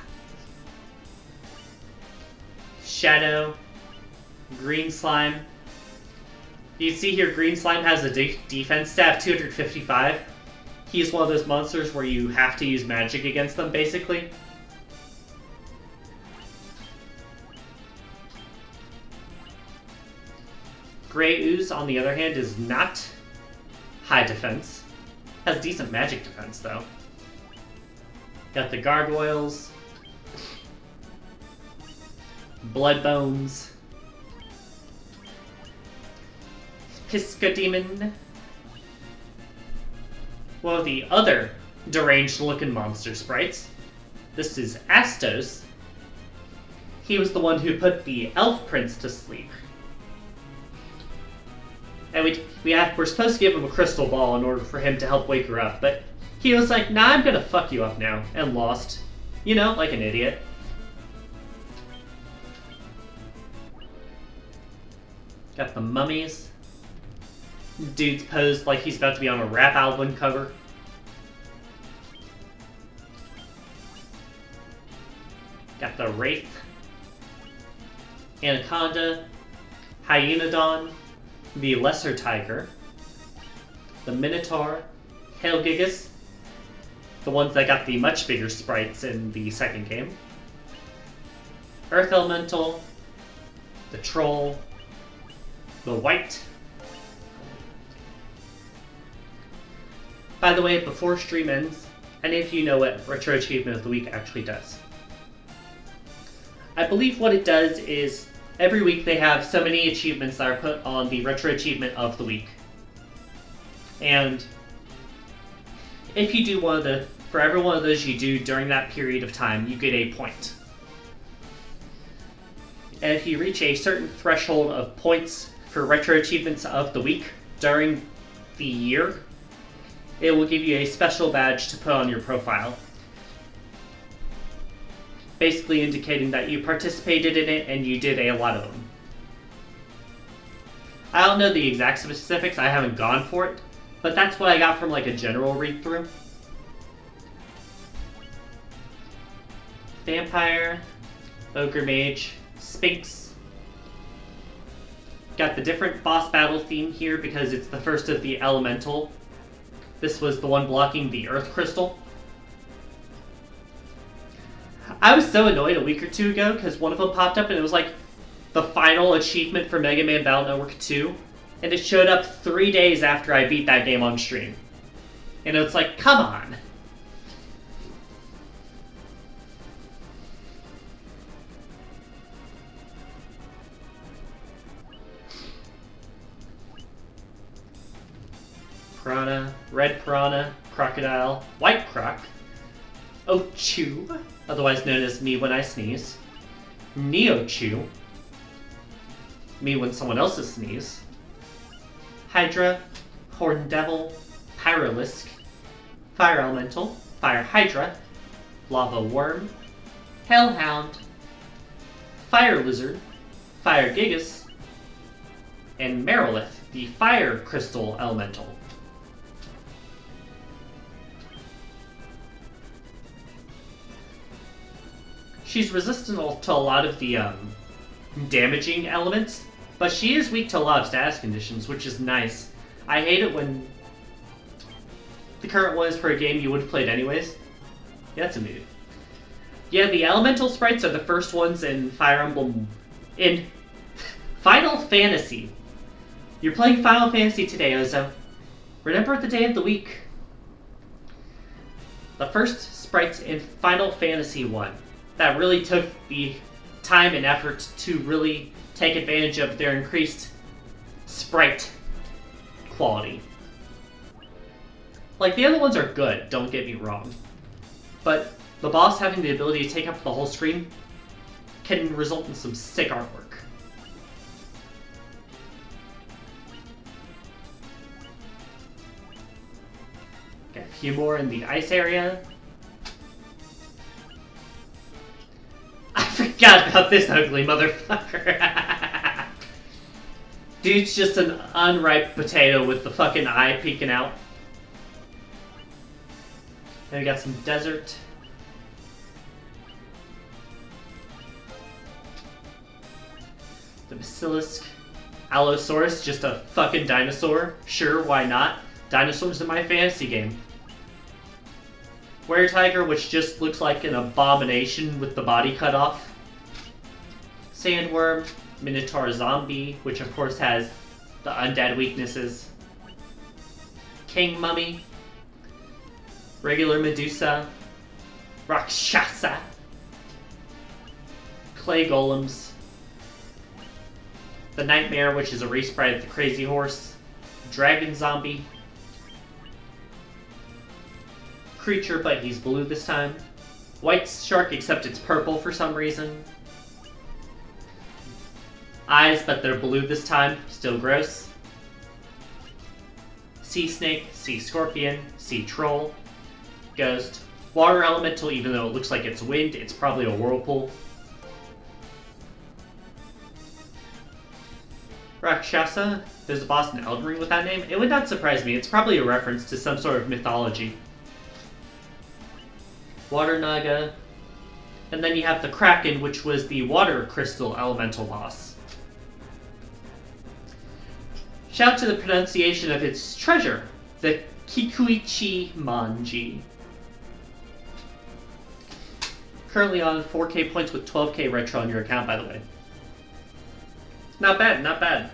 Shadow. Green Slime. You can see here Green Slime has a defense stat of 255. He's one of those monsters where you have to use magic against them, basically. Grey Ooze, on the other hand, is not high defense. Has decent magic defense, though. Got the Gargoyles. Bloodbones. Piscademon. One of the other deranged-looking monster sprites. This is Astos. He was the one who put the elf prince to sleep. And we're supposed to give him a crystal ball in order for him to help wake her up, but he was like, nah, I'm gonna fuck you up now, and lost. You know, like an idiot. Got the mummies. Dude's posed like he's about to be on a rap album cover. Got the Wraith. Anaconda. Hyenodon. The Lesser Tiger. The Minotaur. Hailgigas. The ones that got the much bigger sprites in the second game. Earth Elemental. The Troll. The Wight. By the way, before stream ends, any of you know what Retro Achievement of the Week actually does? I believe what it does is every week they have so many achievements that are put on the Retro Achievement of the Week. And if you do for every one of those you do during that period of time, you get a point. And if you reach a certain threshold of points for Retro Achievements of the Week during the year, it will give you a special badge to put on your profile. Basically indicating that you participated in it and you did a lot of them. I don't know the exact specifics, I haven't gone for it, but that's what I got from like a general read through. Vampire, Ogre Mage, Sphinx. Got the different boss battle theme here because it's the first of the Elemental. This was the one blocking the Earth Crystal. I was so annoyed a week or two ago because one of them popped up and it was like the final achievement for Mega Man Battle Network 2. And it showed up 3 days after I beat that game on stream. And it's like, come on. Piranha, Red Piranha, Crocodile, White Croc, Ochu, otherwise known as Me When I Sneeze, Neochu, Me When Someone Else's Sneeze, Hydra, Horned Devil, Pyralisk, Fire Elemental, Fire Hydra, Lava Worm, Hellhound, Fire Lizard, Fire Gigas, and Merilith, the Fire Crystal Elemental. She's resistant to a lot of the damaging elements, but she is weak to a lot of status conditions, which is nice. I hate it when the current one is for a game you would have played anyways. Yeah, that's a mood. Yeah, the elemental sprites are the first ones in Fire Emblem... in Final Fantasy. You're playing Final Fantasy today, Ozo. Remember the day of the week. The first sprites in Final Fantasy 1 that really took the time and effort to really take advantage of their increased sprite quality. Like, the other ones are good, don't get me wrong. But the boss having the ability to take up the whole screen can result in some sick artwork. Got a few more in the ice area. I forgot about this ugly motherfucker. Dude's just an unripe potato with the fucking eye peeking out. And we got some desert. The Basilisk. Allosaurus, just a fucking dinosaur. Sure, why not? Dinosaurs in my fantasy game. Were-Tiger, which just looks like an abomination with the body cut off. Sandworm, Minotaur Zombie, which of course has the undead weaknesses. King Mummy, regular Medusa, Rakshasa, Clay Golems, the Nightmare, which is a resprite of the Crazy Horse, Dragon Zombie, Creature, but he's blue this time, White shark, except it's purple for some reason. Eyes, but they're blue this time. Still gross. Sea snake, sea scorpion, sea troll, ghost. Water elemental, even though it looks like it's wind, it's probably a whirlpool. Rakshasa. There's a boss in Elden Ring with that name. It would not surprise me. It's probably a reference to some sort of mythology. Water Naga. And then you have the Kraken, which was the water crystal elemental boss. Shout to the pronunciation of its treasure, the Kikuichi Manji. Currently on 4K points with 12K retro on your account, by the way. Not bad, not bad.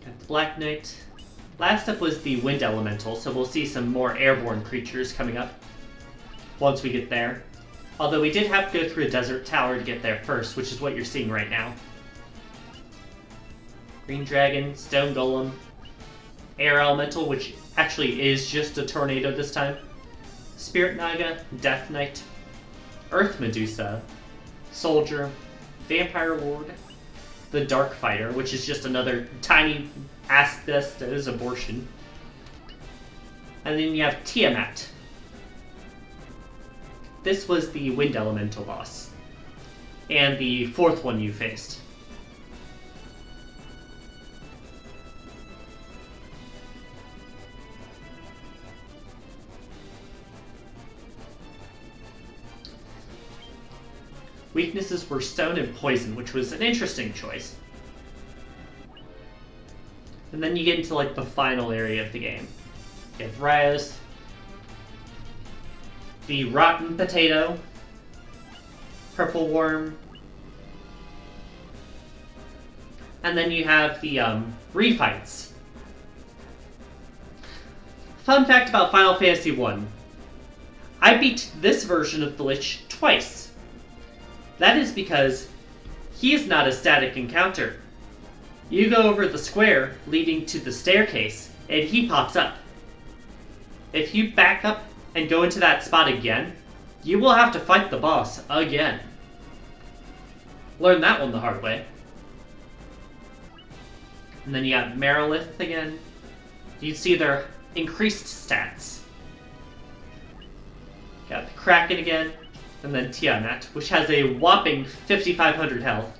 Got the Black Knight. Last up was the Wind Elemental, so we'll see some more airborne creatures coming up once we get there. Although we did have to go through a desert tower to get there first, which is what you're seeing right now. Green Dragon, Stone Golem, Air Elemental, which actually is just a tornado this time. Spirit Naga, Death Knight, Earth Medusa, Soldier, Vampire Lord, the Dark Fighter, which is just another tiny asbestos abortion. And then you have Tiamat. This was the Wind Elemental boss. And the fourth one you faced. Weaknesses were stone and poison, which was an interesting choice. And then you get into like the final area of the game. You have Ryos, the Rotten Potato, Purple Worm, and then you have the refights. Fun fact about Final Fantasy 1. I beat this version of the Lich twice. That is because he is not a static encounter. You go over the square leading to the staircase, and he pops up. If you back up and go into that spot again, you will have to fight the boss again. Learn that one the hard way. And then you have Merilith again. You see their increased stats. Got the Kraken again. And then Tiamat, which has a whopping 5,500 health,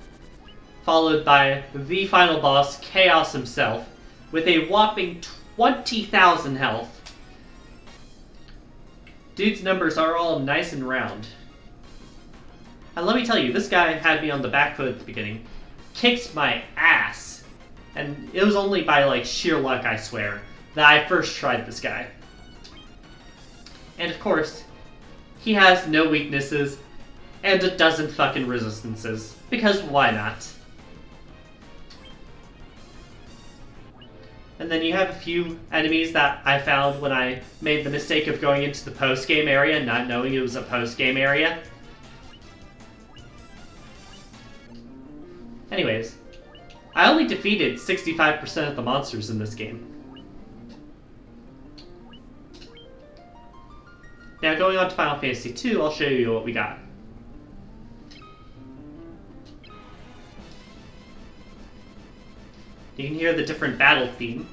followed by the final boss, Chaos himself, with a whopping 20,000 health. Dude's numbers are all nice and round. And let me tell you, this guy had me on the back foot at the beginning, kicked my ass, and it was only by like sheer luck, I swear, that I first tried this guy. And of course, he has no weaknesses, and a dozen fucking resistances. Because why not? And then you have a few enemies that I found when I made the mistake of going into the post-game area, not knowing it was a post-game area. Anyways, I only defeated 65% of the monsters in this game. Now going on to Final Fantasy II, I'll show you what we got. You can hear the different battle theme.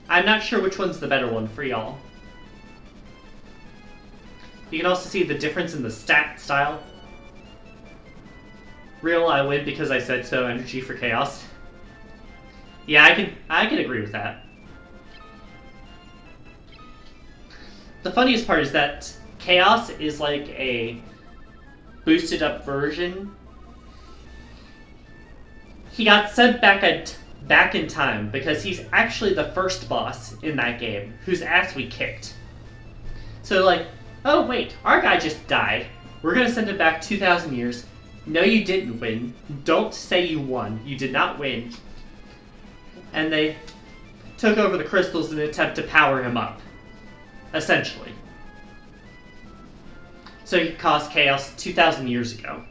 I'm not sure which one's the better one for y'all. You can also see the difference in the stat style. Real, I win because I said so, energy for chaos. Yeah, I can agree with that. The funniest part is that Chaos is like a boosted up version. He got sent back in time because he's actually the first boss in that game whose ass we kicked. So like, oh wait, our guy just died. We're gonna send him back 2,000 years. No, you didn't win. Don't say you won. You did not win. And they took over the crystals in an attempt to power him up. Essentially. So he caused chaos 2,000 years ago.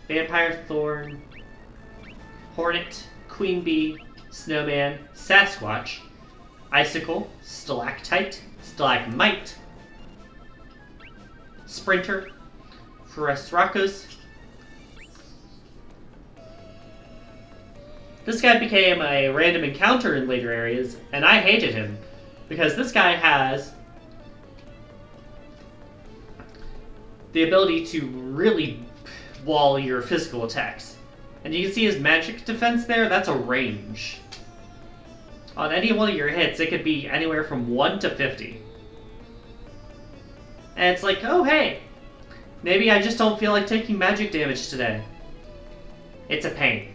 Vampire Thorn, Hornet, Queen Bee, Snowman, Sasquatch, Icicle, Stalactite, Stalagmite, Sprinter, Ferracrocus. This guy became a random encounter in later areas, and I hated him, because this guy has the ability to really wall your physical attacks. And you can see his magic defense there, that's a range. On any one of your hits, it could be anywhere from 1 to 50. And it's like, oh hey, maybe I just don't feel like taking magic damage today. It's a pain.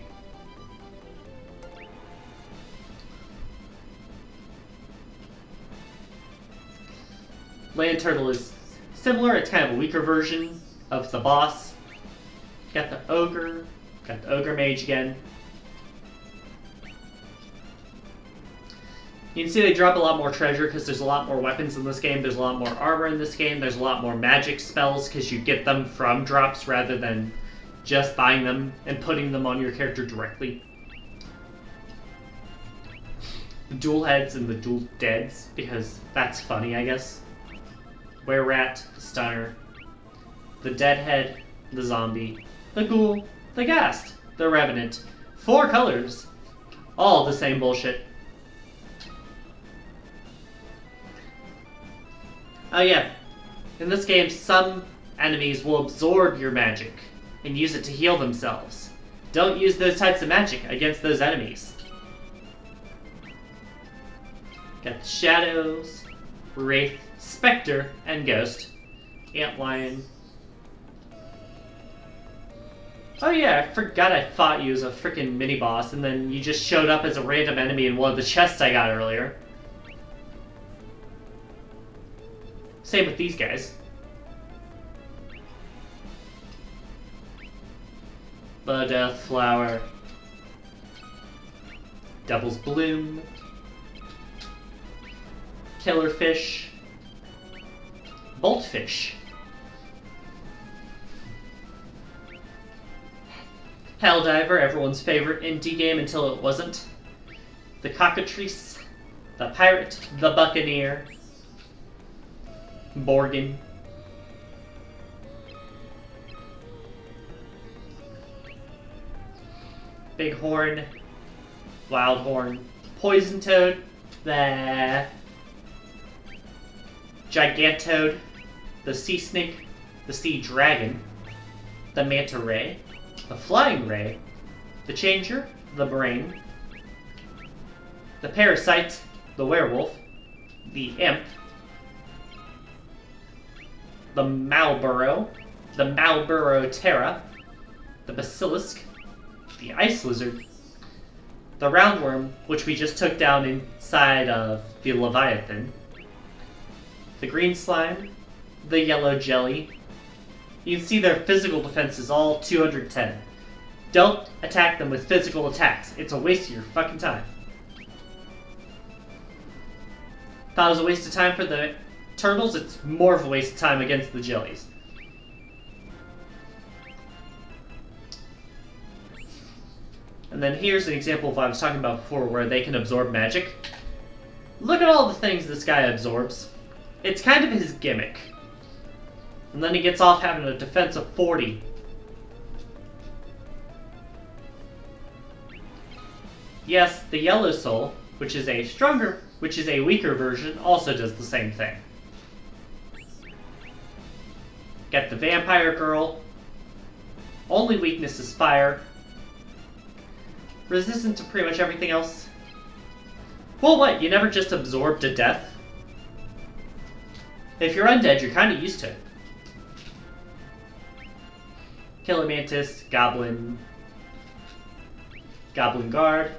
Land Turtle is similar, it's kind of a weaker version of the boss. Got the Ogre Mage again. You can see they drop a lot more treasure because there's a lot more weapons in this game, there's a lot more armor in this game, there's a lot more magic spells because you get them from drops rather than just buying them and putting them on your character directly. The dual heads and the dual deads, because that's funny, I guess. Were-Rat, the Stunner, the Deadhead, the Zombie, the Ghoul, the Ghast, the Revenant. 4 colors. All the same bullshit. Oh yeah, in this game some enemies will absorb your magic and use it to heal themselves. Don't use those types of magic against those enemies. Got the Shadows, Wraith, Spectre, and Ghost. Antlion. Oh yeah, I forgot I fought you as a freaking mini-boss, and then you just showed up as a random enemy in one of the chests I got earlier. Same with these guys. The Death Flower. Devil's Bloom. Killerfish. Boltfish. Helldiver, everyone's favorite indie game until it wasn't. The Cockatrice. The Pirate. The Buccaneer. Borgin. Bighorn. Wildhorn. Poison Toad. The Gigantoad. The Sea Snake. The Sea Dragon. The Manta Ray. The Flying Ray. The Changer. The Brain. The Parasite. The Werewolf. The Imp. The Malboro. The Malboro Terra. The Basilisk. The Ice Lizard. The Roundworm, which we just took down inside of the Leviathan. The Green Slime. The Yellow Jelly. You can see their physical defense is all 210. Don't attack them with physical attacks. It's a waste of your fucking time. Thought it was a waste of time for the turtles, it's more of a waste of time against the jellies. And then here's an example of what I was talking about before where they can absorb magic. Look at all the things this guy absorbs. It's kind of his gimmick. And then he gets off having a defense of 40. Yes, the Yellow Soul, which is a weaker version, also does the same thing. Got the Vampire Girl. Only weakness is fire. Resistant to pretty much everything else. Well, what? You never just absorb to death? If you're undead, you're kind of used to it. Killer Mantis, Goblin. Goblin Guard.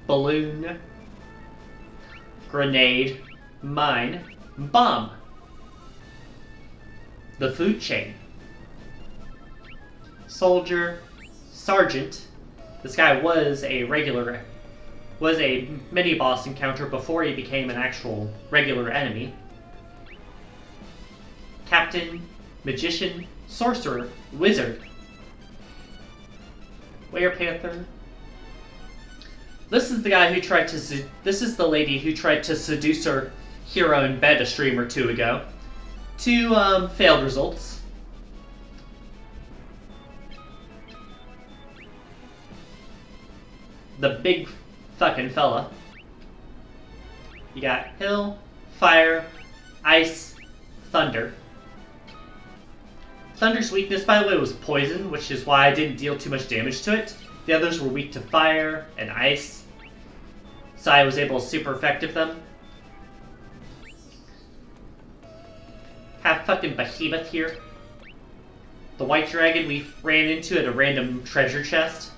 Balloon. Grenade. Mine. Bomb. The Food Chain. Soldier. Sergeant. This guy was a mini-boss encounter before he became an actual regular enemy. Captain. Magician. Sorcerer. Wizard. Werepanther. This is the guy who tried to. This is the lady who tried to seduce her hero in bed a stream or two ago. Two failed results. The big fucking fella. You got hill, fire, ice, thunder. Thunder's weakness, by the way, was poison, which is why I didn't deal too much damage to it. The others were weak to fire and ice, so I was able to super effective them. Have fucking Behemoth here. The white dragon we ran into at a random treasure chest.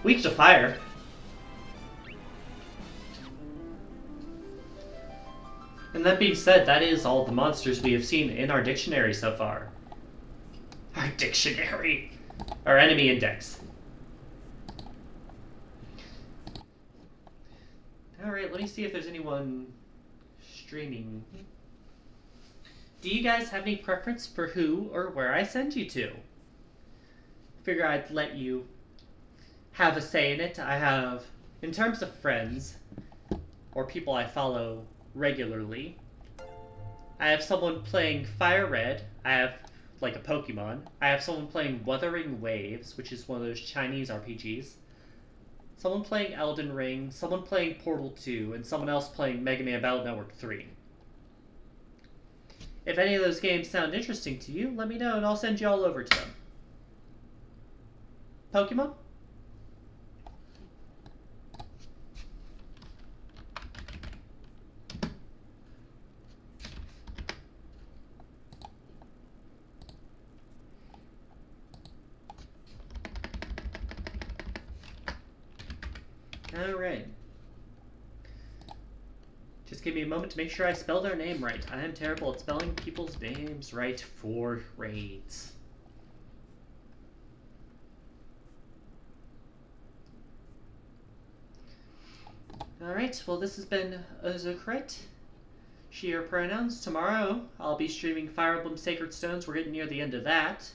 Weak to fire. And that being said, that is all the monsters we have seen in our dictionary so far. Our dictionary. Our enemy index. Alright, let me see if there's anyone streaming. Do you guys have any preference for who or where I send you to? Figure I'd let you have a say in it. I have, in terms of friends, or people I follow regularly, I have someone playing Fire Red. I have, like, a Pokemon. I have someone playing Wuthering Waves, which is one of those Chinese RPGs. Someone playing Elden Ring, someone playing Portal 2, and someone else playing Mega Man Battle Network 3. If any of those games sound interesting to you, let me know and I'll send you all over to them. Pokemon? Alright. Just give me a moment to make sure I spell their name right. I am terrible at spelling people's names right for raids. Alright, well this has been Ozokrit. She, her pronouns. Tomorrow I'll be streaming Fire Emblem Sacred Stones. We're getting near the end of that.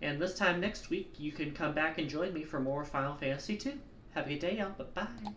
And this time next week you can come back and join me for more Final Fantasy II. Have a good day, y'all. Bye-bye.